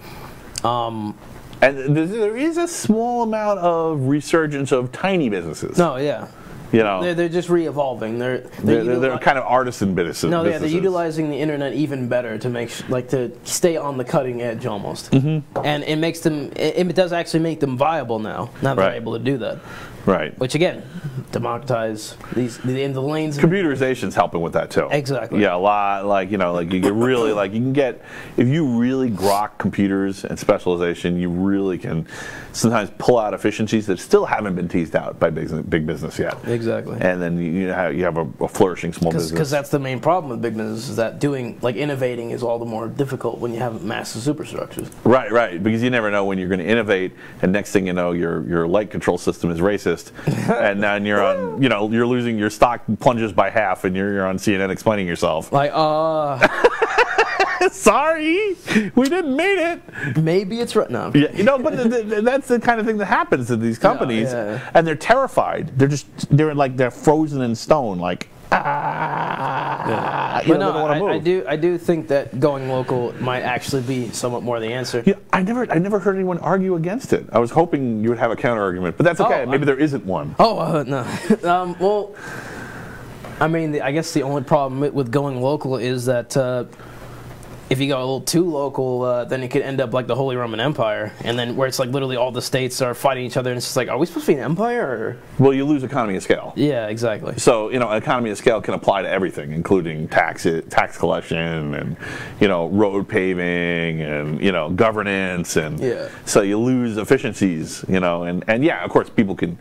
And there is a small amount of resurgence of tiny businesses. No, yeah. You know, they're just re-evolving. They're kind of artisan businesses. No, yeah, they're utilizing the internet even better to make to stay on the cutting edge almost. Mm-hmm. And it makes them. It does actually make them viable now. Now they're able to do that. Right. Which again, democratize in the lanes. Computerization's helping with that too. Exactly. Yeah, a lot. Like, you know, like you can really you can get, if you really grok computers and specialization, you really can sometimes pull out efficiencies that still haven't been teased out by big business yet. Exactly. exactly. And then you have a flourishing small business. Because that's the main problem with big business, is that innovating is all the more difficult when you have massive superstructures. Right, because you never know when you're going to innovate, and next thing you know, your light control system is racist, and then you're on, you're losing, your stock plunges by half, and you're on CNN explaining yourself. Like, sorry, we didn't mean it. Maybe it's right now. Yeah, but that's the kind of thing that happens to these companies, and they're terrified. They're frozen in stone, like. But no, I do think that going local might actually be somewhat more the answer. Yeah, I never heard anyone argue against it. I was hoping you would have a counter argument, but that's okay. Maybe there isn't one. No. Well, I mean, I guess the only problem with going local is that if you go a little too local, then it could end up like the Holy Roman Empire, and then where it's like literally all the states are fighting each other, and it's just like, are we supposed to be an empire? Or? Well, you lose economy of scale. Yeah, exactly. So economy of scale can apply to everything, including tax collection, and road paving, and governance, and so you lose efficiencies, and yeah, of course, people can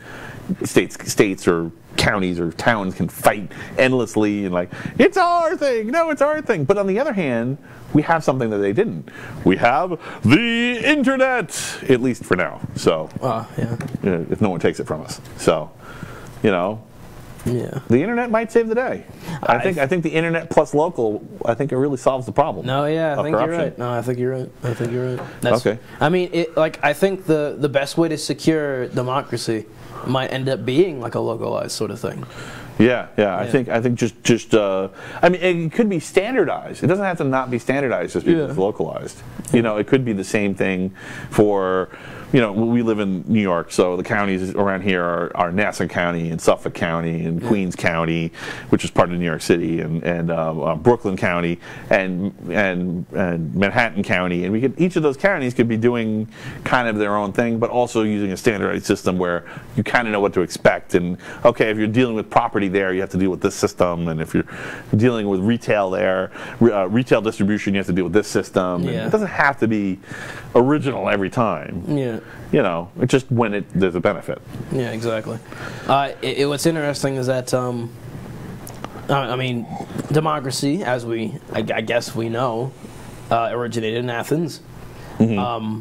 states or counties or towns can fight endlessly and like, it's our thing, no, it's our thing. But on the other hand, we have something that they didn't. We have the internet, at least for now. So, if no one takes it from us. So, the internet might save the day. I think the internet plus local, I think it really solves the problem. No, yeah, I think you're right. No, I think you're right. That's, okay. I mean, I think the best way to secure democracy might end up being like a localized sort of thing. Yeah. I think just I mean, it could be standardized. It doesn't have to not be standardized just because it's localized. It could be the same thing for. We live in New York, so the counties around here are Nassau County and Suffolk County and Queens County, which is part of New York City, and Brooklyn County and Manhattan County, and each of those counties could be doing kind of their own thing, but also using a standardized system where you kind of know what to expect. And okay, if you're dealing with property there, you have to deal with this system, and if you're dealing with retail there, retail distribution, you have to deal with this system. Yeah. It doesn't have to be original every time. Yeah. It's just when there's a benefit. Yeah, exactly. What's interesting is that, I mean, democracy, as I guess we know, originated in Athens. Mm-hmm.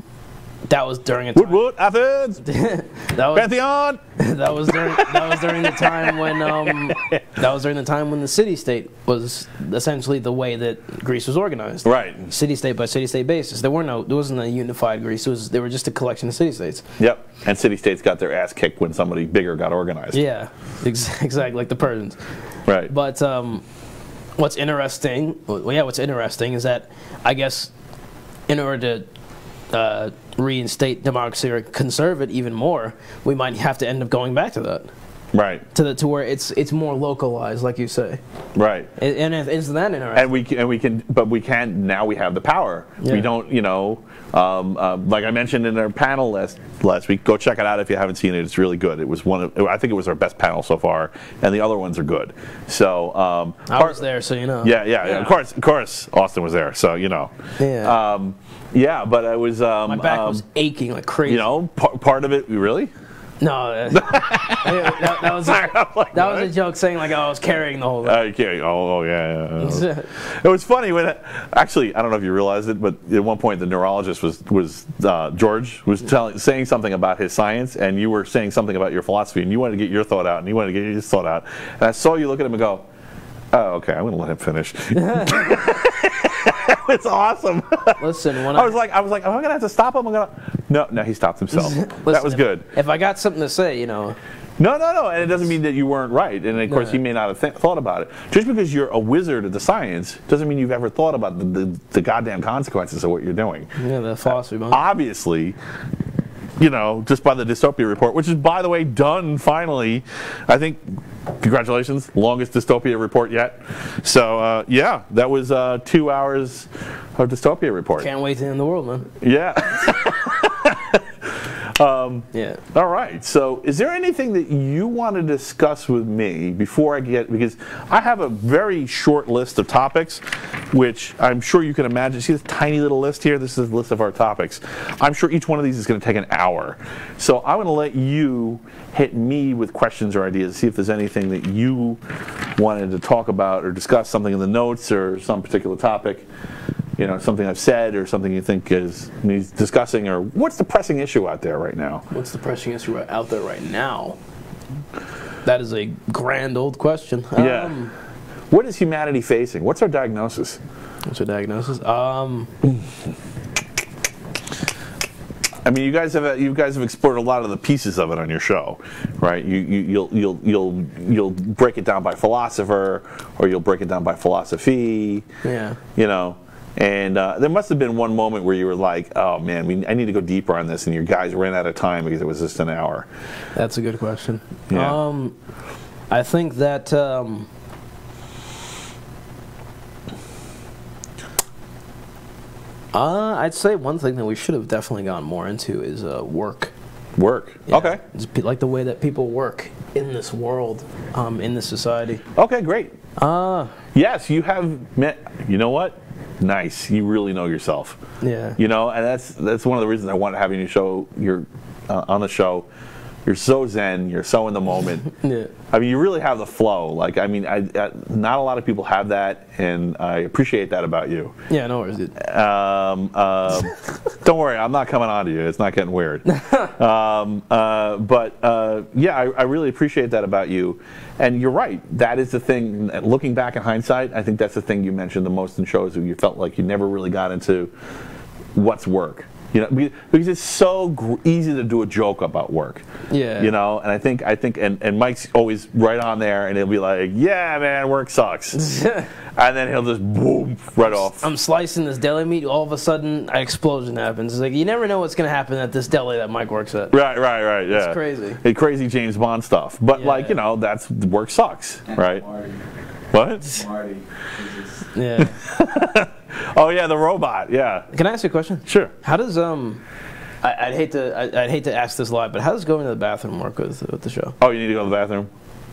That was during a time. Wood, Athens. Pantheon. That was during the time when the city-state was essentially the way that Greece was organized. Right. City-state by city-state basis. There wasn't a unified Greece. They were just a collection of city-states. Yep. And city-states got their ass kicked when somebody bigger got organized. Yeah. Exactly, like the Persians. Right. But what's interesting is that I guess in order to reinstate democracy or conserve it even more, we might have to end up going back to that. Right. To where it's more localized, like you say. Right. And isn't that interesting? And we can now we have the power. Yeah. We don't, like I mentioned in our panel last week. Go check it out if you haven't seen it. It's really good. It was I think it was our best panel so far, and the other ones are good. So I was there, so you know. Yeah. Of course, Austin was there, so you know. Yeah. But I was. My back was aching like crazy. Part of it. Really? No, that was a joke saying like I was carrying the whole thing. Yeah. It was funny when actually I don't know if you realized it, but at one point the neurologist was George was saying something about his science, and you were saying something about your philosophy, and you wanted to get your thought out, and he wanted to get his thought out, and I saw you look at him and go, "Oh, okay, I'm going to let him finish." It's awesome. Listen, I was like, am I gonna have to stop him? No, he stopped himself. Listen, that was good. If I got something to say, No, and it doesn't mean that you weren't right, and of course he may not have thought about it. Just because you're a wizard of the science doesn't mean you've ever thought about the goddamn consequences of what you're doing. Yeah, the philosophy. Obviously. Just by the dystopia report, which is, by the way, done finally. I think, congratulations, longest dystopia report yet. So, that was 2 hours of dystopia report. Can't wait to end the world, man. Yeah. Yeah. All right. So, is there anything that you want to discuss with me before I get? Because I have a very short list of topics, which I'm sure you can imagine. See this tiny little list here? This is the list of our topics. I'm sure each one of these is going to take an hour. So, I'm going to let you hit me with questions or ideas. See if there's anything that you wanted to talk about or discuss, something in the notes or some particular topic. You know, something I've said or something you think needs discussing, or what's the pressing issue out there right now? What's the pressing issue out there right now? That is a grand old question. Yeah. What is humanity facing? What's our diagnosis? What's our diagnosis? I mean, you guys have explored a lot of the pieces of it on your show, right? You'll break it down by philosopher, or you'll break it down by philosophy. Yeah. You know. And there must have been one moment where you were like, oh man, I need to go deeper on this, and your guys ran out of time because it was just an hour. That's a good question. Yeah. I think that I'd say one thing that we should have definitely gone more into is work. Work. Yeah. Okay. It's like the way that people work in this world, in this society. Okay, great. Yes, you have met. You know what? Nice. You really know yourself. Yeah. You know, and that's one of the reasons I wanted having you show. You're on the show. You're so zen. You're so in the moment. Yeah. I mean, you really have the flow. Like, I mean, not a lot of people have that, and I appreciate that about you. Yeah, no worries, dude. Don't worry, I'm not coming on to you. It's not getting weird. Yeah, I really appreciate that about you. And you're right. That is the thing. Looking back in hindsight, I think that's the thing you mentioned the most in shows. You felt like you never really got into what's work. You know, because it's so easy to do a joke about work. Yeah. You know, and I think, and Mike's always right on there, and he'll be like, "Yeah, man, work sucks," and then he'll just boom right off. I'm slicing this deli meat. All of a sudden, an explosion happens. It's like you never know what's going to happen at this deli that Mike works at. Right. Yeah. It's crazy. Crazy James Bond stuff. But Yeah. like, you know, that's work sucks, And right? Marty. What? Marty. Yeah. Oh yeah, the robot. Yeah. Can I ask you a question? Sure. How does I'd hate to ask this live, but how does going to the bathroom work with the show? Oh, you need to go to the bathroom?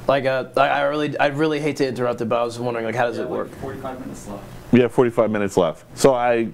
Like, I really hate to interrupt it, but I was wondering, like, how does it work? 45 minutes left. We have 45 minutes left. So I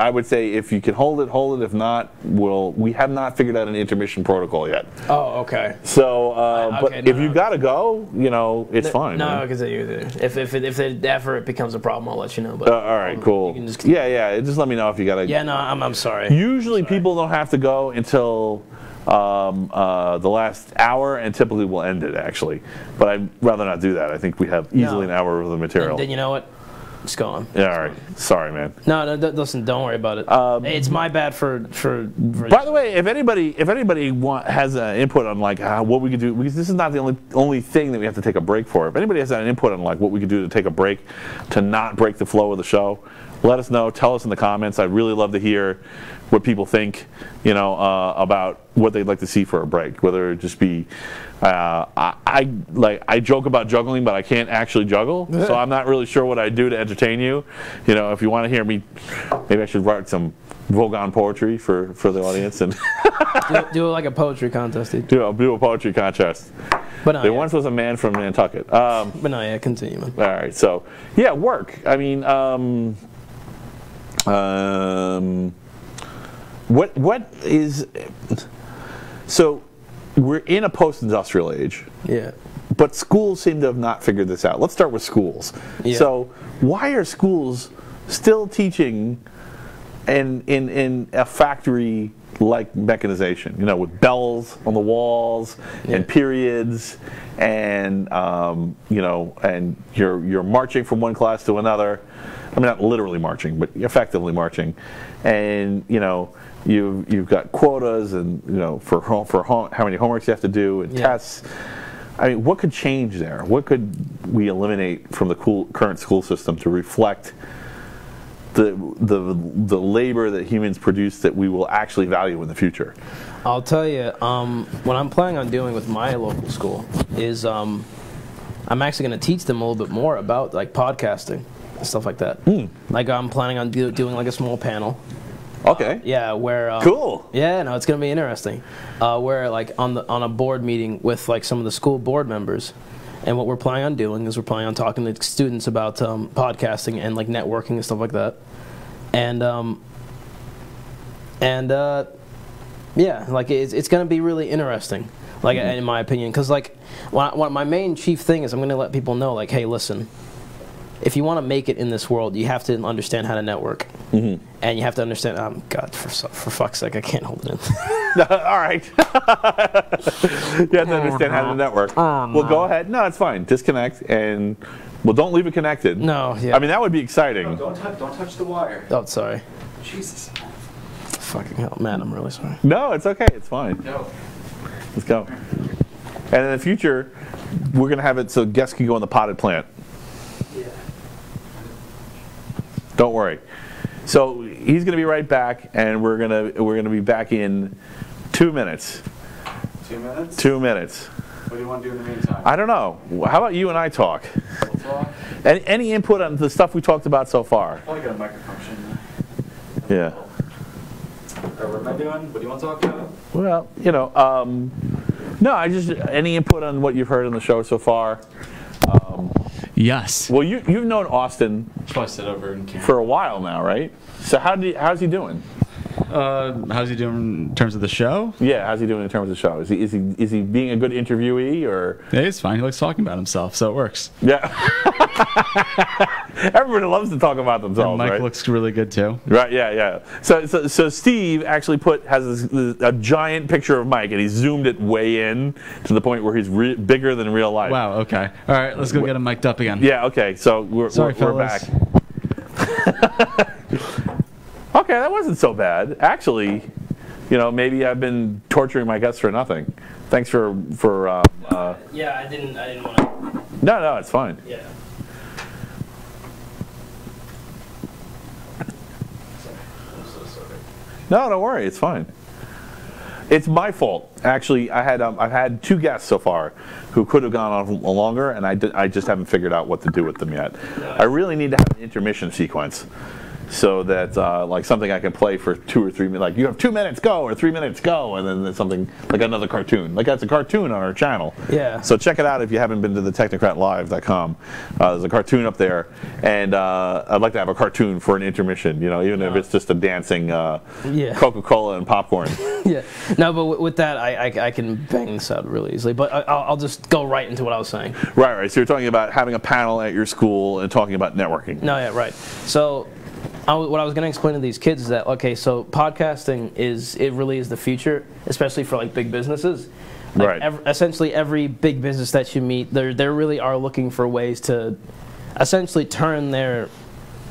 would say if you can hold it, hold it. If not, we have not figured out an intermission protocol yet. Oh, okay. So, but okay, if you gotta go, you know, it's fine. No, man. because if ever it becomes a problem, I'll let you know. But All right, cool. You can just Yeah. Just let me know if you gotta. Yeah, no, I'm sorry. Usually people don't have to go until the last hour, and typically we'll end it actually. But I'd rather not do that. I think we have easily an hour of the material. Then you know what? It's gone. Yeah, all right. Sorry, man. No, listen, don't worry about it. Hey, it's my bad for. By the way, if anybody has an input on like what we could do, because this is not the only thing that we have to take a break for. If anybody has an input on like what we could do to take a break, to not break the flow of the show, let us know. Tell us in the comments. I'd really love to hear what people think, you know, about what they'd like to see for a break. Whether it just be, I joke about juggling, but I can't actually juggle, so I'm not really sure what I do to entertain you. You know, if you want to hear me, maybe I should write some Vogon poetry for the audience and do like a poetry contest, dude. do a poetry contest. But no, There once was a man from Nantucket. But no, yeah, continue, man. All right, so yeah, work. I mean, what is so? We're in a post-industrial age. Yeah. But schools seem to have not figured this out. Let's start with schools. Yeah. So why are schools still teaching in a factory like mechanization? You know, with bells on the walls and periods, and you know, and you're marching from one class to another. I mean, not literally marching, but effectively marching, and you know. You've got quotas, and you know for how many homeworks you have to do, and tests. I mean, what could change there? What could we eliminate from the current school system to reflect the labor that humans produce that we will actually value in the future? I'll tell you, what I'm planning on doing with my local school is I'm actually going to teach them a little bit more about like podcasting and stuff like that. Like I'm planning on doing like a small panel. Okay. Yeah, where Cool. Yeah, no, it's gonna be interesting. Where like on a board meeting with like some of the school board members, and what we're planning on doing is we're planning on talking to students about podcasting and like networking and stuff like that, and yeah, like it's gonna be really interesting. Like in my opinion, because like my main chief thing is I'm gonna let people know like, hey, listen. If you want to make it in this world, you have to understand how to network, and you have to understand. God, for fuck's sake, I can't hold it in. All right. You have to understand how to network. Well, go ahead. No, it's fine. Disconnect and don't leave it connected. No, yeah. I mean, that would be exciting. No, don't touch the wire. Oh, sorry. Jesus. Fucking hell, man! I'm really sorry. No, it's okay. It's fine. No. Let's go. And in the future, we're gonna have it so guests can go in the potted plant. Yeah. Don't worry. So he's gonna be right back, and we're gonna be back in 2 minutes. 2 minutes? 2 minutes. What do you want to do in the meantime? I don't know. How about you and I talk? We'll talk. Any input on the stuff we talked about so far? Probably got a microphone. Yeah. What am I doing? What do you want to talk about? Well, no, any input on what you've heard on the show so far? Yes. Well, you've known Austin Probably sit over and for a while now, right? So how's he doing? How's he doing in terms of the show? Yeah, how's he doing in terms of the show? Is he being a good interviewee or? Yeah, he's fine. He likes talking about himself, so it works. Yeah. Everybody loves to talk about themselves, And Mike right? looks really good too. Right, yeah. So Steve actually has a giant picture of Mike, and he zoomed it way in to the point where he's bigger than real life. Wow. Okay. All right. Let's go get him mic'd up again. Yeah. Okay. So we're back. Okay, that wasn't so bad. Actually, maybe I've been torturing my guests for nothing. Thanks for. Yeah, I didn't want to. No, it's fine. Yeah. I'm so sorry. No, don't worry. It's fine. It's my fault. Actually, I've had 2 guests so far who could have gone on longer, and I just haven't figured out what to do with them yet. I really need to have an intermission sequence. So that like something I can play for 2 or 3 minutes, like you have 2 minutes go or 3 minutes go, and then there's something like another cartoon. Like that's a cartoon on our channel. Yeah. So check it out if you haven't been to the technocratlive.com. There's a cartoon up there, and I'd like to have a cartoon for an intermission. Even if it's just a dancing Coca-Cola and popcorn. Yeah. No, but with that, I can bang this out really easily. But I'll just go right into what I was saying. Right. So you're talking about having a panel at your school and talking about networking. No, yeah, right. So. What I was going to explain to these kids is that, okay, so podcasting really is the future, especially for like big businesses. Like right. Essentially every big business that you meet, they really are looking for ways to essentially turn their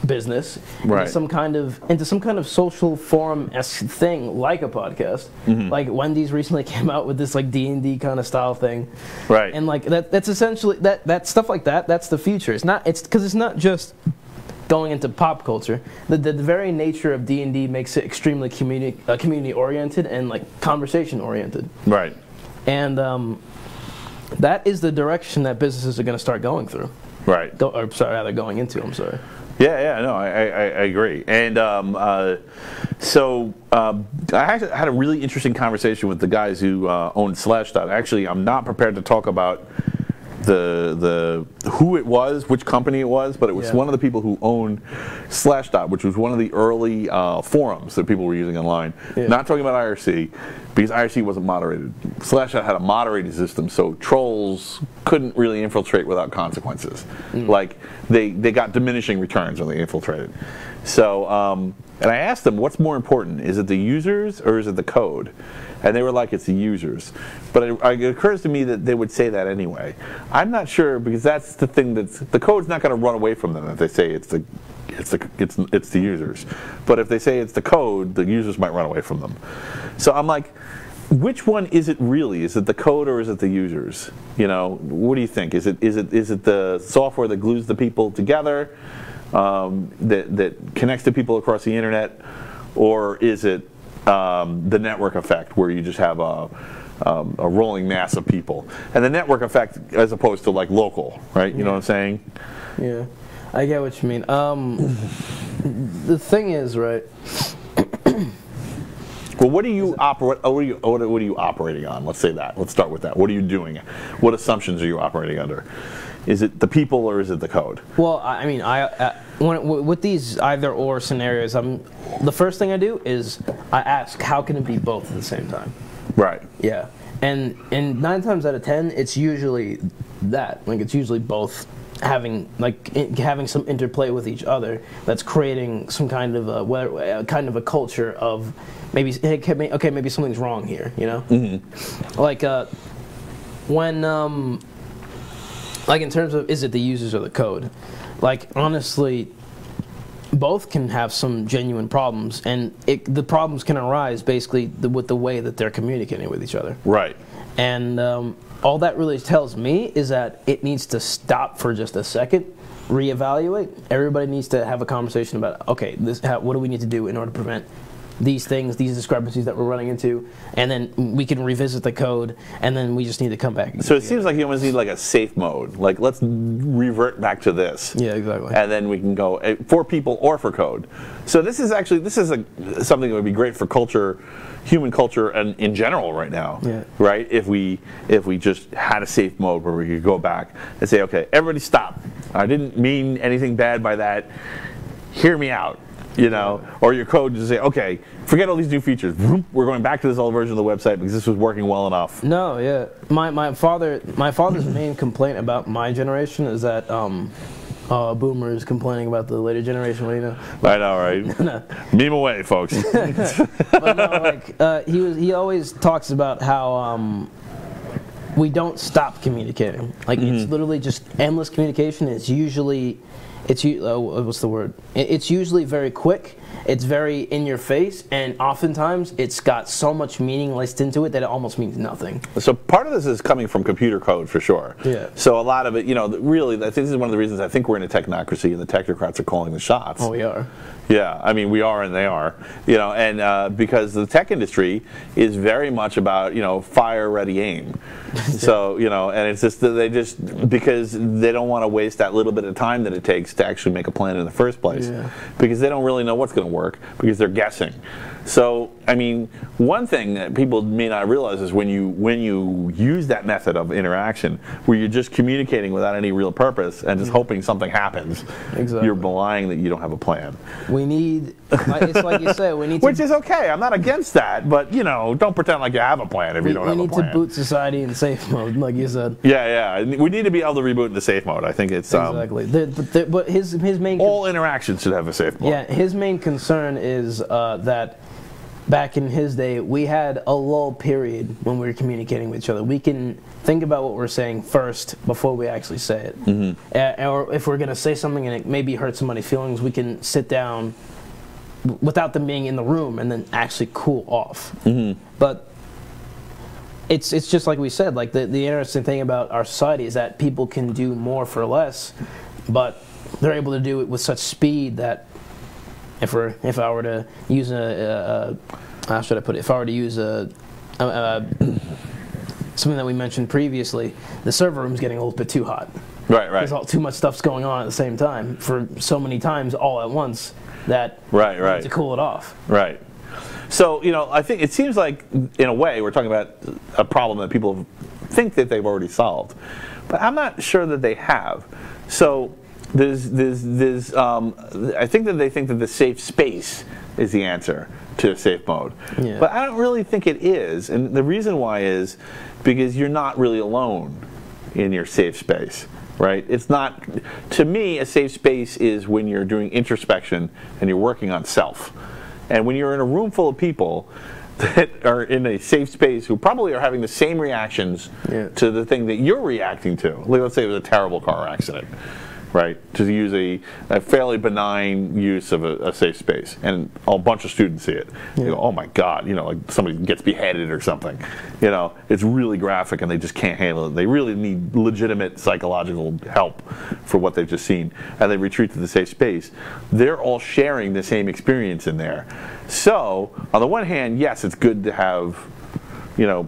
business into some kind of social forum-esque thing, like a podcast. Like Wendy's recently came out with this like D&D kind of style thing. Right. And like that's essentially that stuff like that. That's the future. It's because it's not just going into pop culture. The very nature of D&D makes it extremely community oriented and like conversation oriented. Right. And that is the direction that businesses are going to start going through. Right. Going into. I'm sorry. Yeah, no, I agree. And so I actually had a really interesting conversation with the guys who own Slashdot. Actually, I'm not prepared to talk about the who it was, which company it was, but it was one of the people who owned Slashdot, which was one of the early forums that people were using online. Yeah. Not talking about IRC, because IRC wasn't moderated. Slashdot had a moderated system, so trolls couldn't really infiltrate without consequences. Like they got diminishing returns when they infiltrated. So and I asked them, what's more important? Is it the users or is it the code? And they were like, it's the users. But it occurs to me that they would say that anyway. I'm not sure, because that's the thing the code's not going to run away from them if they say it's the users. But if they say it's the code, the users might run away from them. So I'm like, which one is it really? Is it the code or is it the users? What do you think? Is it the software that glues the people together, that connects to people across the internet, or is it the network effect, where you just have a rolling mass of people, and the network effect as opposed to like local, right? You know what I'm saying? Yeah, I get what you mean. The thing is, right, Well, what do you operate? What are you operating on? Let's say that. Let's start with that. What are you doing? What assumptions are you operating under? Is it the people or is it the code? Well, I mean, with these either-or scenarios, the first thing I do is I ask, how can it be both at the same time? Right. Yeah. And 9 times out of 10, it's usually that. Like, it's usually both having some interplay with each other that's creating some kind of a culture of maybe, hey, maybe something's wrong here, you know? Mm-hmm. Like, when, like in terms of, is it the users or the code? Like, honestly, both can have some genuine problems, and the problems can arise basically with the way that they're communicating with each other. Right. And all that really tells me is that it needs to stop for just a second, reevaluate. Everybody needs to have a conversation about, okay, what do we need to do in order to prevent these things, these discrepancies that we're running into, and then we can revisit the code, and then we just need to come back. So it seems like you almost need like a safe mode. Like, let's revert back to this. Yeah, exactly. And then we can go for people or for code. So this is something that would be great for culture, human culture, and in general right now. Yeah. Right? If we just had a safe mode where we could go back and say, okay, everybody stop. I didn't mean anything bad by that. Hear me out. You know, or your code just say, okay, forget all these new features. We're going back to this old version of the website because this was working well enough. No, yeah. My father's main complaint about my generation is that boomers complaining about the later generation. What do you know? I know, right? No. Meme away, folks. But no, like he always talks about how we don't stop communicating. Like it's literally just endless communication. It's usually. What's the word? It's usually very quick, it's very in your face, and oftentimes it's got so much meaning laced into it that it almost means nothing. So part of this is coming from computer code for sure. Yeah. So a lot of it, really, I think this is one of the reasons I think we're in a technocracy and the technocrats are calling the shots. Oh, we are. Yeah, I mean, we are and they are, and because the tech industry is very much about, fire, ready, aim. So, and it's just that because they don't want to waste that little bit of time that it takes to actually make a plan in the first place. Yeah. Because they don't really know what's going to work because they're guessing. So, I mean, one thing that people may not realize is when you use that method of interaction, where you're just communicating without any real purpose and just hoping something happens, exactly. You're belying that you don't have a plan. We need, it's like you say, we need to... Which is okay, I'm not against that, but, don't pretend like you have a plan if you don't have a plan. We need to boot society in safe mode, like you said. Yeah, we need to be able to reboot into safe mode. I think it's... Exactly. But his main... All interactions should have a safe mode. Yeah, his main concern is that back in his day, we had a lull period when we were communicating with each other. We can think about what we're saying first before we actually say it. Mm-hmm. Or if we're going to say something and it maybe hurt somebody's feelings, we can sit down without them being in the room and then actually cool off. Mm-hmm. But it's just like we said, like the interesting thing about our society is that people can do more for less, but they're able to do it with such speed that if I were to use how should I put it? If I were to use something that we mentioned previously, the server room's getting a little bit too hot. Right. There's too much stuff's going on at the same time for so many times all at once that right. we need to cool it off. Right. So, I think it seems like, in a way, we're talking about a problem that people think that they've already solved. But I'm not sure that they have. So I think that they think that the safe space is the answer to safe mode. Yeah. But I don't really think it is. And the reason why is because you're not really alone in your safe space. Right? It's not, to me, a safe space is when you're doing introspection and you're working on self. And when you're in a room full of people that are in a safe space who probably are having the same reactions to the thing that you're reacting to. Like, let's say it was a terrible car accident, right? To use a fairly benign use of a safe space, and a bunch of students see it. They go, oh my God, like somebody gets beheaded or something. It's really graphic and they just can't handle it. They really need legitimate psychological help for what they've just seen, and they retreat to the safe space. They're all sharing the same experience in there. So, on the one hand, yes, it's good to have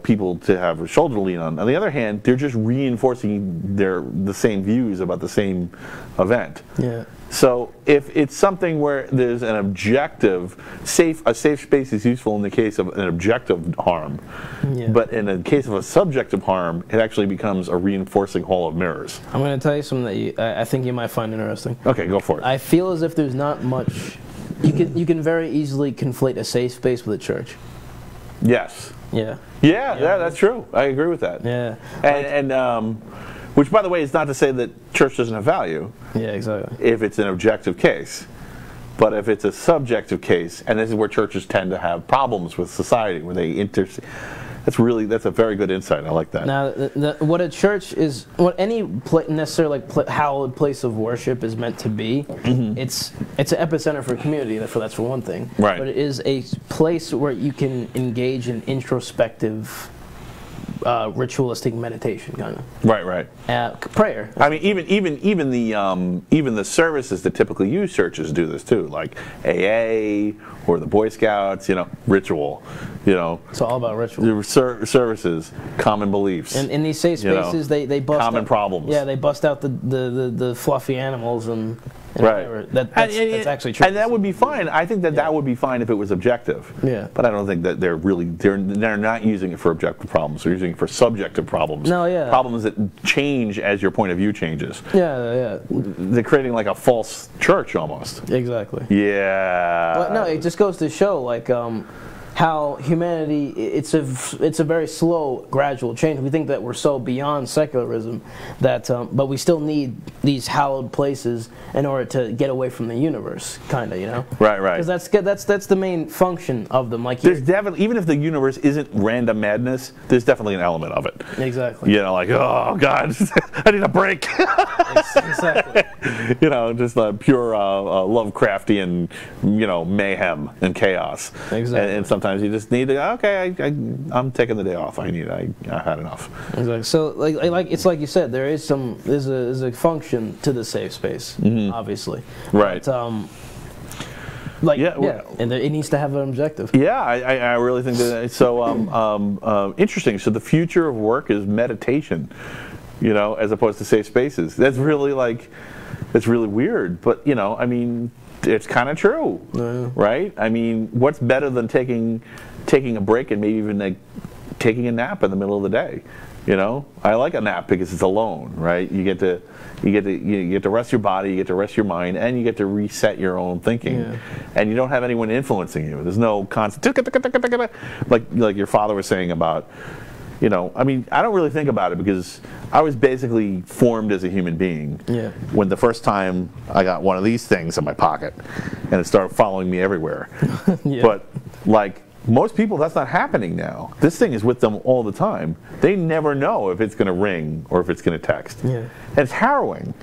people to have a shoulder to lean on. On the other hand, they're just reinforcing the same views about the same event. Yeah. So if it's something where there's an objective, a safe space is useful in the case of an objective harm, but in the case of a subjective harm, it actually becomes a reinforcing hall of mirrors. I'm going to tell you something that I think you might find interesting. Okay, go for it. I feel as if there's not much. You can very easily conflate a safe space with a church. Yes. Yeah. Yeah, that's true. I agree with that. Yeah. And which, by the way, is not to say that church doesn't have value. Yeah, exactly. If it's an objective case. But if it's a subjective case, and this is where churches tend to have problems with society, where they that's a very good insight. I like that. Now, what a church is, what any necessarily hallowed place of worship is meant to be, it's an epicenter for community. That's for one thing. Right. But it is a place where you can engage in introspective, ritualistic meditation, kind of. Right. Prayer. I mean, even the services that typically use churches do this too, like AA or the Boy Scouts. Ritual. It's all about ritual. Services, common beliefs. And in these safe spaces, they bust common out, problems. Yeah, they bust out the fluffy animals and right. whatever. That's actually true. And that would be fine. I think that would be fine if it was objective. Yeah. But I don't think that they're not using it for objective problems. They're using it for subjective problems. No, yeah. Problems that change as your point of view changes. Yeah. They're creating like a false church almost. Exactly. Yeah. But no, it just goes to show like how humanity, it's a very slow, gradual change. We think that we're so beyond secularism that, but we still need these hallowed places in order to get away from the universe, kind of, Right. Because that's the main function of them. Like there's definitely, even if the universe isn't random madness, there's definitely an element of it. Exactly. Like, oh God, I need a break. Exactly. Just pure Lovecraftian, mayhem and chaos. Exactly. And sometimes you just need to. Okay, I'm taking the day off. I had enough. Exactly. So like it's like you said, there's a function to the safe space, obviously. Right. But, and it needs to have an objective. Yeah, I really think that. So interesting. So the future of work is meditation, as opposed to safe spaces. That's really weird. But I mean, it's kind of true, right? I mean, what's better than taking a break and maybe even taking a nap in the middle of the day? I like a nap because it's alone, right? You get to rest your body, you get to rest your mind, and you get to reset your own thinking, and you don't have anyone influencing you. There's no constant like your father was saying about. I mean, I don't really think about it because I was basically formed as a human being when the first time I got one of these things in my pocket and it started following me everywhere. But like most people, that's not happening now. This thing is with them all the time. They never know if it's going to ring or if it's going to text. And it's harrowing.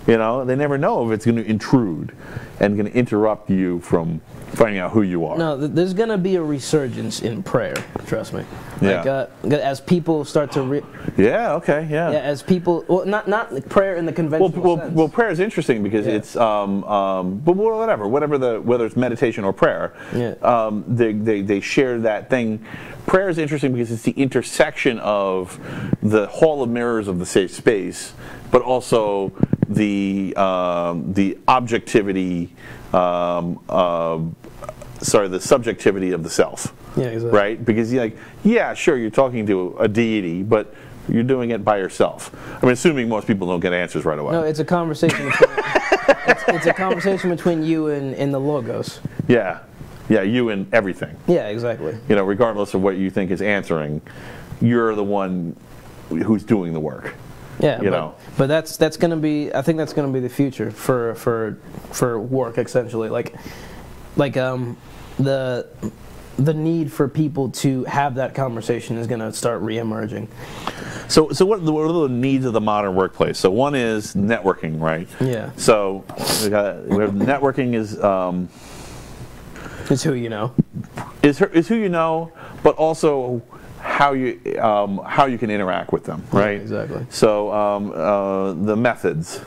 They never know if it's going to intrude and going to interrupt you from finding out who you are. No, there's going to be a resurgence in prayer, trust me. Yeah. As people start to as people, well, not prayer in the conventional sense. Well, prayer is interesting because it's but whether it's meditation or prayer, they share that thing. Prayer is interesting because it's the intersection of the hall of mirrors of the safe space, but also the objectivity, the subjectivity of the self. Yeah, exactly. Right? Because sure, you're talking to a deity, but you're doing it by yourself. I mean, assuming most people don't get answers right away. No, it's a conversation between, it's a conversation between you and the logos. Yeah, you and everything. Yeah, exactly. Regardless of what you think is answering, you're the one who's doing the work. Yeah, but that's going to be. I think that's going to be the future for work essentially. The need for people to have that conversation is going to start reemerging. So what are the needs of the modern workplace? So one is networking, right? Yeah. So we have networking is who you know. Is who you know, but also how you can interact with them, right? Yeah, exactly. So the methods.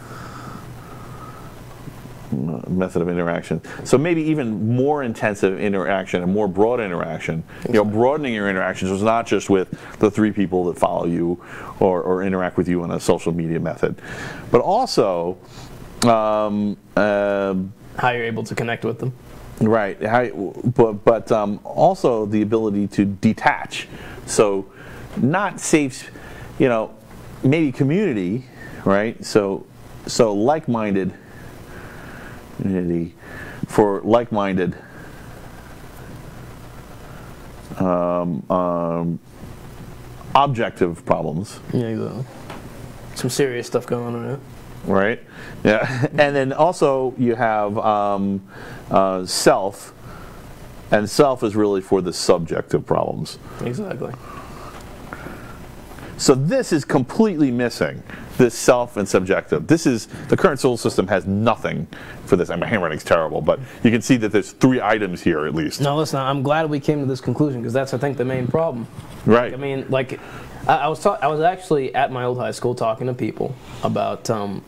Method of interaction. So maybe even more intensive interaction and more broad interaction. Exactly. Broadening your interactions was not just with the 3 people that follow you or interact with you on a social media method, but also How you're able to connect with them. Right. But also the ability to detach. So not safe, maybe community, right? So like-minded community for like-minded objective problems. Yeah, exactly. Some serious stuff going on, right? Right. Yeah. And then also you have self, and self is really for the subjective problems. Exactly. So this is completely missing, this self and subjective. The current solar system has nothing for this. And my handwriting's terrible, but you can see that there's 3 items here at least. No, listen, I'm glad we came to this conclusion because that's, I think, the main problem. Right. I mean, like, I was actually at my old high school talking to people about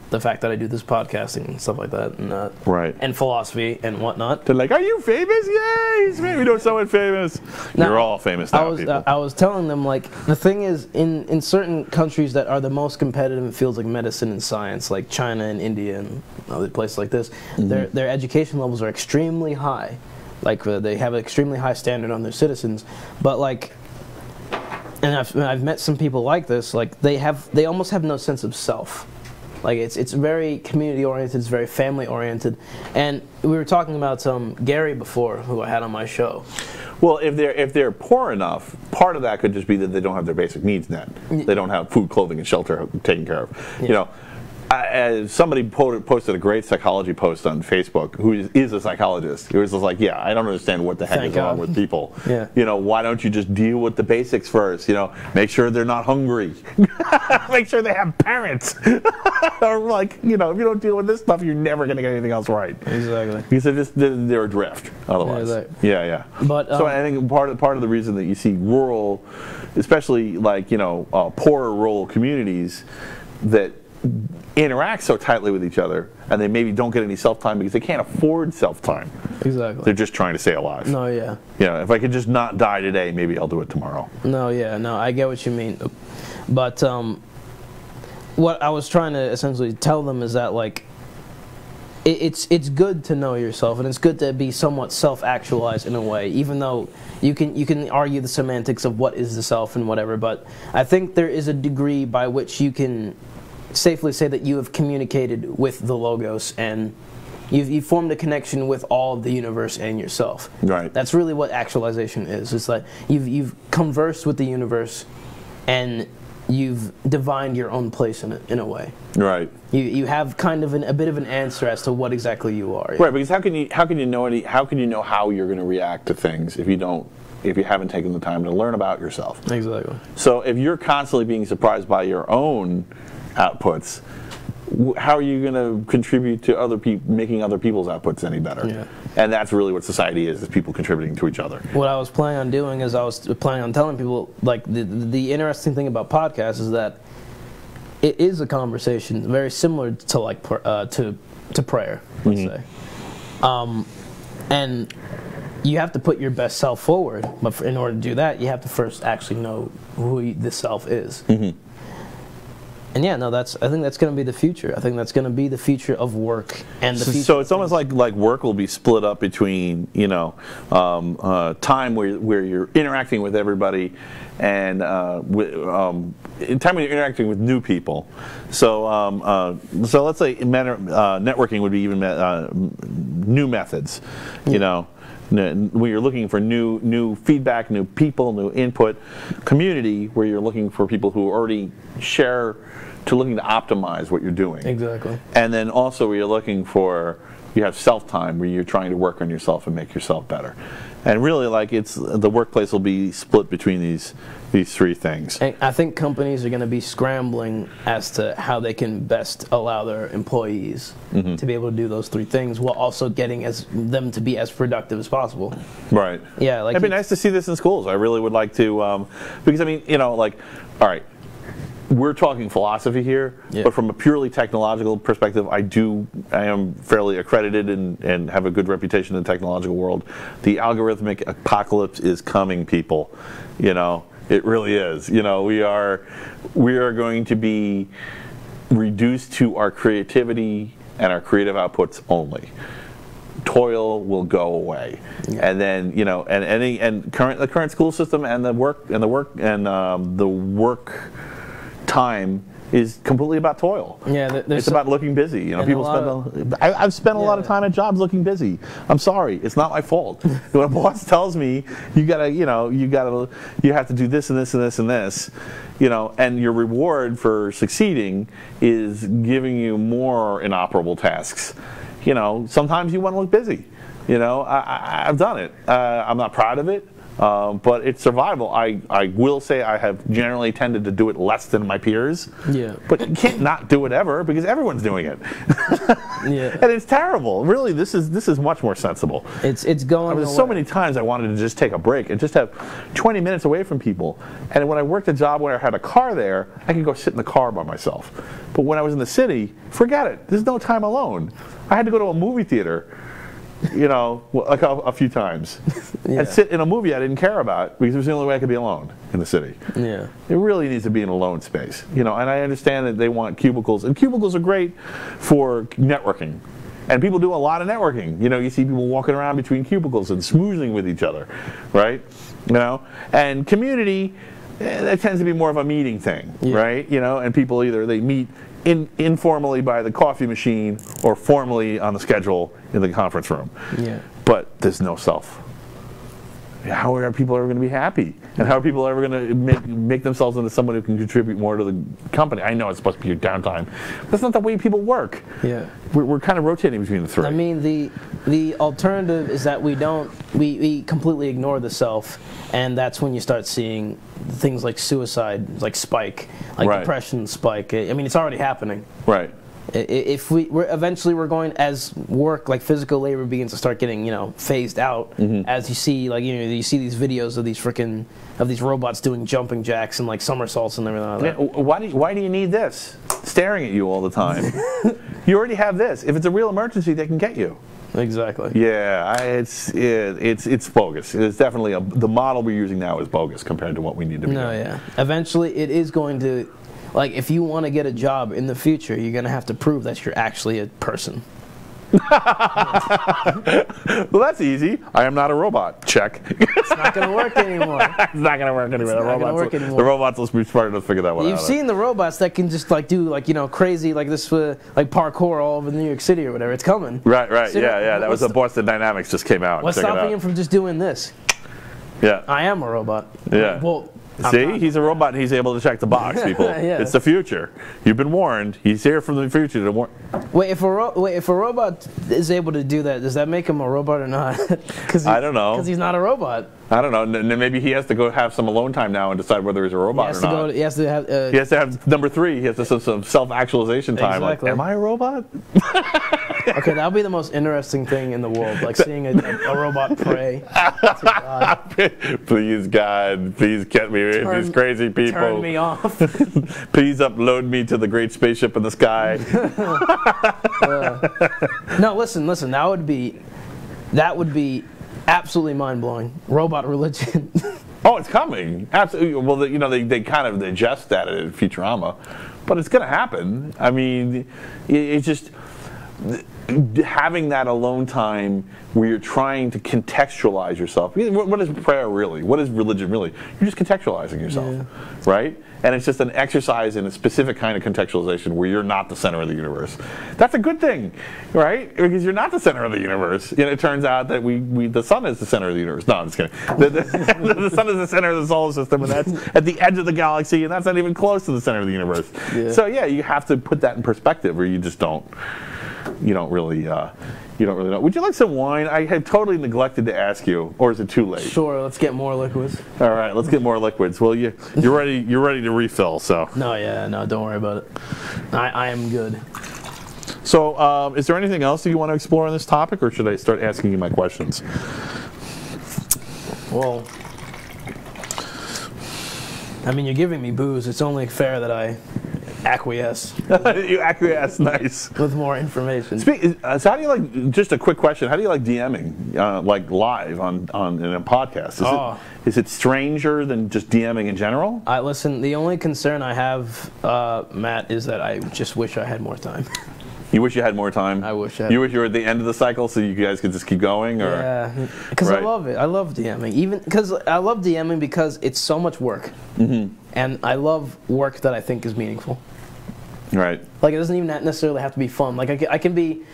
the fact that I do this podcasting and stuff like that, and right, and philosophy and whatnot. They're like, "Are you famous? Yay! He's famous. We know someone famous. Now, you're all famous now." I was telling them, like, the thing is, in certain countries that are the most competitive in fields like medicine and science, like China and India and other places like this, their education levels are extremely high. Like they have an extremely high standard on their citizens, but like. And I've met some people like this. Like they almost have no sense of self. Like it's very community oriented. It's very family oriented. And we were talking about Gary before, who I had on my show. Well, if they're poor enough, part of that could just be that they don't have their basic needs met. They don't have food, clothing, and shelter taken care of. Yeah. Somebody posted a great psychology post on Facebook who is a psychologist. He was just like, I don't understand what the heck is wrong with people. Yeah. Why don't you just deal with the basics first? Make sure they're not hungry. Make sure they have parents. Or like, if you don't deal with this stuff, you're never going to get anything else right. Exactly. Because they're adrift otherwise. Yeah. But so I think part of the reason that you see rural, especially like, poorer rural communities that interact so tightly with each other, and they maybe don't get any self-time because they can't afford self-time. Exactly. They're just trying to stay alive. No, yeah. If I could just not die today, maybe I'll do it tomorrow. No, I get what you mean. But what I was trying to essentially tell them is that, like, it's good to know yourself, and it's good to be somewhat self-actualized in a way, even though you can argue the semantics of what is the self and whatever, but I think there is a degree by which you can safely say that you have communicated with the Logos and you've formed a connection with all of the universe and yourself. Right. That's really what actualization is. It's like you've conversed with the universe and you've divined your own place in it in a way. Right. You have kind of a bit of an answer as to what exactly you are. Right, because how can you know how you're going to react to things if you haven't taken the time to learn about yourself? Exactly. So if you're constantly being surprised by your own outputs, how are you going to contribute to other people, making other people's outputs any better? Yeah. And that's really what society is people contributing to each other. What I was planning on doing is I was planning on telling people, like, the interesting thing about podcasts is that it is a conversation very similar to like to prayer, let's say. And you have to put your best self forward, but in order to do that, you have to first actually know who the self is. And I think that's going to be the future. I think that's going to be the future of work and the future. So it's almost like work will be split up between time where you're interacting with everybody, and time when you're interacting with new people. So let's say networking would be even new methods. Where you're looking for new feedback, new people, new input. Community, where you're looking for people who already share, looking to optimize what you're doing. Exactly. And then also where you're looking for, you have self-time, where you're trying to work on yourself and make yourself better. And really, like, the workplace will be split between these 3 things. And I think companies are going to be scrambling as to how they can best allow their employees to be able to do those 3 things while also getting them to be as productive as possible. Right. Yeah. Like, it'd be nice to see this in schools. I really would like to, because all right. We're talking philosophy here, but from a purely technological perspective, I am fairly accredited and have a good reputation in the technological world. The algorithmic apocalypse is coming, people. It really is. We are going to be reduced to our creativity and our creative outputs only. Toil will go away, and then the current school system and the work time is completely about toil. Yeah, it's about looking busy. People I've spent a lot of time at jobs looking busy. I'm sorry, it's not my fault. When a boss tells me you have to do this and this and this and this, and your reward for succeeding is giving you more inoperable tasks. Sometimes you want to look busy. I've done it. I'm not proud of it. But it's survival. I will say I have generally tended to do it less than my peers. Yeah. But you can't not do it ever because everyone's doing it. Yeah. And it's terrible. Really, this is much more sensible. It's going. There's so many times I wanted to just take a break and just have 20 minutes away from people. And when I worked a job where I had a car there, I could go sit in the car by myself. But when I was in the city, forget it. There's no time alone. I had to go to a movie theater. Like a few times, and sit in a movie I didn't care about because it was the only way I could be alone in the city. Yeah, it really needs to be an alone space, and I understand that they want cubicles, and cubicles are great for networking, and people do a lot of networking. You see people walking around between cubicles and smoozing with each other, right? And community, that tends to be more of a meeting thing, right? And people either they meet informally by the coffee machine or formally on the schedule in the conference room. Yeah. But there's no self. How are people ever going to be happy? And how are people ever going to make themselves into someone who can contribute more to the company? I know it's supposed to be your downtime. But that's not the way people work. Yeah. We're kind of rotating between the three. I mean, the alternative is that we completely ignore the self, and that's when you start seeing things like suicide, like spike, like depression spike. I mean, it's already happening. Right. If we're eventually going, as work, like physical labor, begins to start getting phased out, as you see you see these videos of these robots doing jumping jacks and like somersaults and everything like that. Why do you need this staring at you all the time? You already have this. If it's a real emergency, they can get you. Exactly. Yeah, it's bogus. It's definitely the model we're using now is bogus compared to what we need to be doing. Yeah. Eventually, it is going to. Like, if you want to get a job in the future, you're going to have to prove that you're actually a person. Well, that's easy. I am not a robot. Check. It's not going to work anymore. It's not going to work anymore. The robots will be smart enough to figure that one out. You've seen the robots that can just do crazy like this like parkour all over New York City or whatever. It's coming. Right. Yeah. That was the Boston Dynamics just came out. What's stopping him from just doing this? Yeah. I am a robot. Yeah. Well. See, he's a robot and he's able to check the box, people. Yeah. It's the future. You've been warned. He's here from the future to warn. Wait, if a robot is able to do that, does that make him a robot or not? I don't know. Because he's not a robot. I don't know. Maybe he has to go have some alone time now and decide whether he's a robot or not. He has to have. He has to have number 3. He has to have some self-actualization time. Exactly. Like, am I a robot? Okay, that'll be the most interesting thing in the world, like seeing a robot pray to God. Please, God, please get me rid of these crazy people. Turn me off. Please upload me to the great spaceship in the sky. No, listen. That would be absolutely mind-blowing. Robot religion. Oh, it's coming. Absolutely. Well, they kind of jest at it in Futurama, but it's going to happen. I mean, it's just having that alone time where you're trying to contextualize yourself. What is prayer really? What is religion really? You're just contextualizing yourself, right? And it's just an exercise in a specific kind of contextualization where you're not the center of the universe. That's a good thing, right? Because you're not the center of the universe. It turns out that the sun is the center of the universe. No, I'm just kidding. The sun is the center of the solar system, and that's at the edge of the galaxy, and that's not even close to the center of the universe. Yeah. So yeah, you have to put that in perspective, or you just don't. You don't really know. Would you like some wine? I had totally neglected to ask you, or is it too late? Sure, let's get more liquids. All right, let's get more liquids. Well, you're ready. You're ready to refill. So. No, don't worry about it. I am good. So, is there anything else that you want to explore on this topic, or should I start asking you my questions? Well, I mean, you're giving me booze. It's only fair that I acquiesce. You acquiesce, nice. With more information. So how do you like, just a quick question, how do you like DMing, like live in a podcast? Is it stranger than just DMing in general? Listen, the only concern I have, Matt, is that I just wish I had more time. You wish you had more time? I wish I had. You wish you were at the end of the cycle so you guys could just keep going? Or? Yeah, because Right. I love it. I love DMing. Even because I love DMing because it's so much work. And I love work that I think is meaningful. Right. Like it doesn't even necessarily have to be fun. Like I could be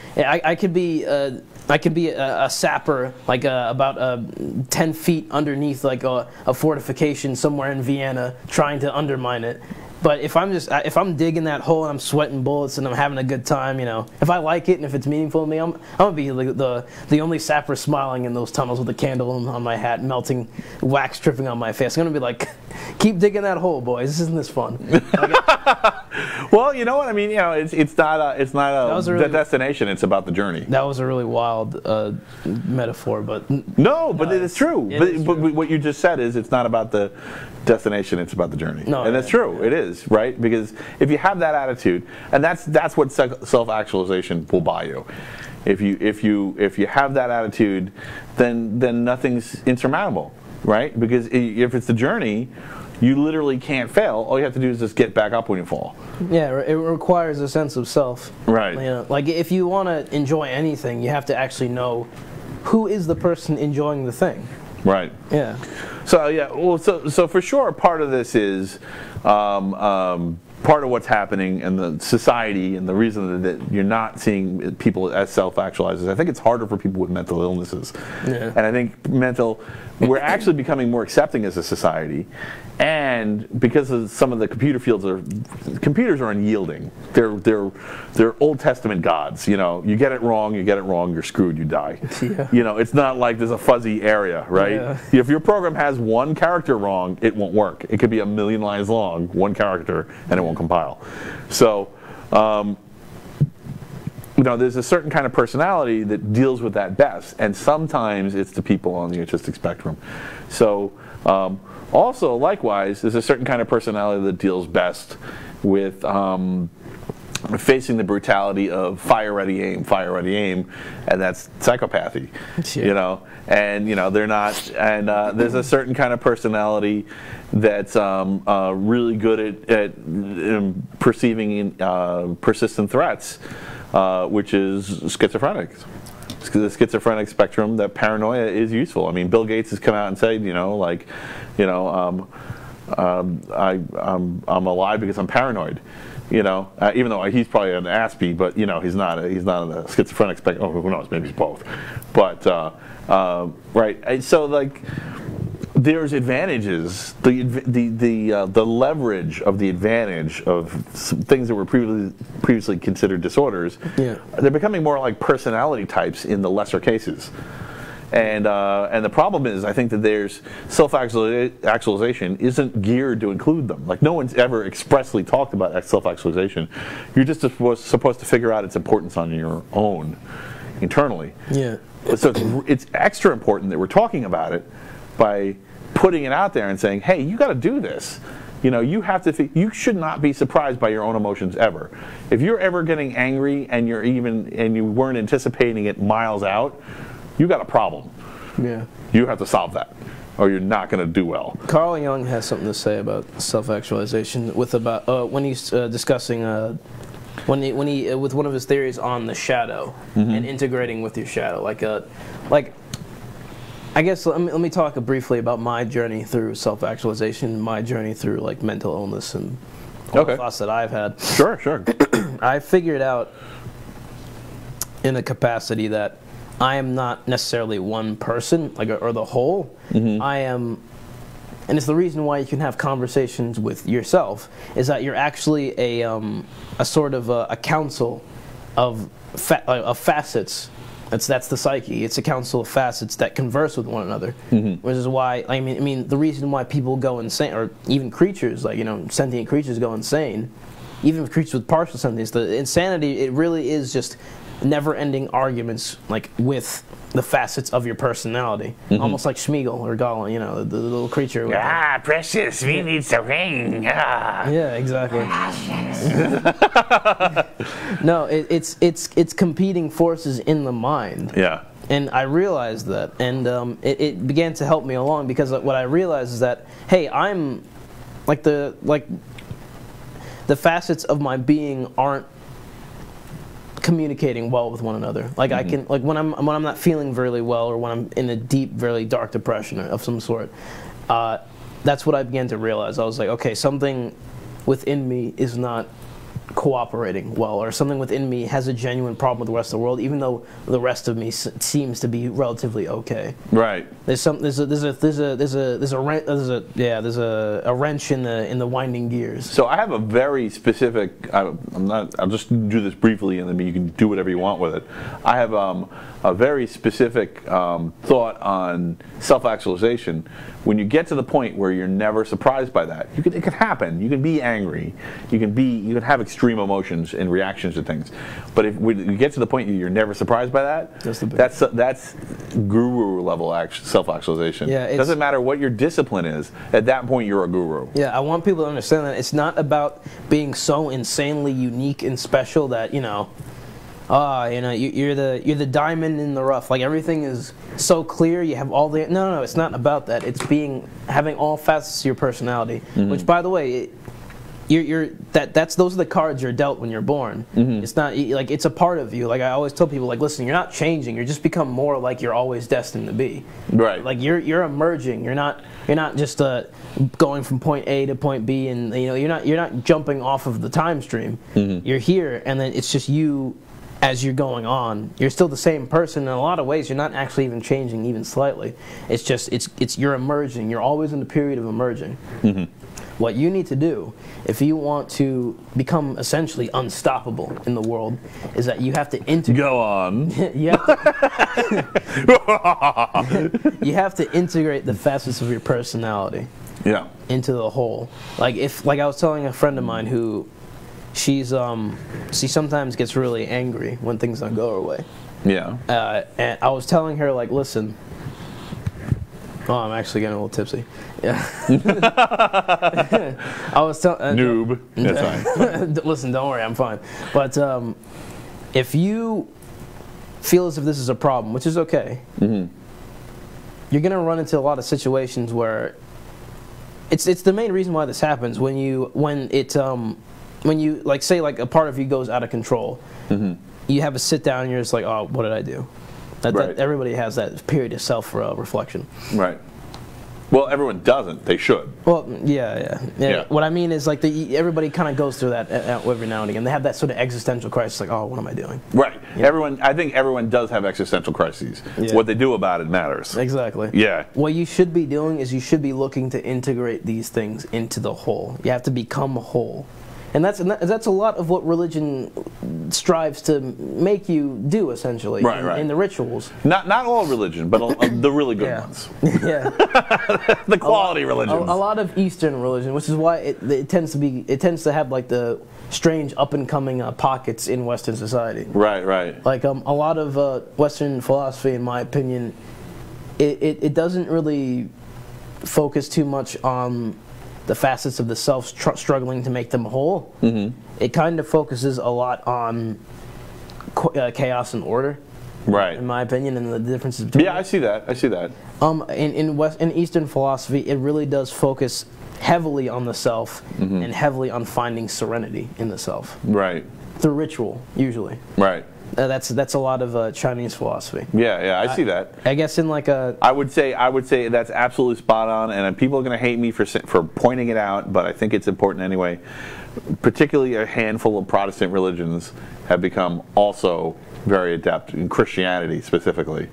a sapper, like about 10 feet underneath like a fortification somewhere in Vienna, trying to undermine it. But if I'm digging that hole and I'm sweating bullets and I'm having a good time, you know, if I like it and if it's meaningful to me, I'm gonna be like the only sapper smiling in those tunnels with a candle on my hat, melting wax dripping on my face. I'm gonna be like, keep digging that hole, boys. Isn't this fun? Well, you know what I mean. You know, it's not the destination. It's about the journey. That was a really wild metaphor, but no, but it is true. But true. what you just said is it's not about the destination. It's about the journe. No, and that's true. It is, right? Because if you have that attitude, and that's what self-actualization will buy you. If you have that attitude, then nothing's insurmountable, right? Because if it's the journey, you literally can't fail. All you have to do is just get back up when you fall. Yeah, it requires a sense of self. Right. You know, like if you want to enjoy anything, you have to actually know who is the person enjoying the thing. Right. Yeah. So yeah, well, so for sure, part of this is part of what's happening in the society, and the reason that you're not seeing people as self-actualized is I think it's harder for people with mental illnesses. Yeah. And I think we're actually becoming more accepting as a society, and because of some of the computers are unyielding. They're Old Testament gods. You know, you get it wrong, you're screwed, you die. Yeah. You know, it's not like there's a fuzzy area, right? Yeah. If your program has one character wrong, it won't work. It could be 1,000,000 lines long, one character, and it won't compile. So, you know, there's a certain kind of personality that deals with that best, and sometimes it's the people on the autistic spectrum. So, also, likewise, there's a certain kind of personality that deals best with facing the brutality of fire, ready, aim, and that's psychopathy. Yeah. You know, and you know they're not. And there's a certain kind of personality that's really good at perceiving persistent threats, which is schizophrenic. The schizophrenic spectrum, that paranoia is useful. I mean, Bill Gates has come out and said, you know, like, you know, I'm alive because I'm paranoid. You know, even though he's probably an Aspie, but you know, he's not a schizophrenic spectrum. Oh, who knows? Maybe he's both. But right. So like, there's advantages. The leverage of the advantage of things that were previously considered disorders. Yeah. They're becoming more like personality types in the lesser cases. And the problem is, I think that there's self-actualization isn't geared to include them. Like no one's ever expressly talked about self-actualization. You're just supposed to figure out its importance on your own, internally. Yeah. So it's extra important that we're talking about it by putting it out there and saying, hey, you got to do this. You know, you have to. You should not be surprised by your own emotions ever. If you're ever getting angry and you weren't anticipating it miles out, you got a problem. Yeah. You have to solve that, or you're not going to do well. Carl Jung has something to say about self-actualization when he's discussing when he with one of his theories on the shadow and integrating with your shadow, like I guess let me talk briefly about my journey through self-actualization, my journey through like mental illness and all the thoughts that I've had. Sure. I figured out in a capacity that I am not necessarily one person, or the whole. I am, and it's the reason why you can have conversations with yourself, is that you're actually a sort of a council of facets. That's the psyche. It's a council of facets that converse with one another. Which is why I mean the reason why people go insane, or even creatures like sentient creatures go insane, even creatures with partial sentience. The insanity, it really is just never-ending arguments like with the facets of your personality, almost like Schmeagol or Gollum, the little creature. Precious, we need some rain. Yeah, exactly. No, it's competing forces in the mind. Yeah. And I realized that, and it began to help me along, because what I realized is that, hey, I'm the facets of my being aren't communicating well with one another. Like I can, like when I'm not feeling really well, or when I'm in a deep, really dark depression of some sort. That's what I began to realize. I was like, okay, something within me is not cooperating well, or something within me has a genuine problem with the rest of the world, even though the rest of me seems to be relatively okay. Right. There's a wrench in the winding gears. So I have a very specific. I'll just do this briefly, and then you can do whatever you want with it. I have a very specific thought on self-actualization. When you get to the point where you're never surprised by that, it can happen. You can be angry. You can have extreme emotions and reactions to things. But when you get to the point where you're never surprised by that, that's guru level self-actualization. Yeah, it doesn't matter what your discipline is. At that point, you're a guru. Yeah, I want people to understand that it's not about being so insanely unique and special that you're the diamond in the rough. Like everything is so clear. You have all the no. It's not about that. It's having all facets of your personality. Which, by the way, those are the cards you're dealt when you're born. It's not like it's a part of you. Like I always tell people, like, listen, you're not changing. You're just become more like you're always destined to be. Right. Like you're emerging. You're not just going from point A to point B, and you're not jumping off of the time stream. You're here, and then it's just you. As you're going on, you're still the same person. In a lot of ways, you're not actually even changing even slightly. It's just you're emerging. You're always in the period of emerging. What you need to do, if you want to become essentially unstoppable in the world, is that you have to integrate. Go on. You have to integrate the facets of your personality. Yeah. Into the whole. Like I was telling a friend of mine who. She sometimes gets really angry when things don't go her way. Yeah. And I was telling her, like, listen. Oh, I'm actually getting a little tipsy. Yeah. I was telling. Noob. That's fine. Listen, don't worry, I'm fine. But if you feel as if this is a problem, which is okay, you're gonna run into a lot of situations where it's the main reason why this happens when you like say like a part of you goes out of control, you have a sit down and you're just like, oh, what did I do? That everybody has that period of self reflection. Right. Well, everyone doesn't. They should. Well, yeah. What I mean is like everybody kind of goes through that every now and again. They have that sort of existential crisis, like, oh, what am I doing? Right. Yeah. I think everyone does have existential crises. Yeah. What they do about it matters. Exactly. Yeah. What you should be doing is you should be looking to integrate these things into the whole. You have to become whole. And that's a lot of what religion strives to make you do, essentially, in the rituals. Not all religion, but the really good ones. Yeah. The quality religions. A lot of Eastern religion, which is why it tends to have like the strange up and coming pockets in Western society. Right. Like a lot of Western philosophy, in my opinion, it doesn't really focus too much on the facets of the self struggling to make them whole. It kind of focuses a lot on chaos and order. Right. In my opinion, and the differences between. Yeah, I see that. In Eastern philosophy, it really does focus heavily on the self and heavily on finding serenity in the self. Right. Through ritual, usually. Right. That's a lot of Chinese philosophy. Yeah, I see that. I guess in like a. I would say that's absolutely spot on, and people are going to hate me for pointing it out, but I think it's important anyway. Particularly a handful of Protestant religions have become also very adept in Christianity specifically.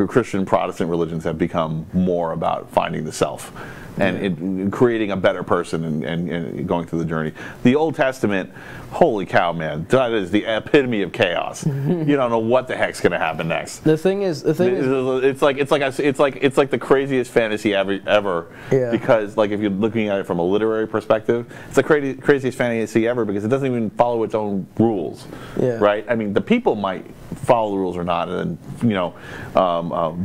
Christian Protestant religions have become more about finding the self and creating a better person and going through the journey. The Old Testament, holy cow, man, that is the epitome of chaos. You don't know what the heck's going to happen next. The thing is, it's like the craziest fantasy ever. Yeah. Because like if you're looking at it from a literary perspective, it's the craziest fantasy ever because it doesn't even follow its own rules. Yeah. Right? I mean, the people might follow the rules or not, and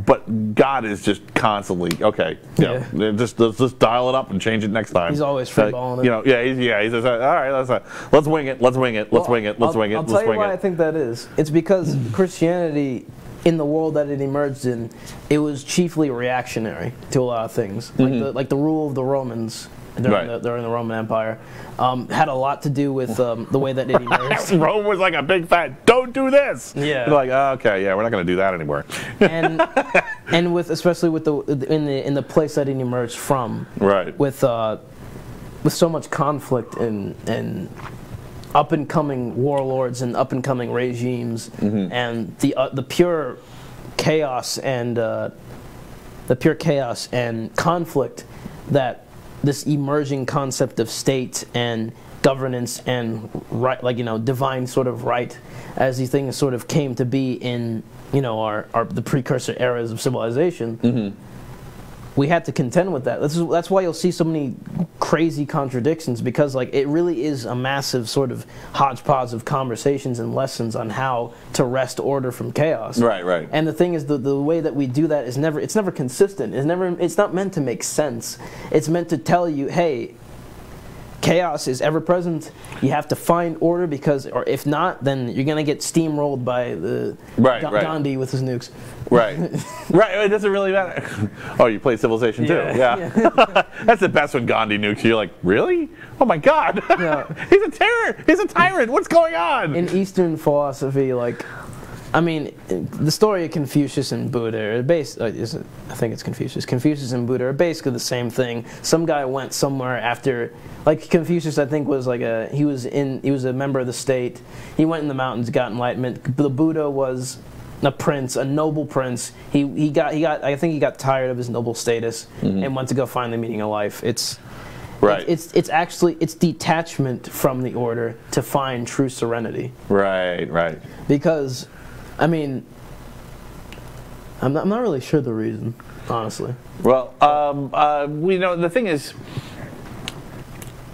but God is just constantly just dial it up and change it next time. He's always freeballing it. He's just all right. Let's wing it. I'll tell you why I think that is. It's because Christianity, in the world that it emerged in, it was chiefly reactionary to a lot of things, like the rule of the Romans. during the Roman Empire, had a lot to do with the way that it emerged. Rome was like a big fat, don't do this. Yeah. They're like, oh, okay, yeah, we're not going to do that anymore. and with especially with in the place that it emerged from. Right. With so much conflict and up and coming warlords and up and coming regimes, and the pure chaos and conflict that this emerging concept of state and governance and right, like, divine sort of right, as these things sort of came to be in the precursor eras of civilization. We had to contend with that. That's why you'll see so many crazy contradictions, because like it really is a massive sort of hodgepodge of conversations and lessons on how to wrest order from chaos. Right. And the thing is, the way that we do that is never consistent. It's not meant to make sense. It's meant to tell you, hey, chaos is ever present. You have to find order, or if not, then you're gonna get steamrolled by the Gandhi with his nukes. Right. It doesn't really matter. Oh, you played Civilization too? Yeah. That's the best when Gandhi nukes you. You're like, really? Oh my God. Yeah. He's a terror. He's a tyrant. What's going on? In Eastern philosophy, the story of Confucius and Buddha are I think it's Confucius. Confucius and Buddha are basically the same thing. Some guy went somewhere after, like Confucius, I think was he was a member of the state. He went in the mountains, got enlightenment. The Buddha was a prince, a noble prince. I think he got tired of his noble status and went to go find the meaning of life. It's detachment from the order to find true serenity. Right. Because, I'm not really sure the reason, honestly. Well, the thing is,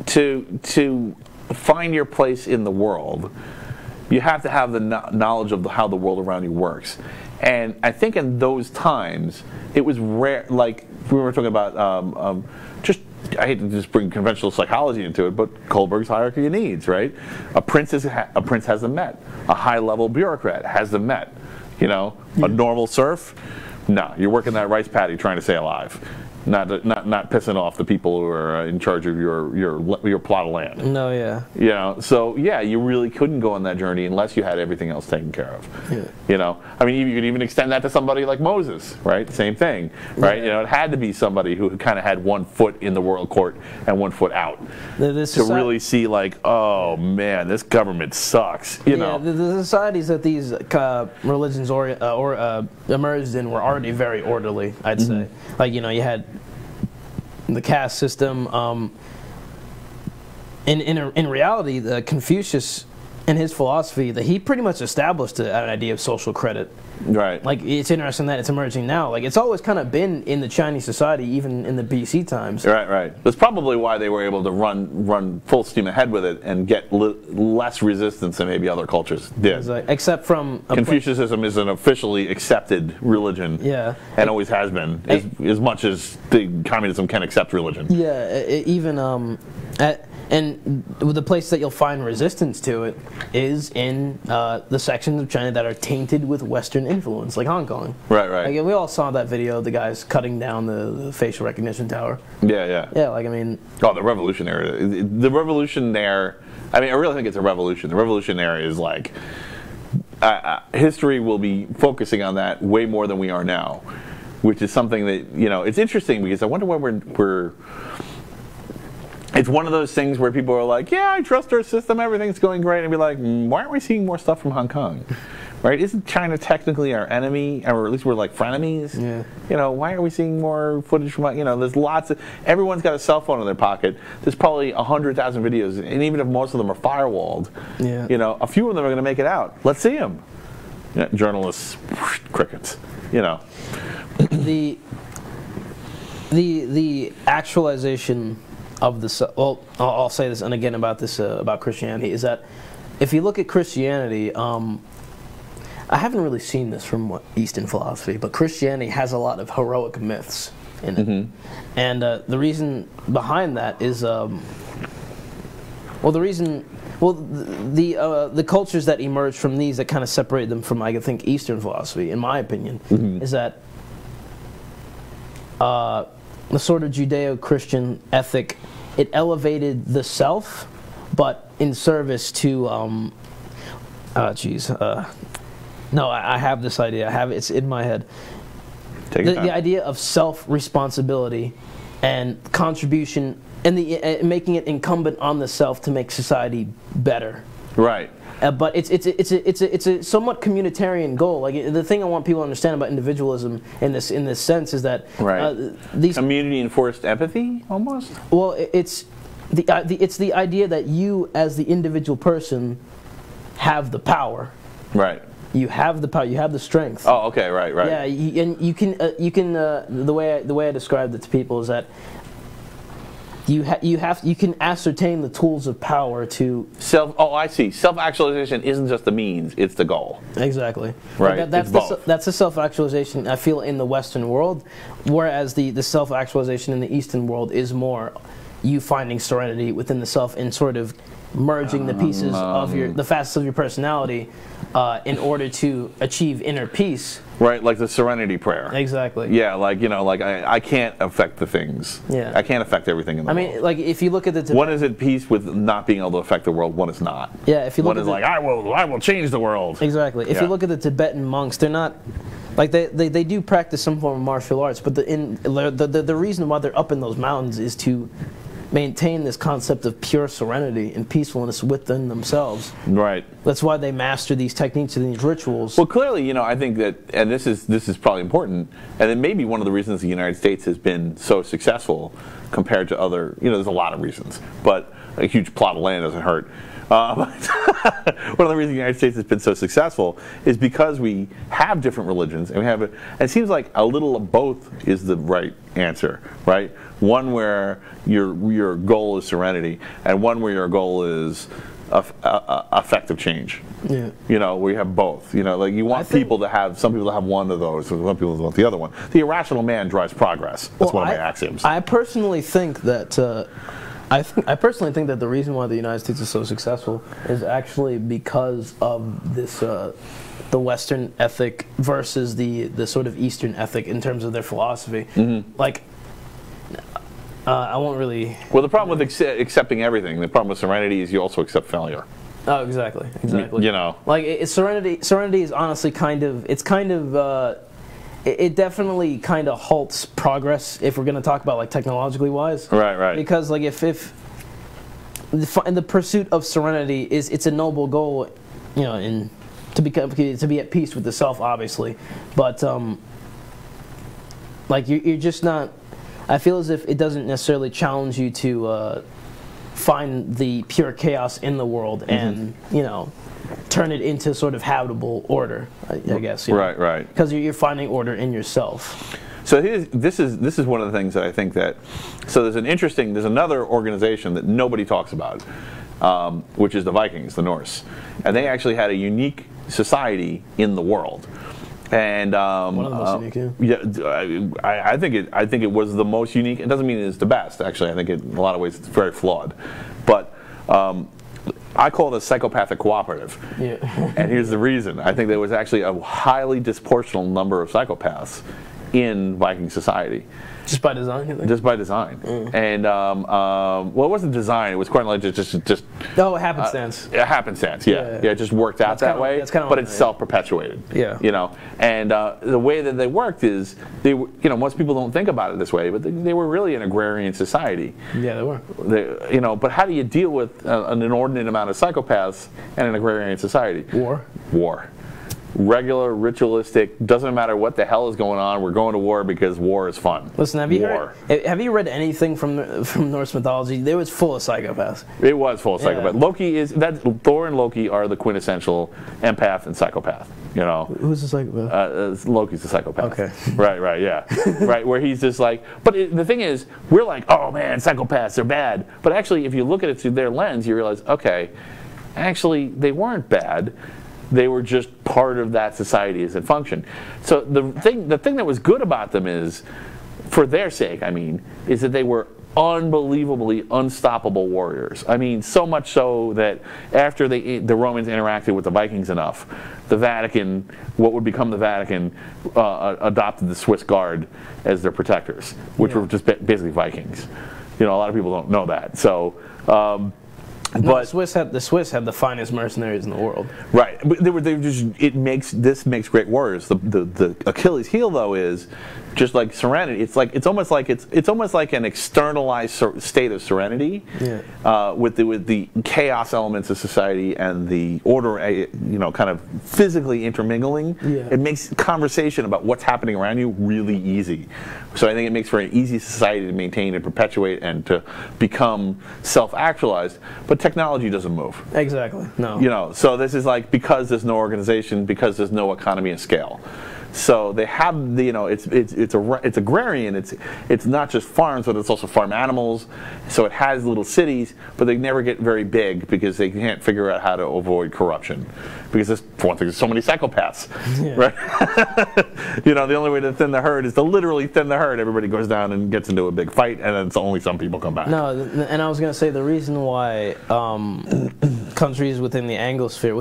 to find your place in the world, you have to have the knowledge of how the world around you works. And I think in those times, it was rare, like we were talking about, I hate to just bring conventional psychology into it, but Kohlberg's hierarchy of needs, right? A prince has them met. A high-level bureaucrat has them met. A normal serf, no, you're working that rice paddy trying to stay alive. Not pissing off the people who are in charge of your plot of land. No, yeah. So yeah, you really couldn't go on that journey unless you had everything else taken care of. Yeah. You could even extend that to somebody like Moses, right? Same thing, right? Yeah. It had to be somebody who kind of had one foot in the world court and one foot out to really see, like, oh man, this government sucks. The societies that these religions emerged in were already very orderly, I'd say. Like, you had the caste system. In reality, the Confucius and his philosophy, that he pretty much established an idea of social credit. Right. Like, it's interesting that it's emerging now. Like, it's always kind of been in the Chinese society, even in the BC times. Right. That's probably why they were able to run full steam ahead with it and get less resistance than maybe other cultures did. Except from Confucianism is an officially accepted religion. Yeah. And always has been, as much as the communism can accept religion. Yeah. And the place that you'll find resistance to it is in the sections of China that are tainted with Western influence, like Hong Kong. Right. Like, we all saw that video of the guys cutting down the facial recognition tower. Yeah. Yeah, the revolution era. The revolution there, I really think it's a revolution. The revolution there is like, history will be focusing on that way more than we are now, which is something that, it's interesting because I wonder when we're it's one of those things where people are like, yeah, I trust our system, everything's going great, and be like, why aren't we seeing more stuff from Hong Kong? Right? Isn't China technically our enemy, or at least we're like frenemies? Yeah. Why are we seeing more footage from, there's lots of, everyone's got a cell phone in their pocket. There's probably 100,000 videos, and even if most of them are firewalled, a few of them are going to make it out. Let's see them. Journalists, crickets, The actualization of the, I'll say this, and again about this, about Christianity, is that if you look at Christianity, I haven't really seen this from Eastern philosophy, but Christianity has a lot of heroic myths in it. And the reason behind that is, the cultures that emerge from these that kind of separate them from, I think, Eastern philosophy, in my opinion, is that the sort of Judeo-Christian ethic it elevated the self, but in service to no, I have this idea. It's in my head. The idea of self-responsibility and contribution, and making it incumbent on the self to make society better. Right. But it's a somewhat communitarian goal. Like the thing I want people to understand about individualism in this sense is that these community enforced empathy almost. Well, it's the idea that you as the individual person have the power. Right. You have the power. You have the strength. Oh, okay, right. Yeah, and you can the way I described it to people is that you can ascertain the tools of power to self. Oh, I see. Self-actualization isn't just the means; it's the goal. Exactly. Right. Like that's the self-actualization I feel in the Western world, whereas the self-actualization in the Eastern world is more you finding serenity within the self and sort of merging the pieces of the facets of your personality in order to achieve inner peace. Right, like the serenity prayer. Exactly. Yeah, like I can't affect the things. Yeah. I can't affect everything in the world. I mean, like if you look at the one is at peace with not being able to affect the world. One is not. Yeah, if you look one is like I will change the world. Exactly. If you look at the Tibetan monks, they're not. Like they do practice some form of martial arts, but the reason why they're up in those mountains is to maintain this concept of pure serenity and peacefulness within themselves. Right. That's why they master these techniques and these rituals. Well, clearly, I think that, and this is probably important, and it may be one of the reasons the United States has been so successful compared to other. There's a lot of reasons, but a huge plot of land doesn't hurt. One of the reasons the United States has been so successful is because we have different religions, and and it seems like a little of both is the right answer, right? One where your goal is serenity, and one where your goal is effective change. Yeah. Where you have both. Like you want some people to have one of those, and some people want the other one. The irrational man drives progress. That's one of my axioms. I personally think that. I personally think that the reason why the United States is so successful is actually because of this, the Western ethic versus the sort of Eastern ethic in terms of their philosophy. Mm-hmm. Like, I won't really. Well, the problem with accepting everything, the problem with serenity is you also accept failure. Oh, exactly. Like serenity is honestly it definitely kind of halts progress if we're going to talk about like technologically wise. Right. Because like if in the pursuit of serenity it's a noble goal, to be at peace with the self, obviously, but like you're just not. I feel as if it doesn't necessarily challenge you to find the pure chaos in the world and turn it into sort of habitable order, I guess. Right. Because you're finding order in yourself. So this is one of the things that I think that. So there's another organization that nobody talks about, which is the Vikings, the Norse, and they actually had a unique society in the world. And one of the most unique, I think it was the most unique. It doesn't mean it's the best. Actually, I think in a lot of ways it's very flawed, but. I call it a psychopathic cooperative. Yeah. And here's the reason. I think there was actually a highly disproportional number of psychopaths in Viking society. Just by design, you think? Just by design. And, well, it wasn't design. It was quite like just no, happenstance. Happenstance, yeah. Yeah, it just worked out that way, but it's self-perpetuated. Yeah. And the way that they worked is, they were, most people don't think about it this way, but they were really an agrarian society. Yeah, they were. But how do you deal with an inordinate amount of psychopaths in an agrarian society? War. Regular, ritualistic, doesn't matter what the hell is going on, we're going to war because war is fun. Listen, have you read anything from Norse mythology? It was full of psychopaths. It was full of psychopaths. Thor and Loki are the quintessential empath and psychopath. Who's the psychopath? Loki's the psychopath. Okay. Right, yeah. Right, where he's just like, but the thing is, we're like, oh man, psychopaths, they're bad. But actually, if you look at it through their lens, you realize, okay, actually, they weren't bad. They were just part of that society as it functioned. So the thing that was good about them is, for their sake, is that they were unbelievably unstoppable warriors. So much so that after the Romans interacted with the Vikings enough, the Vatican, what would become the Vatican, adopted the Swiss Guard as their protectors, which were just basically Vikings. a lot of people don't know that. So. No, But the Swiss had the finest mercenaries in the world. right, but this makes great warriors. The Achilles heel though is just like serenity. It's almost like an externalized state of serenity, with the chaos elements of society and the order, kind of physically intermingling. Yeah. It makes conversation about what's happening around you really easy. So I think it makes for an easy society to maintain and perpetuate and to become self-actualized. But technology doesn't move. Exactly. No. So this is like, because there's no organization, because there's no economy of scale. So they have it's agrarian. It's not just farms, but it's also farm animals. So it has little cities, but they never get very big because they can't figure out how to avoid corruption. Because for one thing, there's so many psychopaths, right? The only way to thin the herd is to literally thin the herd. Everybody goes down and gets into a big fight, and then only some people come back. No, and I was going to say the reason why countries within the Anglosphere,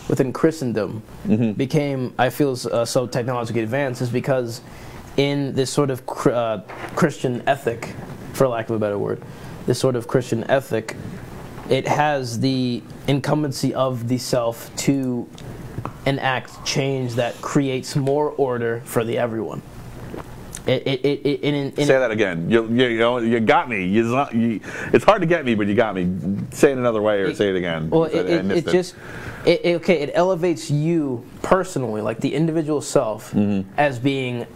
within Christendom, became, I feel, so technologically advanced is because in this sort of Christian ethic, for lack of a better word, this sort of Christian ethic, it has the incumbency of the self to enact change that creates more order for the everyone. Say that again. You got me. It's hard to get me, but you got me. Say it another way, or say it again. Well, it elevates you personally, like the individual self, as being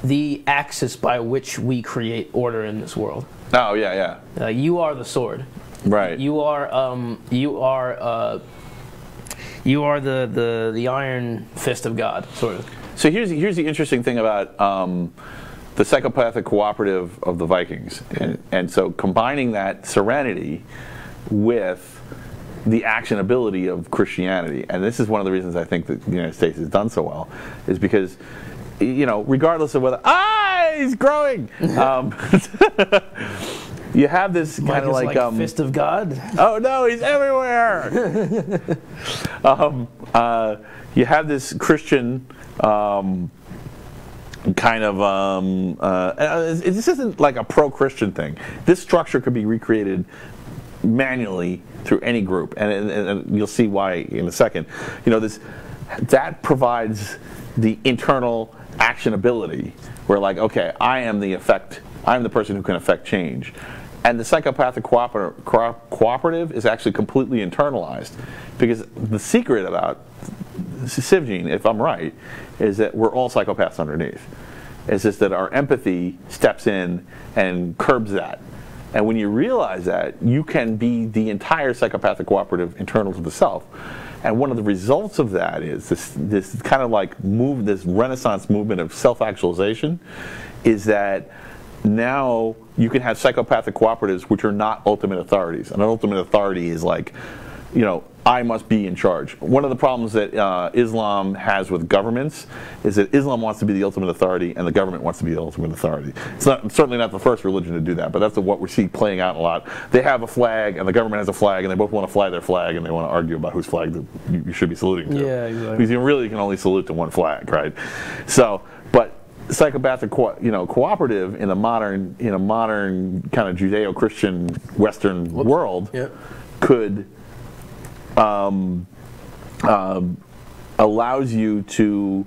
the axis by which we create order in this world. Oh yeah. You are the sword. Right. You are the iron fist of God, sort of. So here's the interesting thing about the psychopathic cooperative of the Vikings, and so combining that serenity with the actionability of Christianity, and this is one of the reasons I think that the United States has done so well, is because, regardless of whether he's growing, you have this kind of like fist of God. Oh no, he's everywhere. You have this Christian this isn't like a pro-Christian thing. This structure could be recreated manually through any group, and you'll see why in a second. That provides the internal actionability, where like, okay, I'm the person who can affect change. And the psychopathic cooperative is actually completely internalized, because the secret about Sivgene, if I'm right, is that we're all psychopaths underneath. It's just that our empathy steps in and curbs that. And when you realize that, you can be the entire psychopathic cooperative internal to the self. And one of the results of that is this kind of like this Renaissance movement of self-actualization, is that now you can have psychopathic cooperatives which are not ultimate authorities. And an ultimate authority is like, I must be in charge. One of the problems that Islam has with governments is that Islam wants to be the ultimate authority and the government wants to be the ultimate authority. It's certainly not the first religion to do that, but that's what we see playing out a lot. They have a flag and the government has a flag, and they both want to fly their flag, and they want to argue about whose flag you should be saluting to. Yeah, exactly. Because you can only salute to one flag, right? So, but psychopathic cooperative in a modern kind of Judeo-Christian Western world could allows you to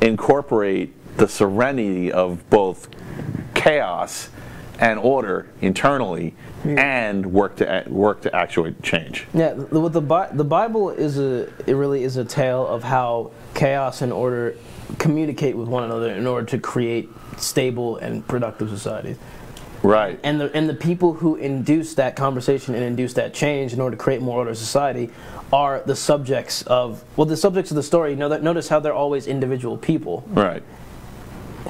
incorporate the serenity of both chaos and order internally, and work to actuate change. Yeah, the Bible really is a tale of how chaos and order communicate with one another in order to create stable and productive societies. Right. And the people who induce that conversation and induce that change in order to create more order in society are the subjects of the story. Notice how they're always individual people. Right.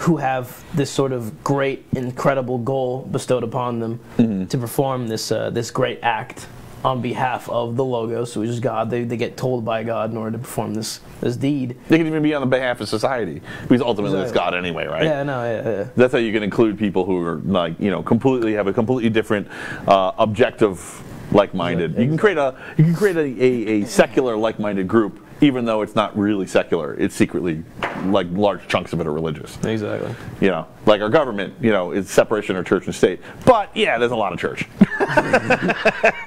Who have this sort of great, incredible goal bestowed upon them to perform this great act on behalf of the Logos, which is God. They get told by God in order to perform this deed. They can even be on the behalf of society, because ultimately it's God anyway, right? Yeah, no, yeah. That's how you can include people who are like, have a completely different objective, like-minded. Exactly. You can create a secular like-minded group even though it's not really secular. It's secretly, like, large chunks of it are religious. Exactly. You know, like our government, you know, is separation of church and state. But yeah, there's a lot of church.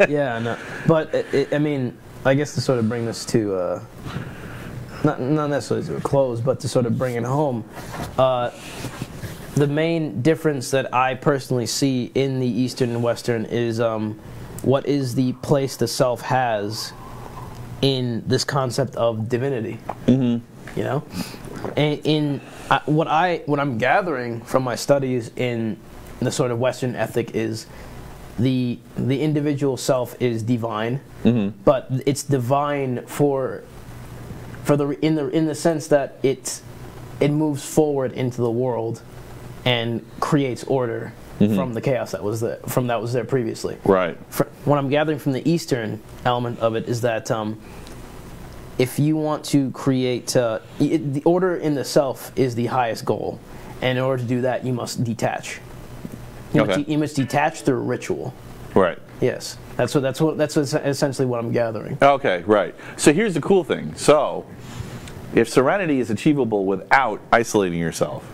Yeah, no, but I mean, I guess to sort of bring this to not necessarily to a close, but to sort of bring it home. The main difference that I personally see in the Eastern and Western is what is the place the self has in this concept of divinity. You know, and what I'm gathering from my studies in the sort of Western ethic is the individual self is divine, but it's divine in the sense that it moves forward into the world and creates order from the chaos that was there previously. Right. What I'm gathering from the Eastern element of it is that if you want to create the order in the self is the highest goal, and in order to do that, you must detach. You must detach through ritual. Right. Yes, that's essentially what I'm gathering. Okay, right. So here's the cool thing. So, if serenity is achievable without isolating yourself,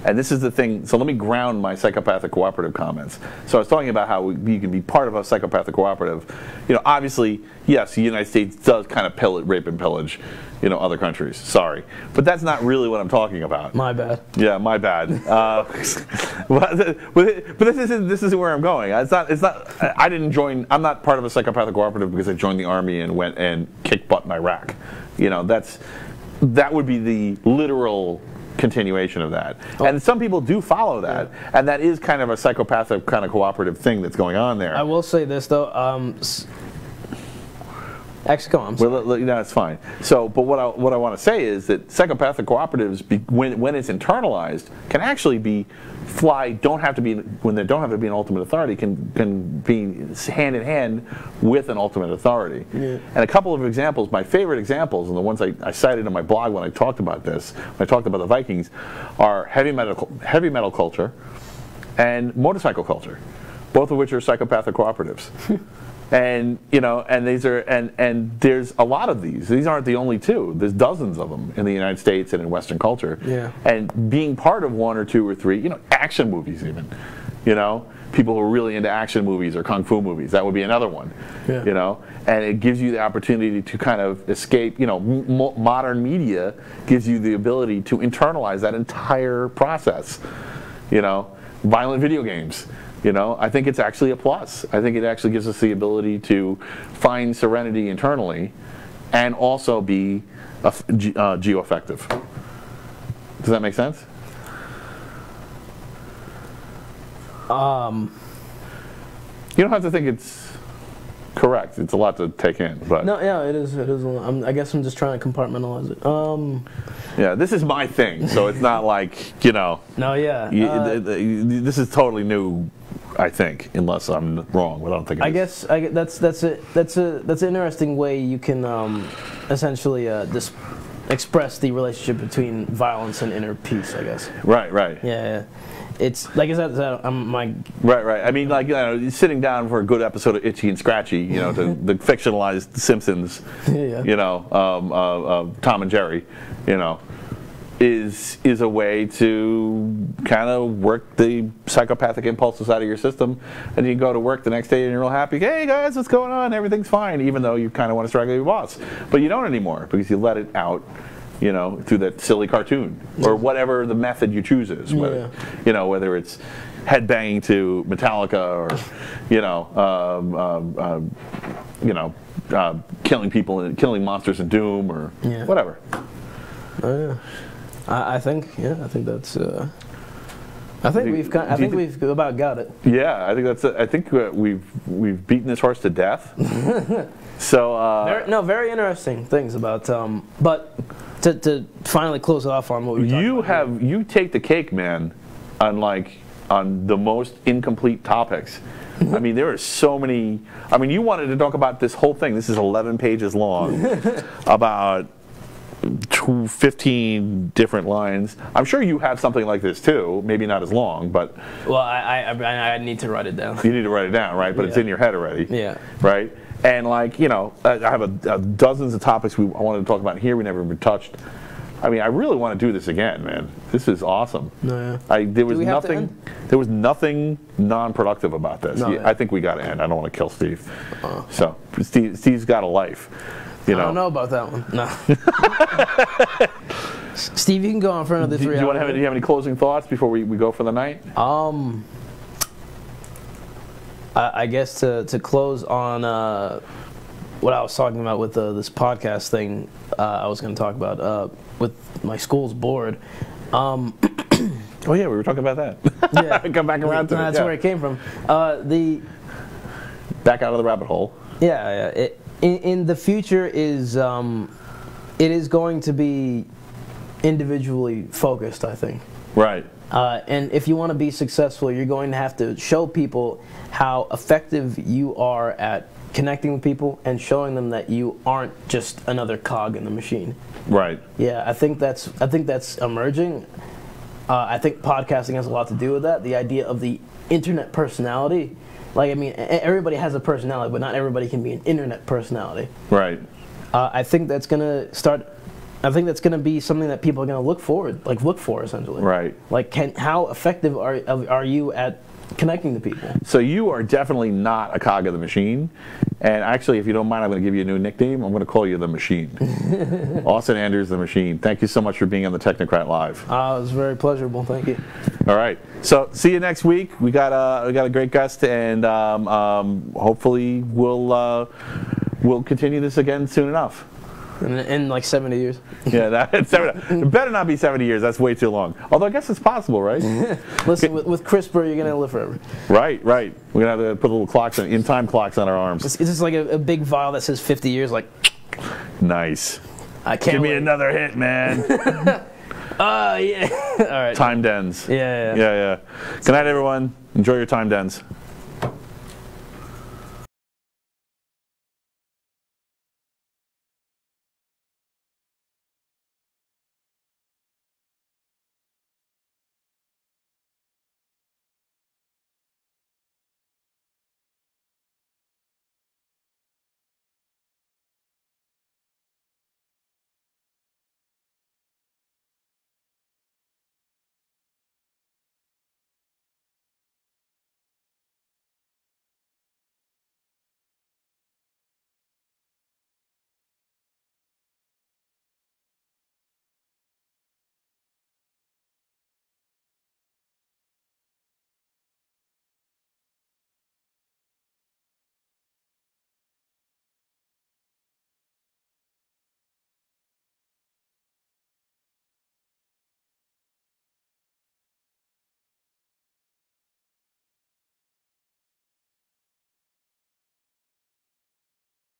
and this is the thing, so let me ground my psychopathic cooperative comments. So I was talking about how you can be part of a psychopathic cooperative. You know, obviously, yes, the United States does kind of rape and pillage, you know, other countries. Sorry. But that's not really what I'm talking about. My bad. Yeah, my bad. But this is where I'm going. It's not. I didn't join. I'm not part of a psychopathic cooperative because I joined the army and went and kicked butt in Iraq. You know, that would be the literal continuation of that. And some people do follow that, and that is kind of a psychopathic kind of cooperative thing that's going on there. I will say this though. Actually, come on. Well, no, it's fine. So, but what I want to say is that psychopathic cooperatives, when it's internalized, can actually don't have to be an ultimate authority, can be hand in hand with an ultimate authority. Yeah. And a couple of examples, my favorite examples, and the ones I cited in my blog when I talked about this, when I talked about the Vikings, are heavy metal culture and motorcycle culture, both of which are psychopathic cooperatives. And you know, and these are, and there's a lot of these. These aren't the only two. There's dozens of them in the United States and in Western culture. Yeah. And being part of one or two or three, you know, action movies even, you know, people who are really into action movies or kung fu movies, that would be another one. Yeah. You know, and it gives you the opportunity to kind of escape. You know, modern media gives you the ability to internalize that entire process. You know, violent video games. You know, I think it's actually a plus. I think it actually gives us the ability to find serenity internally and also be geo-effective. Does that make sense? You don't have to think it's correct. It's a lot to take in. But no, yeah, it is. It is. I guess I'm just trying to compartmentalize it. Yeah, this is my thing, so it's not like, you know. No, yeah. This is totally new, I think, unless I'm wrong. But I don't think it is. I guess that's an interesting way you can essentially express the relationship between violence and inner peace, I guess. Right. Right. Yeah. It's like I said, right. I mean, like, you know, sitting down for a good episode of Itchy and Scratchy, you know, to the fictionalized Simpsons, yeah. You know, Tom and Jerry, you know, is a way to kind of work the psychopathic impulses out of your system, and you go to work the next day and you're real happy. Hey guys, what's going on? Everything's fine, even though you kind of want to strangle your boss, but you don't anymore because you let it out. You know, through that silly cartoon or whatever the method you choose is. Whether, you know, whether it's headbanging to Metallica or, killing people and killing monsters in Doom or whatever. I think that's. I think we've about got it. Yeah, I think that's. I think we've beaten this horse to death. So very interesting things about. But to finally close it off on what we you take the cake, man, on the most incomplete topics. I mean, there are so many. I mean, you wanted to talk about this whole thing. This is 11 pages long about 15 different lines. I'm sure you have something like this too. Maybe not as long, but Well, I need to write it down. you need to write it down, right? But it's Yeah. in your head already. Yeah. Right? And like, you know, I have dozens of topics I wanted to talk about here we never even touched. I mean, I really want to do this again, man. This is awesome. No, yeah. There was we have to nothing. end? There was nothing non-productive about this. No, yeah. I think we got to end. I don't want to kill Steve. So Steve's got a life. You know. I don't know about that one. No. Steve, you can go on for another 3 Do hours. you have any closing thoughts before we go for the night? I guess to close on what I was talking about with this podcast thing, I was going to talk about with my school's board. Oh yeah, we were talking about that. Yeah, Come back around to it. that's Yeah. where it came from. Back out of the rabbit hole. Yeah. In the future is it is going to be individually focused, I think. Right. And if you want to be successful, you're going to have to show people how effective you are at connecting with people and showing them that you aren't just another cog in the machine. Right. Yeah, I think that's emerging. I think podcasting has a lot to do with that. The idea of the internet personality. Like, I mean, everybody has a personality, but not everybody can be an internet personality. Right. I think that's gonna start. I think that's gonna be something that people are gonna look for essentially. Right. Like, how effective are you at connecting to people? So you are definitely not a cog of the machine. And actually, if you don't mind, I'm going to give you a new nickname. I'm going to call you the Machine. Austin Anders, the Machine. Thank you so much for being on the Technocrat Live. It was very pleasurable. Thank you. All right. So see you next week. We got a great guest, and hopefully we'll continue this again soon enough. In like 70 years. Yeah, it better not be 70 years. That's way too long. Although I guess it's possible, right? Listen, with CRISPR, you're gonna live forever. Right. We're gonna have to put little clocks, in-time clocks on our arms. It's just like a big vial that says 50 years. Like, Nice. I can't. Give me wait. another hit, man. Yeah. All right. Time dens. Yeah. Yeah. Good night, everyone. Enjoy your time dens.